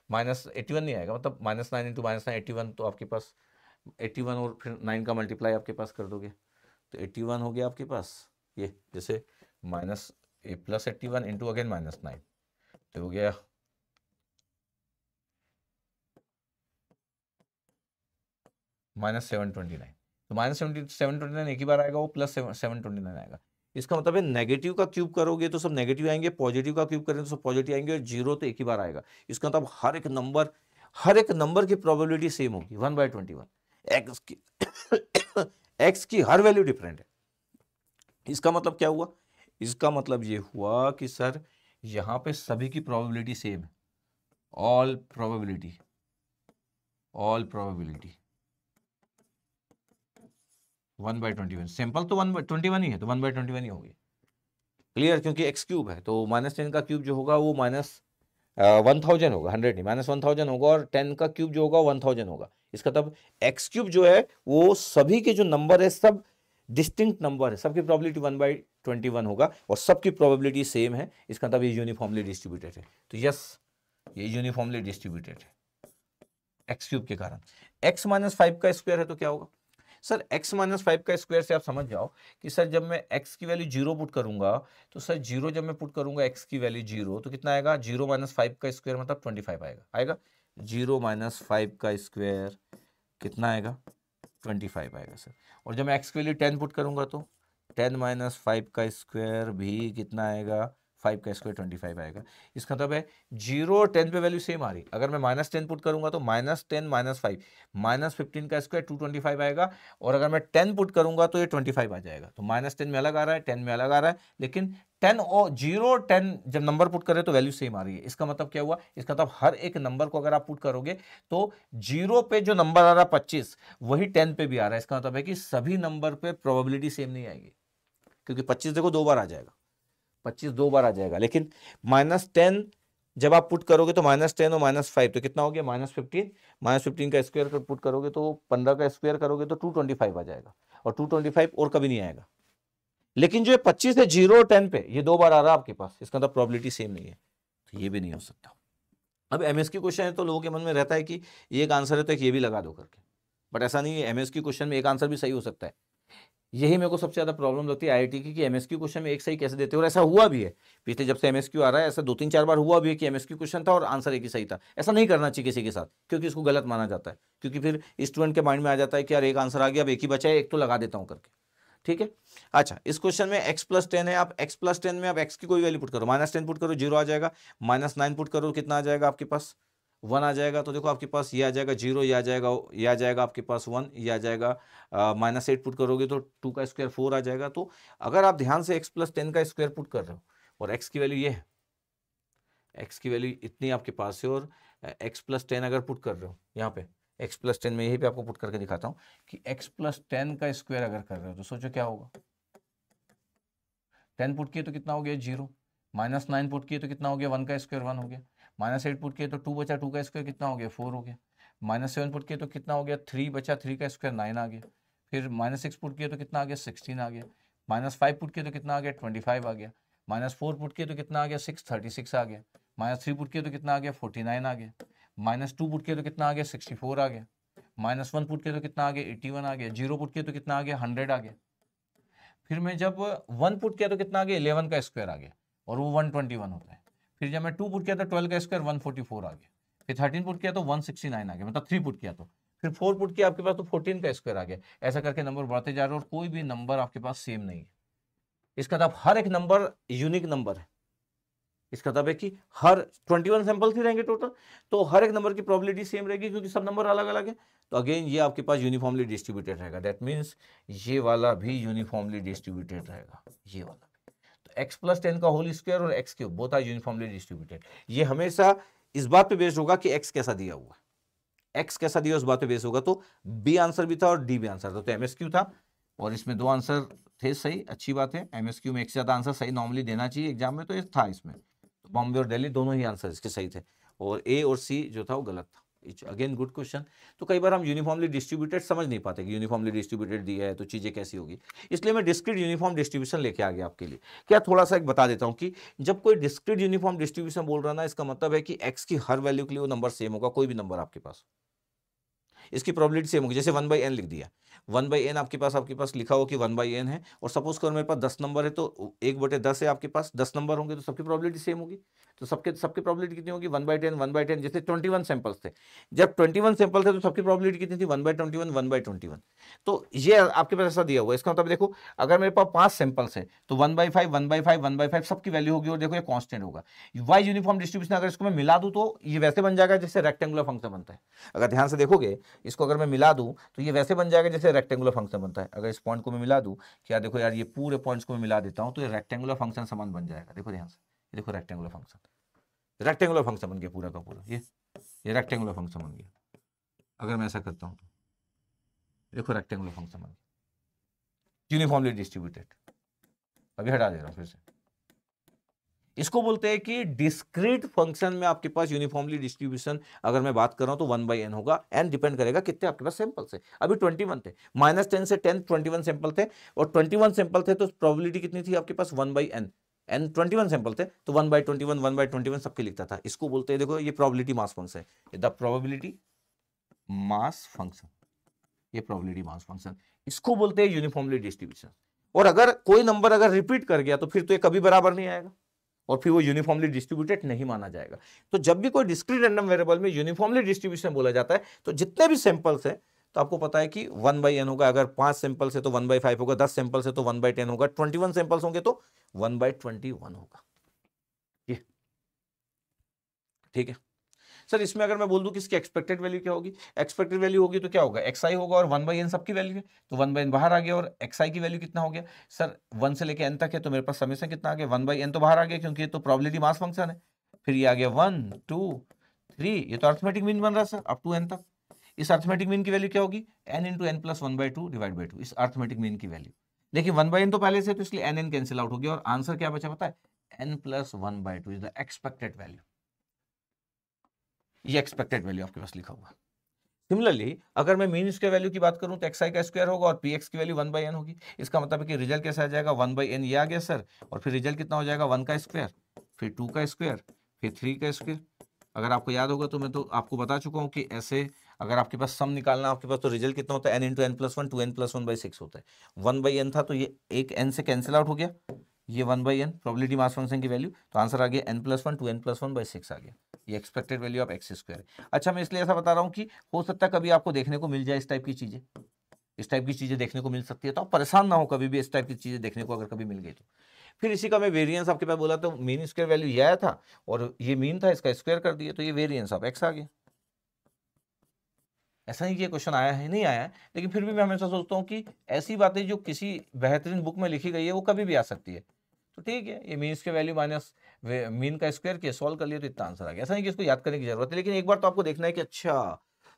-81 नहीं आएगा, मतलब -9 × -9 81, तो आपके पास 81 और फिर 9 का मल्टीप्लाई आपके पास कर दोगे, तो 81 हो गया आपके पास, ये जैसे +81 इंटू अगेन -9, तो हो गया -729, तो -729 एक ही बार आएगा, वो +729 आएगा। इसका मतलब है नेगेटिव का क्यूब करोगे तो सब नेगेटिव आएंगे, पॉजिटिव का क्यूब करेंगे तो सब पॉजिटिव आएंगे, और 0 तो एक ही बार आएगा। इसका मतलब हर एक नंबर की प्रोबेबिलिटी सेम होगी 1/21, एक्स की एक्स की हर वैल्यू डिफरेंट है। इसका मतलब क्या हुआ, इसका मतलब ये हुआ कि सर यहाँ पे सभी की प्रोबेबिलिटी सेम है, ऑल प्रोबेबिलिटी 1/21, सिंपल तो 1/21 ही है, तो 1/21 ही होगी। क्लियर, क्योंकि x³ है, तो -10 का क्यूब जो होगा वो 1000 होगा, 100 नहीं, -1000 होगा, और 10 का क्यूब जो होगा 1000 होगा। इसका तब एक्स क्यूब जो है वो सभी के जो नंबर है सब डिस्टिंक्ट नंबर है, सबकी प्रोबेबिलिटी 1/21 होगा और सबकी प्रोबेबिलिटी सेम है। इसका मतलब ये यूनिफॉर्मली डिस्ट्रीब्यूटेड है। तो यस, ये यूनिफॉर्मली डिस्ट्रीब्यूटेड है एक्स क्यूब के कारण। x -5 का स्क्वायर है तो क्या होगा सर? x -5 का स्क्वायर से आप समझ जाओ कि सर जब मैं x की वैल्यू 0 पुट करूंगा तो सर 0 जब मैं पुट करूंगा x की वैल्यू 0 तो कितना आएगा? 0 - 5 का स्क्वायर मतलब 25 आएगा 0 - 5 का स्क्वायर कितना आएगा? 25 आएगा सर। और जब मैं x की वैल्यू 10 पुट करूंगा तो 10 - 5 का स्क्वायर भी कितना आएगा? 5 का स्क्वायर 25 आएगा। इसका मतलब है 0 और 10 पे वैल्यू सेम आ रही। अगर मैं -10 पुट करूंगा तो -10 - 5 -15 का स्क्वायर 225 आएगा, और अगर मैं 10 पुट करूंगा तो ये 25 आ जाएगा। तो -10 में अलग आ रहा है, 10 में अलग आ रहा है, लेकिन 10 और 0 और 10 जब नंबर पुट करें तो वैल्यू सेम आ रही है। इसका मतलब क्या हुआ? इसका मतलब हर एक नंबर को अगर आप पुट करोगे तो 0 पे जो नंबर आ रहा है 25 वही 10 पे भी आ रहा है। इसका मतलब है कि सभी नंबर पे प्रोबेबिलिटी सेम नहीं आएगी, क्योंकि 25 देखो 2 बार आ जाएगा, 25 2 बार आ जाएगा, लेकिन -10 जब आप पुट करोगे तो -10 और -5 तो कितना हो गया? -15। -15 का स्क्वायर पुट करोगे तो 15 का स्क्वायर करोगे तो 225 आ जाएगा, और 225 और कभी नहीं आएगा। लेकिन जो 25 है 0 और 10 पे ये 2 बार आ रहा है आपके पास, इसका मतलब प्रोबेबिलिटी सेम नहीं है, तो ये भी नहीं हो सकता। अब एमएसक्यू क्वेश्चन है तो लोगों के मन में रहता है कि ये एक आंसर है तो एक ये भी लगा दो करके, बट ऐसा नहीं है। एमएसक्यू क्वेश्चन में एक आंसर भी सही हो सकता है। यही मेरे को सबसे ज़्यादा प्रॉब्लम लगती है आईआईटी की, कि एमएसक्यू क्वेश्चन में एक सही कैसे देते हो। और ऐसा हुआ भी है पिछले जब से एमएसक्यू आ रहा है, ऐसा 2-3-4 बार हुआ भी है कि एमएसक्यू क्वेश्चन था और आंसर एक ही सही था। ऐसा नहीं करना चाहिए किसी के साथ, क्योंकि इसको गलत माना जाता है, क्योंकि फिर स्टूडेंट के माइंड में आ जाता है कि यार एक आंसर आ गया, अब एक ही बचा है, एक तो लगा देता हूँ करके। ठीक है। अच्छा, इस क्वेश्चन में x + 10 है। आप x + 10 में आप x की कोई वैल्यू पुट करो, -10 पुट करो 0 आ जाएगा, -9 पुट करो कितना आ जाएगा आपके पास? 1 आ जाएगा। तो देखो आपके पास ये आ जाएगा 0, ये आ जाएगा, ये आ जाएगा आपके पास 1, ये आ जाएगा। -8 पुट करोगे तो 2 का स्क्वायर 4 आ जाएगा। तो अगर आप ध्यान से x + 10 का स्क्वायर पुट कर रहे हो और x की वैल्यू ये है, x की वैल्यू इतनी आपके पास है, और x + 10 अगर पुट कर रहे हो यहाँ पे, x + 10 में यही पे आपको पुट करके दिखाता हूँ कि x + 10 का स्क्वायर अगर कर रहे हो तो सोचो क्या होगा? 10 पुट किए तो कितना हो गया? 0। -9 पुट किए तो कितना हो गया? 1 का स्क्वायर 1 हो गया। -8 पुट किए तो 2 बचा, 2 का स्क्वायर कितना हो गया? 4 हो गया। -7 पुट किए तो कितना हो गया? 3 बचा, 3 का स्क्वायर 9 आ गया। फिर -6 पुट किए तो कितना आ गया? 16 आ गया। -5 पुट किए तो कितना आ गया? 25 आ गया। -4 पुट किए तो कितना आ गया? 36 आ गया। -3 पुट किए तो कितना आ गया? 49 आ गया। -2 पुट किए तो कितना आ गया? 64 आ गया। -1 पुट किए तो कितना आ गया? 81 आ गया। 0 पुट किए तो कितना आ गया? 100 आ गया। फिर मैं जब 1 पुट किया तो कितना आ गया? 11 का स्क्वायर आ गया, और वो 121 होता है। फिर जब मैं 2 पुट किया तो 12 का स्क्वायर 144 आ गया। फिर 13 पुट किया तो 169 आ गया, मतलब 3 पुट किया तो। फिर 4 पुट किया आपके पास तो 14 का स्क्वायर आ गया। ऐसा करके नंबर बढ़ते जा रहे हैं, और कोई भी नंबर आपके पास सेम नहीं है। इसका मतलब हर एक नंबर यूनिक नंबर है। इसका मतलब है कि हर 21 सैंपल्स ही रहेंगे टोटल, तो हर एक नंबर की प्रोबेबिलिटी सेम रहेगी, क्योंकि सब नंबर अलग अलग है। तो अगेन ये आपके पास यूनिफॉर्मली डिस्ट्रीब्यूटेड रहेगा। दैट मीन्स ये वाला भी यूनिफॉर्मली डिस्ट्रीब्यूटेड रहेगा, ये वाला। तो x + 10 का होल स्क्वायर और x cube both are uniformly distributed. ये हमेशा इस बात पे बेस्ड होगा कि x कैसा दिया हुआ है, x कैसा दिया उस बात पे बेस्ड होगा। तो बी आंसर भी था और डी भी आंसर था, तो एमएसक्यू था, और इसमें 2 आंसर थे सही। अच्छी बात है, एमएसक्यू में एक से ज्यादा आंसर सही नॉर्मली देना चाहिए एग्जाम में, तो ये था इसमें। तो बॉम्बे और दिल्ली दोनों ही आंसर इसके सही थे, और ए और सी जो था वो गलत था। Again good question. तो कई बार हम यूनिफॉर्मली डिस्ट्रीब्यूटेड समझ नहीं पाते कि यूनिफॉर्मली डिस्ट्रीब्यूटेड दिया है तो चीज़ें कैसी होगी, इसलिए मैं डिस्क्रीट यूनिफॉर्म डिस्ट्रीब्यूशन लेके आ गया आपके लिए। क्या थोड़ा सा एक बता देता हूँ कि जब कोई डिस्क्रीट यूनिफॉर्म डिस्ट्रीब्यूशन बोल रहा ना, इसका मतलब है कि एक्स की हर वैल्यू के लिए वो नंबर सेम होगा, कोई भी नंबर आपके पास, इसकी प्रोबेबिलिटी सेम होगी। जैसे 1/n लिख दिया, 1/n आपके पास लिखा हो कि 1/n है, और सपोज करो मेरे पास 10 नंबर है तो 1/10 है आपके पास, 10 नंबर होंगे तो सबकी प्रोबेबिलिटी सेम होगी। तो सबकी प्रोबेबिलिटी कितनी होगी? 1/10 1/10। जैसे 21 सैंपल्स थे, जब 21 सैंपल थे तो सबकी प्रोबेबिलिटी कितनी थी? 1/21 1/21। तो ये आपके पास ऐसा दिया हुआ है। इसका मतलब देखो, अगर मेरे पास 5 सैंपल्स है तो 1/5 1/5 1/5 सबकी वैल्यू होगी, और देखो ये कांस्टेंट होगा। वाई यूनिफॉर्म डिस्ट्रीब्यूशन अगर इसको मैं मिला दूं तो ये वैसे बन जाएगा जैसे रेक्टेंगुलर फंक्शन बनता है। अगर ध्यान से देखोगे, इसको अगर मैं मिला दूं तो ये वैसे बन जाएगा जैसे रेक्टेंगुलर फंक्शन बनता है। अगर इस पॉइंट को मैं मिला दूं, क्या देखो यार, ये पूरे पॉइंट्स को मैं मिला देता हूं तो ये रेक्टेंगुलर फंक्शन समान बन जाएगा। देखो ध्यान से, ये देखो रेक्टेंगुलर फंक्शन बन गया पूरा का पूरा। ये रेक्टेंगुलर फंक्शन बन गया। अगर मैं ऐसा करता हूं तो देखो रेक्टेंगुलर फंक्शन बन गया, यूनिफॉर्मली डिस्ट्रीब्यूटेड। अभी हटा दे रहा हूं फिर से। इसको बोलते हैं कि डिस्क्रीट फंक्शन में आपके पास यूनिफॉर्मली डिस्ट्रीब्यूशन अगर मैं बात कर रहा हूं तो 1/n होगा। n डिपेंड करेगा कितने आपके पास सैंपल्स है। अभी 21 थे, -10 से 10 21 सैंपल थे, और 21 सैंपल थे तो प्रोबेबिलिटी कितनी थी आपके पास 1/n। n 21 सैंपल थे तो 1/21 1/21 सबके लिखता था। इसको बोलते हैं, देखो ये प्रोबेबिलिटी मास फंक्शन है, द प्रोबेबिलिटी मास फंक्शन, ये प्रोबेबिलिटी मास फंक्शन, इसको बोलते हैं यूनिफॉर्मली डिस्ट्रीब्यूशन। और अगर कोई नंबर अगर रिपीट कर गया तो फिर तो ये कभी बराबर नहीं आएगा और फिर वो यूनिफॉर्मली डिस्ट्रीब्यूटेड नहीं माना जाएगा। तो जब भी कोई डिस्क्रीट रैंडम वेरिएबल में यूनिफॉर्मली डिस्ट्रीब्यूशन बोला जाता है तो जितने भी सैंपल्स हैं तो आपको पता है कि 1/n होगा। अगर 5 सैंपल्स है तो 1/5 होगा, 10 सैंपल्स है तो 1/10 होगा, 21 सैंपल्स होंगे तो 1/21 होगा। ये ठीक है सर। इसमें अगर मैं बोल दूं कि इसकी एक्सपेक्टेड वैल्यू क्या होगी, एक्सपेक्टेड वैल्यू होगी तो क्या होगा, xi होगा और 1/n सबकी वैल्यू है तो 1/n बाहर आ गया और xi की वैल्यू कितना हो गया सर 1 से लेके n तक है तो मेरे पास समेशन कितना आ गया 1/n तो बाहर आ गया क्योंकि ये तो प्रोबेबिलिटी मास फंक्शन है। फिर ये आ गया 1 2 3, ये तो अरिथमेटिक मीन बन रहा है सर अप टू n तक। इस अरिथमेटिक मीन की वैल्यू क्या होगी n × n + 1/2 डिवाइड बाई 2, इस अरिथमेटिक मीन की वैल्यू। लेकिन 1/n तो पहले से तो इसलिए n कैंसिल आउट हो गया और आंसर क्या बचा पता है n + 1/2 is the expected value. ये एक्सपेक्टेड वैल्यू आपके पास लिखा हुआ। सिमिलरली अगर मैं मीन स्क्वायर वैल्यू की बात करूं तो xi का स्क्वायर होगा और px की वैल्यू 1/n होगी। इसका मतलब है कि रिजल्ट कैसा आ जाएगा 1/n, ये आ गया सर, और फिर रिजल्ट कितना हो जाएगा 1 का स्क्वायर, फिर 2 का स्क्वायर, फिर 3 का स्क्वायर। अगर आपको याद होगा तो मैं तो आपको बता चुका हूं कि ऐसे अगर आपके पास सम निकालना आपके पास तो रिजल्ट कितना होता है n × n + 1 2n + 1/6 होता है। 1/n था तो ये एक n से कैंसिल आउट हो गया, ये 1/n प्रोबेबिलिटी मास फंक्शन की वैल्यू, तो आंसर आ गया n + 1 2n + 1/6 आ गया। ये एक्सपेक्टेड वैल्यू ऑफ x²। अच्छा मैं इसलिए ऐसा बता रहा हूं कि हो सकता है कभी आपको देखने को मिल जाए इस टाइप की चीजें, इस टाइप की चीजें देखने को मिल सकती है, तो आप परेशान ना हो कभी भी इस टाइप की चीजें देखने को अगर कभी मिल गई तो। फिर इसी का मैं वेरिएंस आपके पास बोला तो मीन स्क्वायर वैल्यू ये आया था और ये मीन था, इसका स्क्वायर कर दिया तो ये वेरिएंस ऑफ x आ गया। ऐसा नहीं कि क्वेश्चन आया है नहीं आया है, लेकिन फिर भी मैं हमेशा सोचता हूँ कि ऐसी बातें जो किसी बेहतरीन बुक में लिखी गई है वो कभी भी आ सकती है। तो ठीक है, ये mean square value minus mean का स्क्वायर किया, सॉल्व कर लिया तो इतना आंसर आ गया। ऐसा नहीं कि इसको याद करने की जरूरत है, लेकिन एक बार तो आपको देखना है कि अच्छा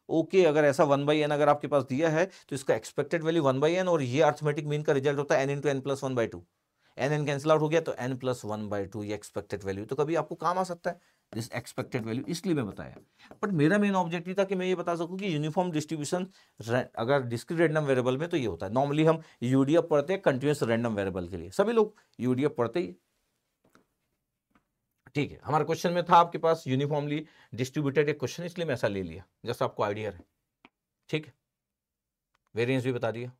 ओके अगर ऐसा 1/n अगर आपके पास दिया है तो इसका एक्सपेक्टेड वैल्यू 1/n और ये अरिथमेटिक मीन का रिजल्ट होता है n × n + 1/2। n cancel out हो गया तो n + 1/2 ये एक्सपेक्टेड वैल्यू तो कभी आपको काम आ सकता है दिस एक्सपेक्टेड वैल्यू, इसलिए मैं बताया। बट मेरा मेन ऑब्जेक्टिव था कि मैं ये बता सकूं कि यूनिफॉर्म डिस्ट्रीब्यूशन अगर डिस्क्रीट रैंडम वेरिएबल में तो ये होता है। नॉर्मली हम यूडीएफ पढ़ते हैं कंटिन्यूअस रैंडम वेरिएबल के लिए, सभी लोग यूडीएफ पढ़ते ही। ठीक है, हमारे क्वेश्चन में था आपके पास यूनिफॉर्मली डिस्ट्रीब्यूटेड एक क्वेश्चन, इसलिए मैं ऐसा ले लिया जैसा आपको आइडिया है। ठीक है, वेरिएंस भी बता दिया।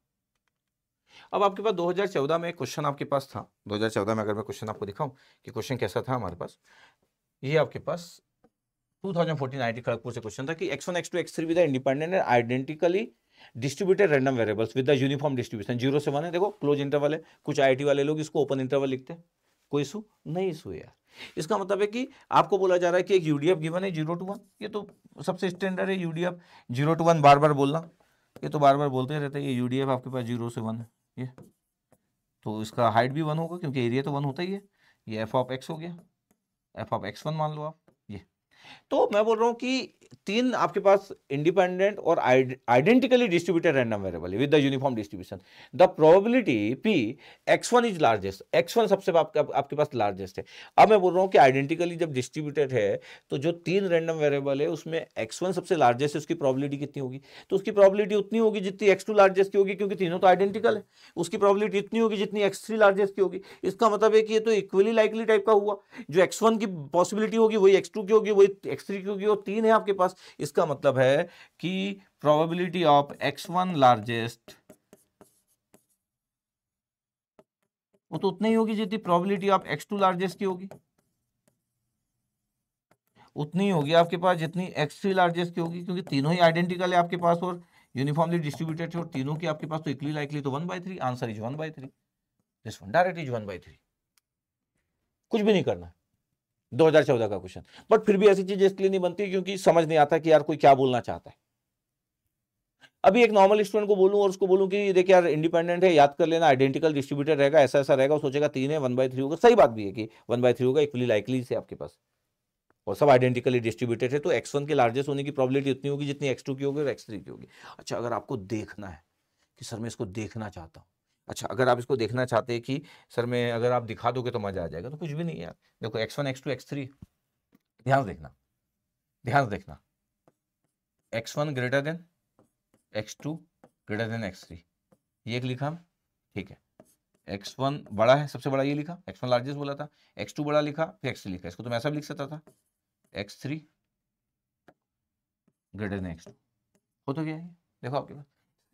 अब आपके पास 2014 में एक क्वेश्चन आपके पास था। 2014 में अगर मैं क्वेश्चन आपको दिखाऊं कि क्वेश्चन कैसा था हमारे पास, ये आपके पास 2014 आईआईटी खड़गपुर से क्वेश्चन था कि x1 x2 x3 with independent and identically distributed random variables with the uniform distribution 0 से 1 है। देखो क्लोज इंटरवल है, कुछ आईआईटी वाले लोग इसको ओपन इंटरवल लिखते हैं, कोई इशू नहीं इशू है यार। इसका मतलब है कि आपको बोला जा रहा है कि एक यूडीएफ गिवन है 0 to 1, ये तो सबसे स्टैंडर्ड है यूडीएफ 0 to 1 बार बार बोलना, ये तो बार बार बोलते रहते हैं। ये यूडीएफ आपके पास 0 से 1 है, ये तो इसका हाइट भी 1 होगा क्योंकि एरिया तो 1 होता ही है। ये एफ ऑफ एक्स हो गया, एफ ऑफ x1 मान लो आप। ये तो मैं बोल रहा हूं कि तीन आपके पास इंडिपेंडेंट और identically distributed random variable with the uniform distribution, the probability p x1 is largest, x1 सबसे आपके पास लार्जेस्ट है। अब मैं बोल रहा हूं कि आइडेंटिकली जब डिस्ट्रीब्यूटेड है तो जो तीन रैंडम वेरिएबल है उसमें x1 सबसे लार्जेस्ट है, उसकी प्रोबेबिलिटी कितनी होगी, तो उसकी प्रोबेबिलिटी उतनी होगी जितनी x2 लार्जेस्ट की होगी क्योंकि तीनों तो आइडेंटिकल है। उसकी प्रोबेबिलिटी इतनी होगी जितनी x3 लार्जेस्ट की होगी। इसका मतलब है कि ये तो इक्वली लाइकली टाइप का हुआ, जो x1 की पॉसिबिलिटी होगी वही x2 की होगी, वही x3 की होगी, और तीन है आपके पास। इसका मतलब है कि प्रोबेबिलिटी ऑफ x1 लार्जेस्ट वो तो उतनी ही होगी जितनी प्रोबेबिलिटी ऑफ x2 लार्जेस्ट की होगी, उतनी ही होगी आपके पास जितनी x3 लार्जेस्ट की होगी क्योंकि तीनों ही आइडेंटिकल है आपके पास और यूनिफॉर्मली डिस्ट्रीब्यूटेड है और तीनों की आपके पास तो इक्वली लाइकली, तो 1/3 answer is 1/3, this one direct is 1/3। कुछ भी नहीं करना, 2014 का क्वेश्चन। बट फिर भी ऐसी चीजें इसलिए नहीं बनती क्योंकि समझ नहीं आता कि यार कोई क्या बोलना चाहता है। अभी एक नॉर्मल स्टूडेंट को बोलूं और उसको बोलूं कि देखिए यार इंडिपेंडेंट है, याद कर लेना, आइडेंटिकल डिस्ट्रीब्यूटेड रहेगा, ऐसा ऐसा रहेगा, वो सोचेगा 3 है 1/3 होगा। सही बात भी है कि 1/3 होगा, इक्वली लाइकली से आपके पास, और सब आइडेंटिकली डिस्ट्रीब्यूटेड है तो x1 के लार्जेस्ट होने की प्रोबेबिलिटी उतनी होगी जितनी x2 की होगी और x3 की होगी। अच्छा अगर आपको देखना है कि सर मैं इसको देखना चाहता हूं, अच्छा, अगर आप इसको देखना चाहते हैं कि सर मैं अगर आप दिखा दोगे तो मजा आ जाएगा, तो कुछ भी नहीं है यार। देखो x1 x2 x3, ध्यान से देखना, ध्यान से देखना, x1 greater than x2 greater than x3, ये एक लिखा हम, ठीक है। x1 बड़ा है, सबसे बड़ा ये लिखा, x1 लार्जेस्ट बोला था, x2 बड़ा लिखा, फिर x3 लिखा। इसको तो मैं ऐसा भी लिख सकता था, x3 ग्रेटर देन x2, हो तो गया ये, देखो आपके पास।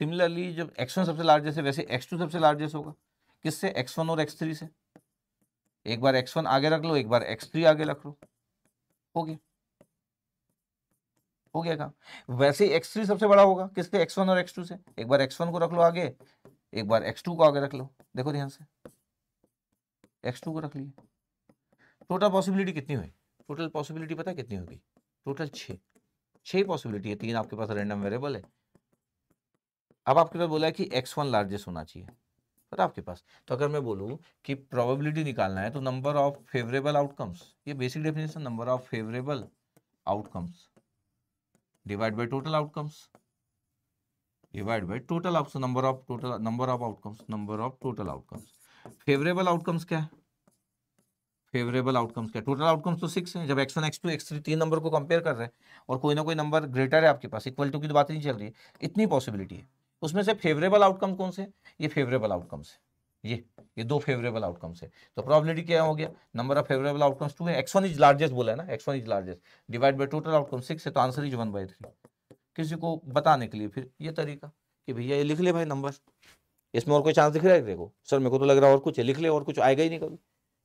सिमिलरली जब x1 सबसे लार्जेस्ट है, वैसे x2 सबसे लार्जेस्ट होगा, किससे, x1 और x3 से। एक बार x1 आगे रख लो, एक बार x3 आगे रख लो, हो गया, हो गया काम। वैसे ही x3 सबसे बड़ा होगा, किसके, x1 और x2 से। एक बार x1 को रख लो आगे, एक बार x2 को आगे रख लो, देखो ध्यान से, x2 को रख लिए। टोटल पॉसिबिलिटी कितनी हुई, टोटल पॉसिबिलिटी पता है कितनी होगी, टोटल 6 पॉसिबिलिटी है, 3 आपके पास रैंडम वेरिएबल है। अब आपके पास बोला है कि x1 लार्जेस्ट होना चाहिए, पता आपके पास। तो अगर मैं बोलूं कि प्रोबेबिलिटी निकालना है, तो नंबर ऑफ फेवरेबल आउटकम्स, ये basic definition, number of favourable outcomes divide by total outcomes, divide by total outcomes, number of outcomes, number of total outcomes. Favourable outcomes क्या है, फेवरेबल आउटकम्स क्या, टोटल आउटकम्स तो 6 है। जब x1 x2 x3 तीन number को compare कर रहे हैं और कोई ना कोई नंबर ग्रेटर है आपके पास, इक्वल टू की तो बात नहीं चल रही है, इतनी पॉसिबिलिटी है, उसमें से फेवरेबल आउटकम कौन से, ये फेवरेबल आउटकम्स है, ये 2 फेवरेबल आउटकम्स है। तो प्रोबेबिलिटी क्या हो गया, नंबर ऑफ फेवरेबल आउटकम्स 2 है, x1 इज लार्जेस्ट बोला है ना, x1 is largest, divide by total outcome 6 है, तो आंसर इज 1/3। किसी को बताने के लिए फिर ये तरीका कि भैया ये लिख ले भाई नंबर, इसमें और कोई चांस दिख रहा है, देखो सर मेरे को तो लग रहा है और कुछ है, लिख ले, और कुछ आएगा ही नहीं कभी।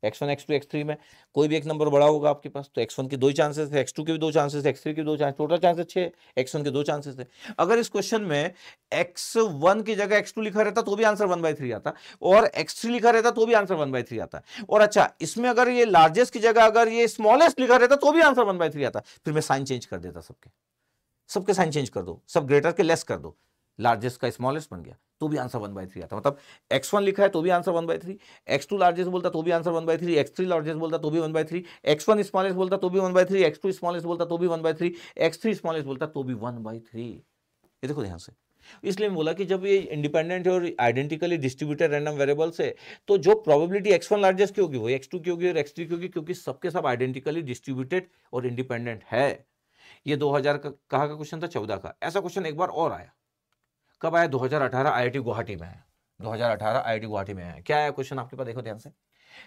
x1 x2 x3 में कोई भी एक नंबर बड़ा होगा आपके पास, तो x1 के 2 ही चांसेस है, x2 के भी 2 चांसेस है, x3 के भी 2 चांसेस, टोटल चांसेस 6, x1 के 2 चांसेस है। अगर इस क्वेश्चन में x1 की जगह x2 लिखा रहता तो भी आंसर 1/3 आता, और x3 लिखा रहता तो भी आंसर 1/3 आता। और अच्छा, इसमें अगर ये लार्जेस्ट की जगह अगर ये स्मॉलेस्ट लिखा रहता तो भी आंसर 1/3 आता, फिर मैं साइन चेंज कर देता, सबके सबके साइन चेंज कर दो, सब ग्रेटर के लेस कर दो, लार्जेस्ट का स्मॉलेस्ट बन गया, तो भी आंसर 1/3 आता। मतलब x1 लिखा है तो भी आंसर 1/3, x2 लार्जेस्ट बोलता तो भी आंसर 1/3, x3 लार्जेस्ट बोलता तो भी 1/3, x1 स्मॉलेस्ट बोलता तो भी 1/3, x2 स्मॉलेस्ट बोलता तो भी 1/3, x3 स्मॉलेस्ट बोलता तो भी 1/3। ये देखो ध्यान से, इसलिए मैं बोला कि जब ये इंडिपेंडेंट और आइडेंटिकली डिस्ट्रीब्यूटेड रैंडम वेरिएबल्स है, तो जो प्रोबेबिलिटी x1 लार्जेस्ट की होगी वो x2 की होगी और x3 की होगी, क्योंकि सबके सब आइडेंटिकली डिस्ट्रीब्यूटेड और इंडिपेंडेंट है। ये 2000 का कहाँ का क्वेश्चन था, 14 का। ऐसा क्वेश्चन एक बार और आया, कब आया, 2018 आईआईटी गुवाहाटी में आया, 2018 आईआईटी गुवाहाटी में आया। क्या आया क्वेश्चन आपके पास, देखो ध्यान से,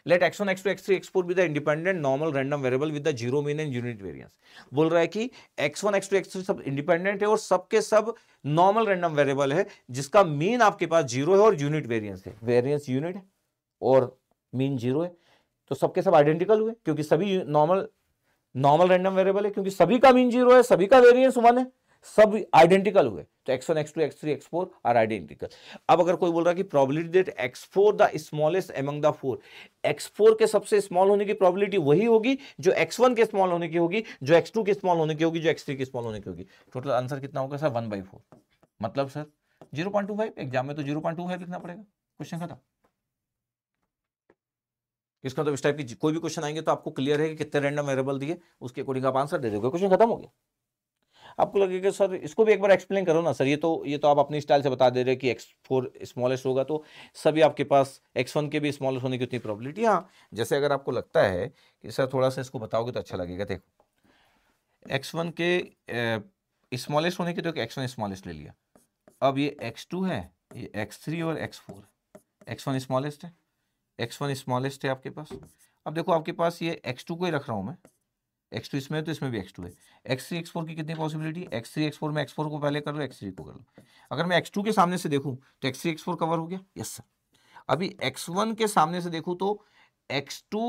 let x1 x2 x3 x4 be the independent normal random variable with the zero mean and unit variance. बोल रहा है कि x1 x2 x3 सब इंडिपेंडेंट है और सबके सब नॉर्मल रैंडम वेरिएबल है, जिसका मीन आपके पास 0 है और यूनिट वेरिएंस है, वेरिएंस यूनिट है और मीन 0 है। तो सबके सब आइडेंटिकल हुए, क्योंकि सभी नॉर्मल रैंडम वेरिएबल है, क्योंकि सभी का मीन 0 है, सभी का वेरिएंस 1 है, सब आइडेंटिकल हुए। तो x1 x2 x3 x4 are identical. अब अगर कोई बोल रहा है कि probability that x4 the smallest among the four, x4 के सबसे स्मॉल होने की प्रोबेबिलिटी वही होगी जो x1 के स्मॉल होने की होगी, जो x2 के स्मॉल होने की होगी, जो x3 के स्मॉल होने की होगी। टोटल आंसर कितना होगा सर, 1/4। मतलब सर 0.25, एग्जाम में तो 0.25 लिखना पड़ेगा, क्वेश्चन खत्म। इसका मतलब इस टाइप की कोई भी क्वेश्चन आएंगे तो आपको क्लियर है कि कितने रैंडम वेरिएबल दिए, उसके अकॉर्डिंग आप आंसर दे दोगे, क्वेश्चन खत्म हो गया। आपको लगेगा सर इसको भी एक बार एक्सप्लेन करो ना सर, ये तो आप अपनी स्टाइल से बता दे रहे कि x4 स्मॉलेस्ट होगा, तो सभी आपके पास x1 के भी स्मॉलेस्ट होने की उतनी प्रोबेबिलिटी। हाँ, जैसे अगर आपको लगता है कि सर थोड़ा सा इसको बताओगे तो अच्छा लगेगा, देखो x1 के स्मॉलेस्ट होने की, तो x1 स्मॉलेस्ट ले लिया। अब ये x2 है, ये x3 और x4, x1 स्मॉलेस्ट है, x1 स्मॉलेस्ट है आपके पास। अब देखो आपके पास ये x2 को ही रख रहा हूं मैं, x2 इसमें है तो इसमें भी x2 है। x3 x4 की कितनी पॉसिबिलिटी, x3 x4 में x4 को पहले कर लो, x3 को कर लो। अगर मैं x2 के सामने से देखूं तो x3 x4 कवर हो गया, यस सर। अभी x1 के सामने से देखूं तो x2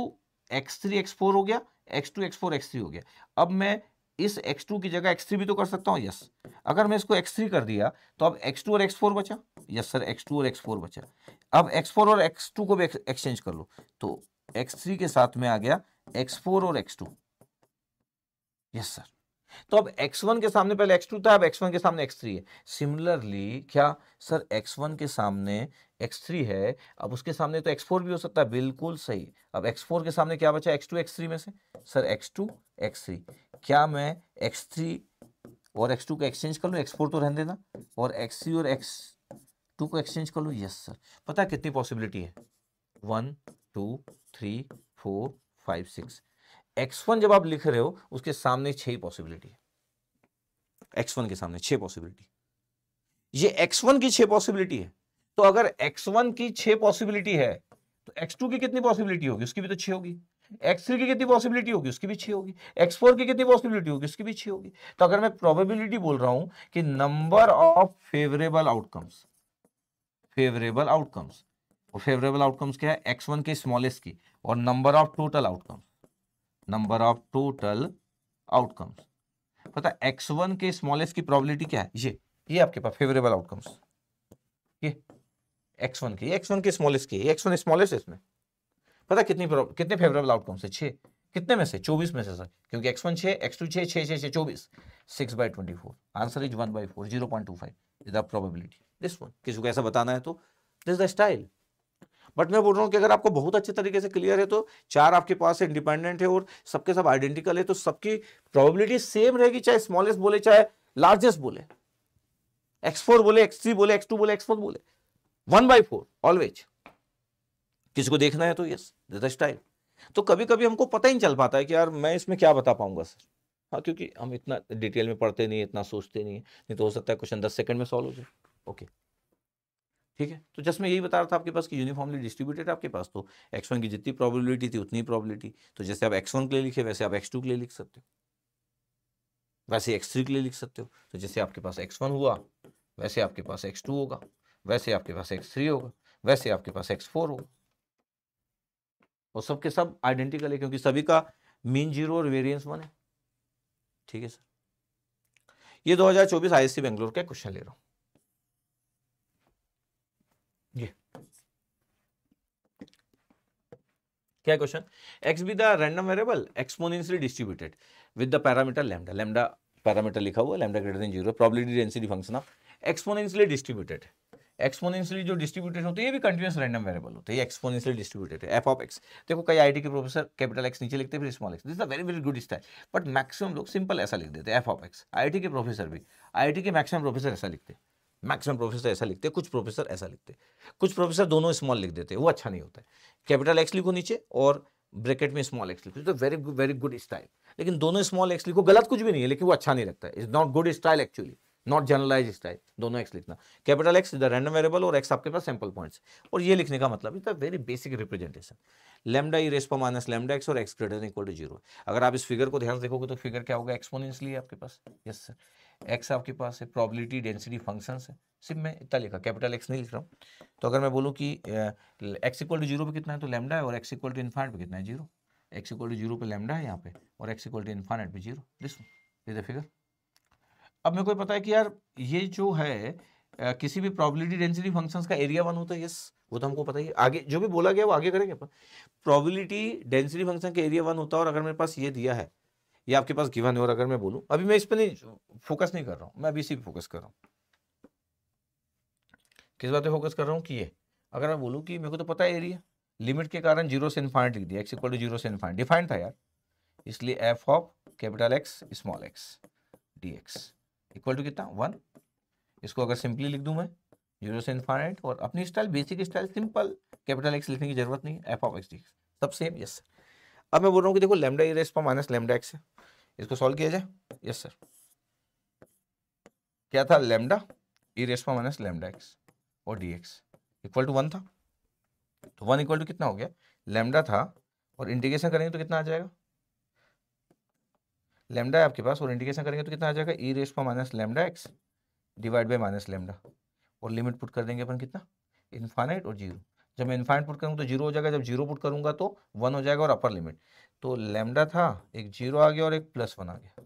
x3 x4 हो गया, x2 x4 x3 हो गया। अब मैं इस x2 की जगह x3 भी तो कर सकता हूं, यस। अगर मैं इसको x3 कर दिया तो अब x2 और x4 बचा, यस सर, x2 और x4 बचा। अब x4 और x2 को भी एक्सचेंज कर लो, तो x3 के साथ में आ गया x4 और x2, यस सर। तो अब x1 के सामने पहले x2 था, अब x1 के सामने x3 है। सिमिलरली क्या सर, x1 के सामने x3 है, अब उसके सामने तो x4 भी हो सकता है, बिल्कुल सही। अब x4 के सामने क्या बचा, x2 x3 में से, सर x2 x3। क्या मैं x3 और x2 को एक्सचेंज कर लूं, x4 तो रहने देना, और x3 और टू को एक्सचेंज कर लो, यस सर। पता है कितनी पॉसिबिलिटी है, 1 2 3 4 5 6। x1 जब आप लिख रहे हो उसके सामने 6 पॉसिबिलिटी है, x1 के सामने 6 पॉसिबिलिटी, ये x1 की 6 पॉसिबिलिटी है। तो अगर x1 की 6 पॉसिबिलिटी है तो x2 की कितनी पॉसिबिलिटी होगी, उसकी भी तो 6 होगी। x3 की कितनी पॉसिबिलिटी होगी, उसकी भी 6 होगी। x4 की कितनी पॉसिबिलिटी होगी, उसकी भी 6 होगी। तो अगर मैं प्रोबेबिलिटी बोल रहा हूं कि number of favourable outcomes, favourable outcomes, और फेवरेबल आउटकम्स क्या है, x1 के स्मॉलेस्ट की, और number of total outcomes, number of total outcomes. पता है x1 के स्मॉलेस्ट की प्रोबेबिलिटी क्या है, ये आपके पास फेवरेबल आउटकम्स, ये x1 के स्मॉलेस्ट की, x1 स्मॉलेस्ट है इसमें। पता कितने फेवरेबल आउटकम्स है, 6। कितने में से, 24 में से सर, क्योंकि x1 6, x2 6, 6 6 6 24, 6/24। Answer is 1/4, 0.25 is the probability. This one किसी को ऐसा बताना है तो दिस द स्टाइल। बट मैं बोल रहा हूं कि अगर आपको बहुत अच्छे तरीके से क्लियर है तो 4 आपके पास इंडिपेंडेंट है और सबके सब आइडेंटिकल है, तो सबकी प्रोबेबिलिटी सेम रहेगी, चाहे स्मॉलेस्ट बोले चाहे लार्जेस्ट बोले, x4 बोले, x3 बोले, x2 बोले, x4 बोले, 1/4 ऑलवेज। किसी को देखना है तो यस, दिस द स्टाइल। तो कभी कभी हमको पता ही नहीं चल पाता है कि यार मैं इसमें क्या बता पाऊंगा सर, हाँ, क्योंकि हम इतना डिटेल में पढ़ते नहीं, इतना सोचते नहीं, नहीं तो हो सकता है क्वेश्चन 10 सेकंड में सॉल्व हो जाए। ओके, ठीक है। तो जस्ट मैं यही बता रहा था आपके पास कि यूनिफॉर्मली डिस्ट्रीब्यूटेड आपके पास, तो x1 की जितनी प्रोबेबिलिटी थी उतनी प्रोबेबिलिटी, तो जैसे आप x1 के लिए लिखे वैसे आप x2 के लिए लिख सकते हो, वैसे x3 के लिए लिख सकते हो। तो जैसे आपके पास x1 हुआ वैसे आपके पास x2 होगा, वैसे आपके पास x3 होगा, वैसे आपके पास x4 होगा, और सबके सब आइडेंटिकल है क्योंकि सभी का मीन 0 और वेरिएंस 1 है। ठीक है सर, ये 2024 आईएससी बेंगलोर का क्वेश्चन ले रहा हूं। ये क्या question, x be the random variable exponentially distributed with the parameter lambda, lambda parameter लिखा हुआ, lambda greater than 0, probability density function of exponentially distributed. Exponentially जो डिस्ट्रीब्यूटेड होते हैं ये भी कंटीन्यूअस रैंडम वेरिएबल होते हैं, एक्सपोनेंशियली डिस्ट्रीब्यूटेड है, एफ ऑफ एक्स। देखो कई आईटी के प्रोफेसर कैपिटल एक्स नीचे लिखते हैं फिर small x, this is a very very good style, but maximum लोग सिंपल ऐसा लिख देते हैं, एफ ऑफ एक्स। आईटी के प्रोफेसर भी, आईटी के मैक्सिमम प्रोफेसर ऐसा लिखते हैं, मैक्सिमम प्रोफेसर ऐसा लिखते हैं, कुछ प्रोफेसर ऐसा लिखते हैं, कुछ प्रोफेसर दोनों स्मॉल लिख देते हैं, वो अच्छा नहीं होता है। कैपिटल एक्स लिखो नीचे और ब्रैकेट में स्मॉल एक्स लिखो, तो वेरी गुड स्टाइल। लेकिन दोनों स्मॉल एक्स लिखो, गलत कुछ भी नहीं है, लेकिन वो अच्छा नहीं लगता है, is not good style actually, not generalize style. दोनों एक्स लिखना, capital X the random variable और एक्स आपके पास सैंपल पॉइंट्स, और ये लिखने का मतलब is the very basic representation, lambda E raise power minus lambda X और X greater than equal to 0। अगर आप इस फिगर को ध्यान से देखोगे तो फिगर क्या होगा, एक्सपोनेंशियली आपके पास, यस सर, एक्स आपके पास है, प्रोबेबिलिटी डेंसिटी फंक्शंस है, सिर्फ मैं इतना लिखा, कैपिटल एक्स नहीं लिख रहा हूँ। तो अगर मैं बोलूँ कि एक्स इक्वल टू 0 पे कितना है तो लैम्डा है, और एक्स इक्वल टू इन्फाइनाइट पे कितना है 0, एक्स इक्वल टू 0 पे लैम्डा है यहाँ पे, और एक्स इक्वल टू इन्फाइनाइट पे 0, दिस इज द फिगर। अब मेरे को पता है कि यार ये जो है किसी भी प्रोबेबिलिटी डेंसिटी फंक्शंस का एरिया 1 होता है, यस वो तो हमको पता ही है, आगे जो भी बोला गया वो आगे करेंगे अपन। प्रोबेबिलिटी डेंसिटी फंक्शन का एरिया 1 होता है, और अगर मेरे पास ये दिया है, ये आपके पास गिवन है, और अगर मैं बोलूं, अभी मैं इस पर नहीं फोकस नहीं कर रहा हूं, मैं अभी इसी पे फोकस कर रहा हूं। किस बात पे फोकस कर रहा हूं कि ये अगर मैं बोलूं कि मेरे को तो पता है एरिया, लिमिट के कारण 0 से इन्फाइनाइट लिख दिया, एक्स इक्वल टू 0 से इन्फाइनाइट डिफाइंड था यार, इसलिए f of capital x small x D x equal to कितना 1। इसको अगर सिंपली लिख दूं मैं 0 से इन्फाइनाइट, और अपनी style basic style simple, capital x लिखने की जरूरत नहीं है, F of x D x सब सेम, यस। अब मैं बोल रहा हूँ कि देखो लैम्डा ई raise power minus lambda x है, इसको सॉल्व किया जाए, यस सर। क्या था, लैम्डा ई raise power minus lambda X और डी एक्स इक्वल टू 1 था, तो 1 इक्वल टू कितना हो गया, लैम्डा था, और इंटीग्रेशन करेंगे तो कितना आ जाएगा, लैम्डा है आपके पास, और इंटीग्रेशन करेंगे तो कितना आ जाएगा, ई raise power minus lambda x divide by minus lambda, और लिमिट पुट कर देंगे अपन कितना, इन्फाइनाइट और 0। जब मैं इन्फाइनाइट पुट करूँगा तो 0 हो जाएगा, जब 0 पुट करूँगा तो 1 हो जाएगा, और अपर लिमिट, तो लैम्डा था, एक 0 आ गया और एक +1 आ गया,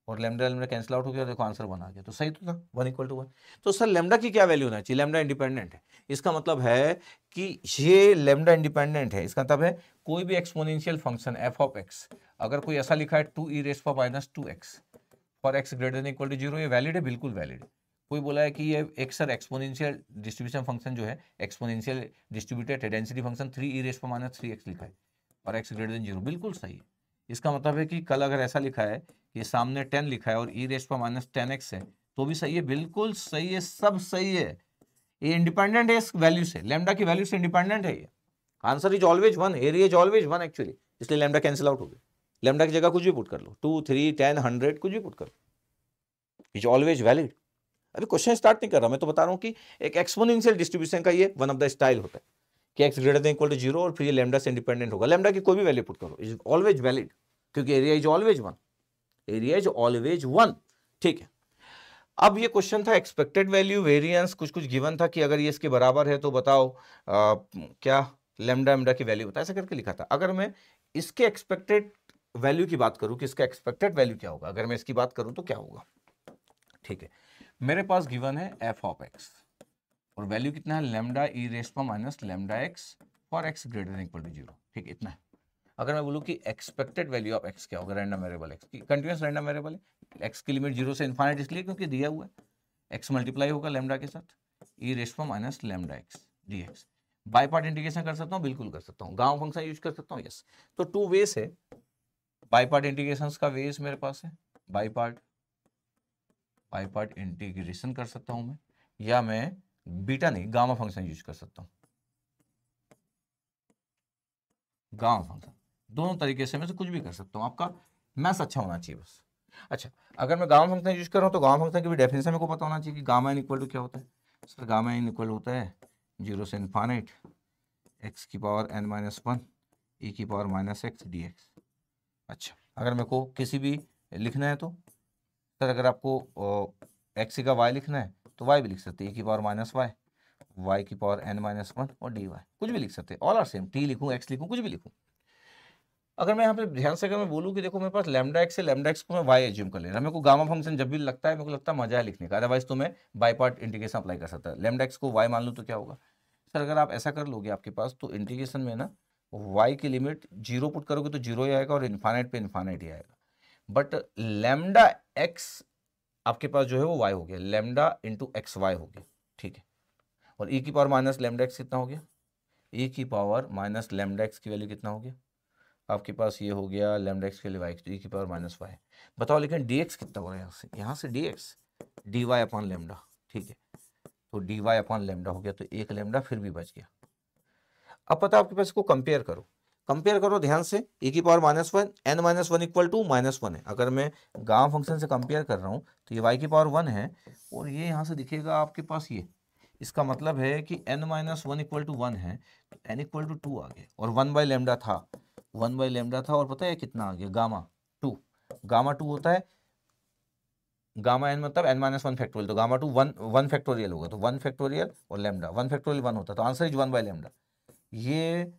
और लैम्डा लैम्डा कैंसिल आउट हो गया, देखो आंसर 1 आ गया, तो सही तो था, 1 इक्वल टू 1। तो सर लैम्डा की क्या वैल्यू होना चाहिए, लैम्डा इंडिपेंडेंट है, इसका मतलब है कि ये लैम्डा इंडिपेंडेंट है, इसका मतलब है कोई भी exponential function f of x, अगर कोई ऐसा लिखा है 2e raise power minus 2x for x greater than equal to 0, ये वैलिड है, बिल्कुल वैलिड है। कोई बोला है कि ये एक सर एक्सपोनेंशियल डिस्ट्रीब्यूशन फंक्शन जो है एक्सपोनेंशियल डिस्ट्रीब्यूटेड है, density function 3e rays power minus 3x लिखा है और एक्स ग्रेटर देन 0, बिल्कुल सही है। इसका मतलब है कि कल अगर ऐसा लिखा है कि सामने 10 लिखा है और e rays power minus 10x है तो भी सही है, बिल्कुल सही है, सब सही है। ये इंडिपेंडेंट है इस वैल्यू से, लैम्डा की वैल्यू से इंडिपेंडेंट है ये। Answer is always 1, area is always 1 actually, इसलिए लैम्डा कैंसिल आउट हो गया। लैम्डा की जगह कुछ भी पुट कर लो, 2, 3, 10, 100 कुछ भी पुट कर लो, इज ऑलवेज वैलिड। अभी क्वेश्चन स्टार्ट नहीं कर रहा, मैं तो बता रहा हूं कि एक एक्सपोनेंशियल डिस्ट्रीब्यूशन का ये वन ऑफ द स्टाइल होता है कि x greater than equal to 0 और फिर ये लैम्डा से इंडिपेंडेंट होगा। लैम्डा की कोई भी वैल्यू पुट करो, इज ऑलवेज वैलिड, क्योंकि area is always 1, area is always 1। ठीक है, अब ये क्वेश्चन था एक्सपेक्टेड वैल्यू वेरिएंस, कुछ कुछ गिवन था कि अगर ये इसके बराबर है तो बताओ क्या लैम्डा की वैल्यू बता, ऐसा करके लिखा था। अगर मैं इसके एक्सपेक्टेड वैल्यू की बात करूं कि इसका एक्सपेक्टेड वैल्यू क्या होगा, अगर मैं इसकी बात करूं तो क्या होगा। ठीक है, मेरे पास गिवन है एफ ऑफ एक्स और वैल्यू कितना है lambda E raise power minus lambda x for x greater than equal to 0। ठीक है, इतना है। अगर मैं बोलूं कि एक्सपेक्टेड वैल्यू ऑफ एक्स क्या होगा, रैंडम वेरिएबल एक्स की, कंटीन्यूअस रैंडम वेरिएबल है, एक्स की लिमिट 0 से इन्फाइनाइट इसलिए क्योंकि दिया हुआ है, एक्स मल्टीप्लाई होगा लैम्डा के साथ ई raise power minus lambda x D x. By part integration कर सकता हूँ, बिल्कुल कर सकता हूँ, गांव फंक्शन यूज कर सकता हूँ, यस। तो 2 वेज है, बाई पार्ट इंटीग्रेशन का वेज मेरे पास है, बाई पार्ट इंटीग्रेशन कर सकता हूं मैं, या मैं बीटा नहीं गामा फंक्शन यूज कर सकता हूं, गामा फंक्शन, दोनों तरीके से मैं से कुछ भी कर सकता हूं, आपका मैथ्स अच्छा होना चाहिए बस। अच्छा, अगर मैं गामा फंक्शन यूज कर रहा हूं तो गामा फंक्शन की भी डेफिनेशन मेरे को पता होना चाहिए कि गामा इन इक्वल टू क्या होता है। सर गामा इन इक्वल होता है 0 से इन्फाइनाइट एक्स की पावर n माइनस 1 ई की power minus x D x. अच्छा, अगर मेरे को किसी भी लिखना है तो सर अगर आपको एक्स का वाई लिखना है तो वाई भी लिख सकते हैं, ई की पावर माइनस वाई की पावर n माइनस 1 और डी वाई, कुछ भी लिख सकते हैं, ऑल आर सेम, टी लिखूँ एक्स लिखूँ कुछ भी लिखूँ। अगर मैं यहाँ पे ध्यान से अगर मैं बोलूँ कि देखो मेरे पास लैम्डा एक्स है, लैम्डा एक्स को मैं वाई एज्यूम कर ले रहा, मेरे को गामा फंक्शन जब भी लगता है मेरे को लगता है मजा है लिखने का, अदरवाइज तो मैं बाई पार्ट इंटीग्रेशन अप्लाई कर सकता है। लैम्डा एक्स को वाई मान लूँ तो क्या होगा सर, अगर आप ऐसा कर लोगे आपके पास तो इंटीग्रेशन में ना वाई की लिमिट 0 पुट करोगे तो 0 ही आएगा और इन्फाइनाइट पे इन्फाइनाइट ही आएगा, बट लैम्डा एक्स आपके पास जो है वो वाई हो गया, लैम्डा इंटू एक्स वाई हो गया। ठीक है, और ई की पावर माइनस लैम्डा एक्स कितना हो गया, ई की पावर माइनस लैम्डा एक्स की वैल्यू कितना हो गया आपके पास, ये हो गया लैम्डा एक्स के लिए वाई, तो ई की पावर माइनस वाई। बताओ लेकिन डी एक्स कितना हो रहा है यहाँ से d x d y upon lambda. ठीक है, तो डी वाई अपॉन लैम्डा हो गया, तो एक लैम्डा फिर भी बच गया। अब पता आपके पास इसको कंपेयर करो, कंपेयर करो ध्यान से, e की power minus 1 n minus 1 equal to minus 1 है। अगर मैं गामा फंक्शन से कंपेयर कर रहा हूँ तो ये y की पावर 1 है और ये यहाँ से दिखेगा आपके पास ये, इसका मतलब है कि n माइनस 1 इक्वल टू 1 है, तो n इक्वल टू 2 आ गया और 1 बाई लेमडा था, 1 बाई लेमडा था और पता है कितना आ गया गामा 2, गामा 2 होता है, गामा n मतलब n माइनस 1 फैक्टोरियल, तो गामा 2 1 फैक्टोरियल होगा, तो 1 फैक्टोरियल और लेमडा 1 फैक्टोरियल 1 होता है, तो आंसर इज 1 बाई लेमडा। ये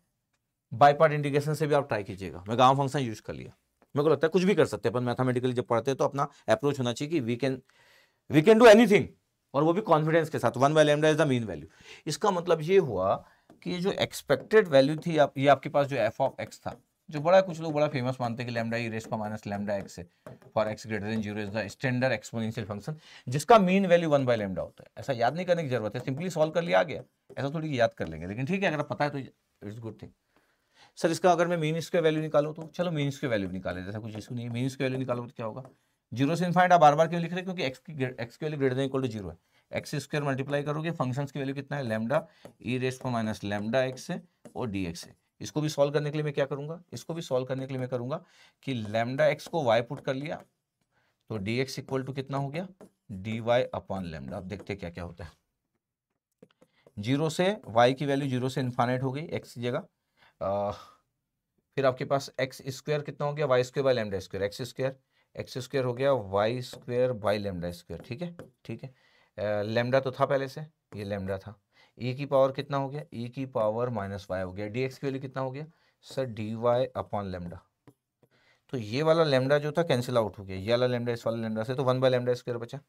बाई पार्ट इंटीग्रेशन से भी आप ट्राई कीजिएगा, मैं गामा फंक्शन यूज कर लिया, मेरे को लगता है कुछ भी कर सकते हैं अपन मैथमेटिकली जब पढ़ते हैं, तो अपना अप्रोच होना चाहिए कि वी कैन डू एनीथिंग, और वो भी कॉन्फिडेंस के साथ। 1 by lambda is the mean value. इसका मतलब ये हुआ कि ये जो एक्सपेक्टेड वैल्यू थी ये आपके पास जो एफ ऑफ एक्स था, जो बड़ा कुछ लोग बड़ा फेमस मानते हैं कि लैम्डा ई raise power minus lambda x है for x greater than 0 is the standard exponential function, जिसका मीन वैल्यू 1 बाई लैम्डा होता है। ऐसा याद नहीं करने की जरूरत है, सिंपली सॉल्व कर लिया आ गया, ऐसा थोड़ी याद कर लेंगे, लेकिन ठीक है अगर पता है तो इट्स गुड थिंग। सर इसका अगर मैं मीन स्क्वायर वैल्यू निकालूं तो चलो मीन स्क्वायर वैल्यू निकाले, जैसा कुछ इशू नहीं है, मीन स्क्वायर वैल्यू निकालो तो क्या होगा, 0 से इनफाइनाइट आप बार बार क्यों लिख रहे हैं, क्योंकि एक्स की value greater than equal to 0 है, एक्स स्क्वायर मल्टीप्लाई करोगे फंक्शंस की वैल्यू कितना है लैम्डा ई raise power minus lambda x है और डी एक्स है। इसको भी सॉल्व करने के लिए मैं क्या करूंगा, इसको भी सॉल्व करने के लिए मैं करूंगा कि लैम्डा एक्स को वाई पुट कर लिया, तो डी एक्स इक्वल टू कितना हो गया डी वाई अपॉन लैम्डा। अब देखते क्या क्या होता है, 0 से वाई की वैल्यू 0 से इनफाइनाइट हो गई एक्स की जगह, फिर आपके पास एक्स स्क्वायर कितना हो गया y square by lambda square, x square हो गया y square by lambda square. ठीक है, ठीक है, लैम्डा तो था पहले से, ये लैम्डा था, ई की पावर कितना हो गया ई की पावर माइनस वाई हो गया, डी एक्स की वैल्यू कितना हो गया sir d y upon lambda. तो ये वाला लैम्डा जो था कैंसिल आउट हो गया, ये वाला लैम्डा इस वाला लैम्डा से, तो 1 बाई लैम्डा स्क्वायर बचा,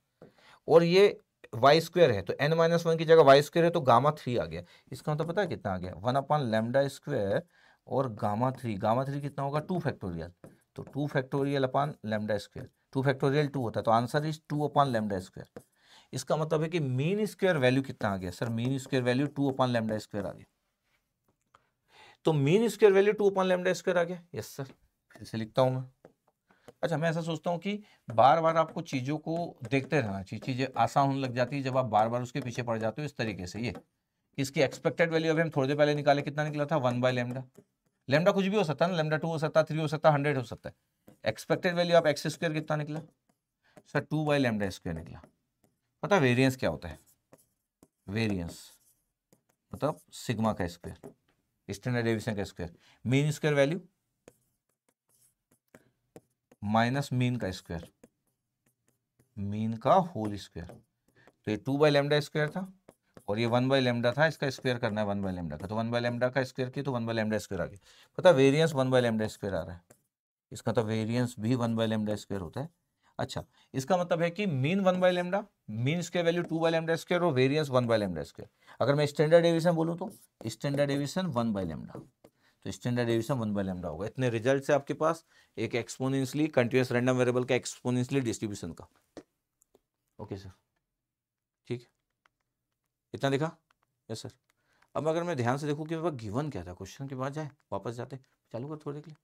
और ये वाई स्क्वायर है तो n माइनस 1 की जगह वाई स्क्वायर है तो गामा 3 आ गया। इसका मतलब पता है कितना आ गया 1 अपॉन लैम्डा स्क्वायर और गामा 3 कितना होगा 2 फैक्टोरियल, तो 2 factorial upon lambda square, 2 factorial 2 होता है, तो answer is 2 upon lambda square. इसका मतलब है कि मीन स्क्वायर वैल्यू कितना आ गया sir, mean square value 2 upon lambda square आ गया, तो mean square value 2 upon lambda square आ गया, यस सर। फिर से लिखता हूं मैं, अच्छा, मैं ऐसा सोचता हूँ कि बार बार आपको चीज़ों को देखते रहना चाहिए, चीज़ें आसान होने लग जाती है जब आप बार बार उसके पीछे पड़ जाते हो इस तरीके से। ये इसकी एक्सपेक्टेड वैल्यू अभी हम थोड़ी देर पहले निकाले, कितना निकला था 1/λ। लैम्डा कुछ भी हो सकता है ना, लैम्डा 2 हो सकता है, 3 हो सकता है, 100 हो सकता है। Expected value of x square कितना निकला सर, 2/λ² निकला। पता वेरिएंस क्या होता है? वेरिएंस मतलब सिग्मा का स्क्वायर, स्टैंडर्ड डेविएशन का square, mean square value minus mean का स्क्वायर, मीन का होल स्क्वायर। तो ये 2/λ² था और ये 1/λ था, इसका स्क्वायर करना है 1/λ का, तो 1/λ का स्क्वायर की तो 1/λ² आ गया। पता वेरिएंस 1/λ² आ रहा है, इसका तो वेरिएंस भी 1/λ² होता है। अच्छा, इसका मतलब है कि मीन 1/λ, मीन स्क्वायर वैल्यू 2/λ² और वेरिएंस 1/λ²। अगर मैं स्टैंडर्ड डेविएशन बोलूँ तो स्टैंडर्ड डेविएशन 1/λ, तो स्टैंडर्ड डेविएशन 1/λ होगा। इतने रिजल्ट से आपके पास एक एक्सपोनेंशियली कंटीन्यूअस रैंडम वेरिएबल का एक्सपोनेंशियली डिस्ट्रीब्यूशन का। ओके सर, ठीक है, इतना दिखा? Yes sir. अब अगर मैं ध्यान से देखूँ कि बाबा गिवन क्या था, क्वेश्चन के बाद जाए वापस जाते, चालू कर थोड़ी देर के लिए।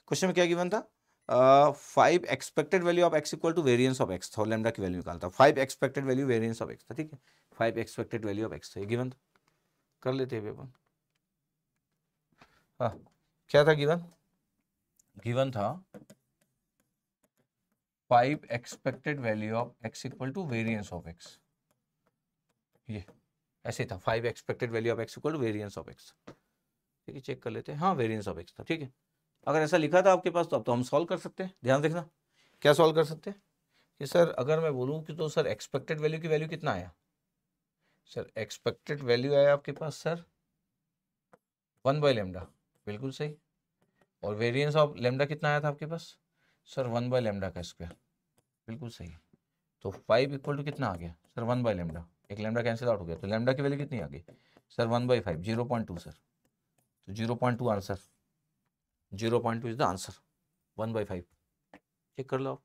क्वेश्चन में क्या गिवन था? 5 expected value of x equal to variance of x था, और लैम्डा की वैल्यू निकालता। 5 expected value variance of x था, ठीक है, 5 एक्सपेक्टेड वैल्यू ऑफ एक्स था, ये गिवन था। कर लेते हैं अपन। हाँ, क्या था गिवन? गिवन था 5 expected value of x equal to variance of x, ये ऐसे था, 5 expected value of x equal to variance of x. ठीक है, चेक कर लेते हैं। हाँ, वेरिएंस ऑफ एक्स था, ठीक है। अगर ऐसा लिखा था आपके पास तो अब तो हम सॉल्व कर सकते हैं। ध्यान देखना, क्या सॉल्व कर सकते हैं कि सर अगर मैं बोलूँ कि तो सर एक्सपेक्टेड वैल्यू की वैल्यू कितना आया? सर एक्सपेक्टेड वैल्यू आया आपके पास सर 1/λ, बिल्कुल सही। और वेरिएंस ऑफ लैम्डा कितना आया था आपके पास? सर 1/λ का स्क्वायर, बिल्कुल सही। तो 5 इक्वल टू कितना आ गया सर? 1/λ, एक लैम्डा कैंसिल आउट हो गया, तो लैम्डा की वैल्यू कितनी आ गई सर? 1/5, 0.2 सर। तो 0.2 answer, 0.2 is the answer, 1/5। Check कर लो आप।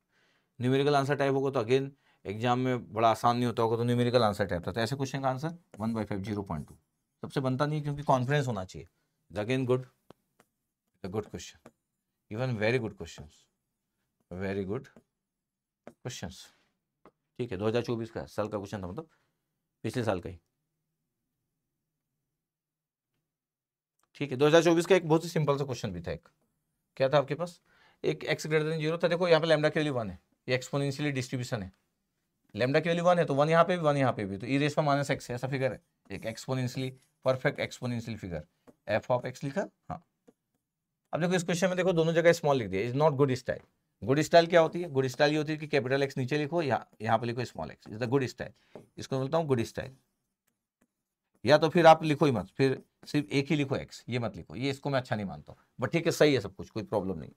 न्यूमेरिकल आंसर टाइप होगा तो अगेन एग्जाम में बड़ा आसान नहीं होता होगा, तो न्यूमेरिकल आंसर टाइप था, तो ऐसे क्वेश्चन का आंसर 1/5, 0.2 सबसे बनता नहीं, क्योंकि कॉन्फिडेंस होना चाहिए। Again good, good question, even very good question, very good question. ठीक है, 2024 का साल का क्वेश्चन था, मतलब पिछले साल का ही। ठीक है, 2024 का एक बहुत ही सिंपल सा क्वेश्चन भी था। एक क्या था आपके पास? एक एक्स ग्रेटर देन 0 था। देखो यहाँ पे लैम्डा की वैल्यू 1 है, ये एक्सपोनेंशियली डिस्ट्रीब्यूशन है। लैम्डा की वैल्यू 1 है तो 1 यहाँ पे भी 1 यहाँ पे भी, तो e⁻x है, ऐसा फिगर है, एक exponentially perfect exponential figure, F of x लिखा। हाँ, अब देखो इस क्वेश्चन में देखो दोनों जगह स्मॉल लिख दिया, is not good style. Good style क्या होती है? गुड स्टाइल ये होती है कि कैपिटल एक्स नीचे लिखो, यहाँ पे लिखो small x, is the good style. इसको बोलता हूँ गुड स्टाइल। या तो फिर आप लिखो ही मत, फिर सिर्फ एक ही लिखो एक्स, ये मत लिखो, ये इसको मैं अच्छा नहीं मानता हूँ, बट ठीक है, सही है सब कुछ, कोई प्रॉब्लम नहीं।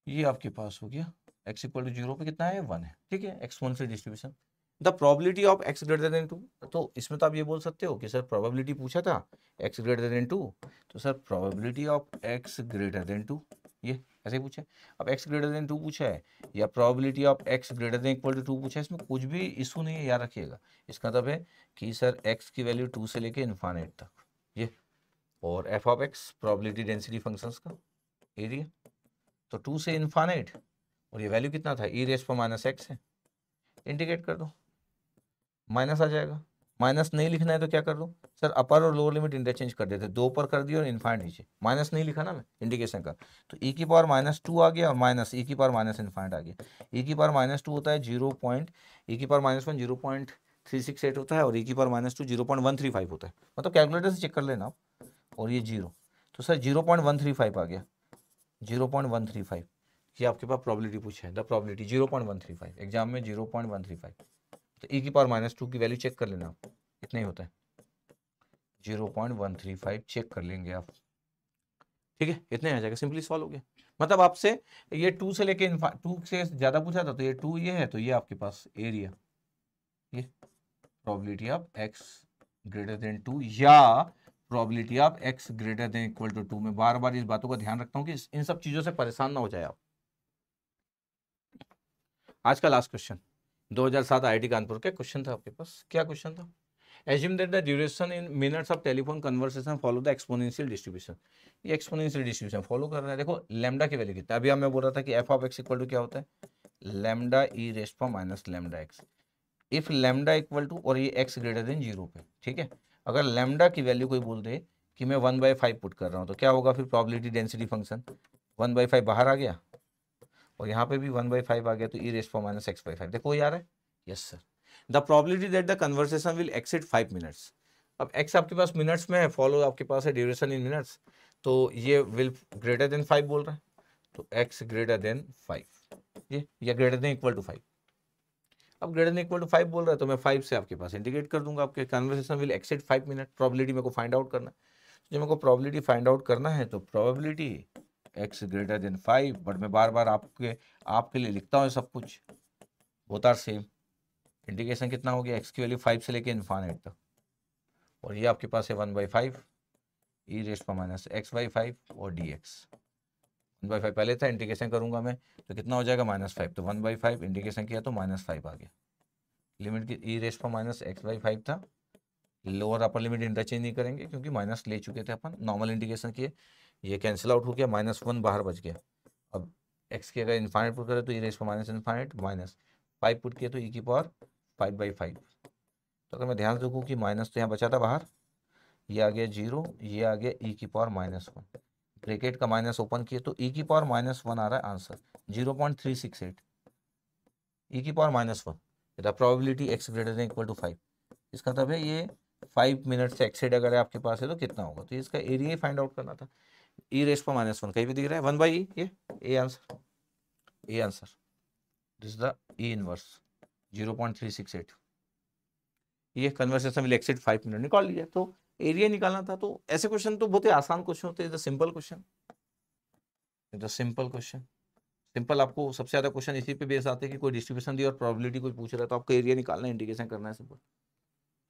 ये आपके पास हो गया x इक्वल टू 0 पे कितना है? 1 है, ठीक है, exponential distribution. The probability of x greater than 2, तो इसमें तो आप ये बोल सकते हो कि सर प्रोबेबिलिटी पूछा था x ग्रेटर देन 2, तो sir probability of x greater than 2, ये ऐसे ही पूछा है। अब x ग्रेटर देन 2 पूछा है या probability of x greater than equal to 2 पूछा है, इसमें कुछ भी इशू नहीं है, याद रखिएगा। इसका मतलब है कि सर x की वैल्यू 2 से लेके इन्फानेट तक, ये, और f of x probability density functions का एरिया, तो 2 से इन्फानेट, और ये वैल्यू कितना था? e⁻x है, इंटीग्रेट कर दो, माइनस आ जाएगा। माइनस नहीं लिखना है तो क्या कर दो सर? अपर और लोअर लिमिट इंटरचेंज कर देते, 2 पर कर दिया और इन्फाइनाइट नीचे, माइनस नहीं लिखा ना मैं इंडिकेशन का, तो e⁻² आ गया और माइनस e⁻∞ आ गया। e⁻² होता है 0. e⁻⁻1 0.368 होता है और e⁻² 0.135 होता है, मतलब कैलकुलेटर से चेक कर लेना आप। और ये 0, तो सर 0.135 आ गया, 0.135। ये आपके पास प्रॉबिलिटी पूछा है, द प्रॉबिलिटी 0.135, एग्जाम में 0.135, तो e⁻² की वैल्यू चेक कर लेना आप, इतना ही होता है, 0.135 चेक कर लेंगे आप। ठीक है, इतने आ जाएगा, सिंपली सॉल्व हो गया। मतलब आपसे ये 2 से लेके 2 से ज़्यादा पूछा था, तो ये 2 ये है, तो ये आपके पास एरिया, ये probability of x greater than 2 या probability of x greater than equal to 2। मैं बार बार इस बातों का ध्यान रखता हूँ कि इन सब चीज़ों से परेशान ना हो जाए आप। आज का लास्ट क्वेश्चन 2007 IIT कानपुर का क्वेश्चन था आपके पास। क्या क्वेश्चन था? Assume that the duration in minutes of telephone conversation follow the exponential distribution. ये एक्सपोनेंशियल डिस्ट्रीब्यूशन फॉलो कर रहा है। देखो लैम्डा की वैल्यू कितना, अभी मैं बोल रहा था कि f of x equal to क्या होता है, lambda e rest power minus lambda x. If lambda equal to, और ये एक्स ग्रेटर देन 0 पे, ठीक है। अगर लैम्डा की वैल्यू कोई बोल दे कि मैं 1/5 पुट कर रहा हूँ, तो क्या होगा फिर प्रोबेबिलिटी डेंसिटी फंक्शन 1/5 बाहर आ गया, और यहाँ पे भी 1/5 आ गया, तो E rest power minus x/5। देखो ये आ रहा है, yes sir. The probability that the conversation will exceed 5 minutes. अब x आपके पास मिनट्स में है, फॉलो आपके पास है ड्यूरेशन इन मिनट्स, तो ये विल ग्रेटर देन 5 बोल रहा है, तो x ग्रेटर देन 5, ये या ग्रेटर देन इक्वल टू 5। अब ग्रेटर देन इक्वल टू 5 बोल रहा है, तो मैं 5 से आपके पास इंडिकेट कर दूंगा, आपके conversation will exceed 5 minute. Probability मेरे को फाइंड आउट करना है, जब मेरे को प्रोबेबिलिटी फाइंड आउट करना है, तो probability x greater then 5, but मैं बार बार आपके लिए लिखता हूँ सब कुछ, बोथ आर सेम। इंडिकेशन कितना हो गया, x की वैल्यू 5 से लेके इन्फाइनाइट तक, और ये आपके पास है 1/5 ई रेस्ट पावर माइनस x/5 और dx। 1/5 पहले था, इंडिकेशन करूंगा मैं तो कितना हो जाएगा -5, तो 1/5 इंडिकेशन किया तो -5 आ गया। लिमिट की ई रेस्ट पावर माइनस x/5 था, लोअर अपर लिमिट इंटरचेंज नहीं करेंगे क्योंकि माइनस ले चुके थे अपन, नॉर्मल इंडिकेशन किए, ये कैंसिल आउट हो गया, -1 बाहर बच गया। अब x की अगर इन्फाइनाइट पुट करें तो E rest power minus infinite, -5 put किया तो ई की पावर 5/5। तो अगर मैं ध्यान से रखूँ कि माइनस तो यहाँ बचा था बाहर, ये आ गया 0, ये आ गया ई की पावर -1, ब्रैकेट का माइनस ओपन किए तो ई की पावर -1 आ रहा है आंसर 0.368, ई की पावर -1। The probability x greater than equal to 5, इसका मतलब है ये 5 मिनट से एक्सेड अगर आपके पास है तो कितना होगा, तो इसका एरिया ही फाइंड आउट करना था। ई रेस्ट पर -1 कहीं भी दिख रहा है, 1/e, ये A answer, A answer, this the E inverse 0.368। ये कन्वर्सेशन विल एक्सीड 5 मिनट निकाल लिया, तो एरिया निकालना था। तो ऐसे क्वेश्चन तो बहुत ही आसान क्वेश्चन होते हैं, simple question, simple question, simple. आपको सबसे ज्यादा क्वेश्चन इसी पे बेस आते हैं कि कोई डिस्ट्रीब्यूशन दी और प्रोबेबिलिटी कोई पूछ रहा है, तो आपको एरिया निकालना है, इंडिकेशन करना है, सिंपल,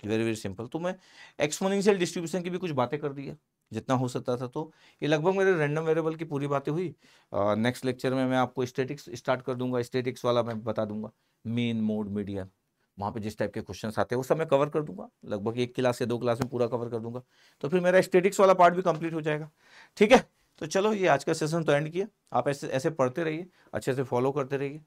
वेरी वेरी सिंपल। तो मैं एक्सपोनेंशियल डिस्ट्रीब्यूशन की भी कुछ बातें कर दी है जितना हो सकता था। तो ये लगभग मेरे रैंडम वेरिएबल की पूरी बातें हुई। नेक्स्ट लेक्चर में मैं आपको स्टैटिक्स स्टार्ट कर दूंगा, स्टैटिक्स वाला मैं बता दूंगा, मीन मोड मीडियन, वहाँ पे जिस टाइप के क्वेश्चन आते हैं वो सब मैं कवर कर दूंगा, लगभग 1 क्लास या 2 क्लास में पूरा कवर कर दूंगा। तो फिर मेरा स्टैटिक्स वाला पार्ट भी कंप्लीट हो जाएगा, ठीक है। तो चलो ये आज का सेशन तो एंड किया। आप ऐसे ऐसे पढ़ते रहिए, अच्छे से फॉलो करते रहिए,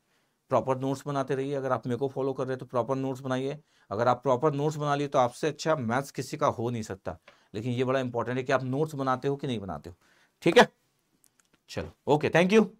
प्रॉपर नोट्स बनाते रहिए। अगर आप मेरे को फॉलो कर रहे हैं तो प्रॉपर नोट्स बनाइए। अगर आप प्रॉपर नोट्स बना लिए तो आपसे अच्छा मैथ्स किसी का हो नहीं सकता, लेकिन ये बड़ा इंपॉर्टेंट है कि आप नोट्स बनाते हो कि नहीं बनाते हो, ठीक है। चलो ओके, थैंक यू।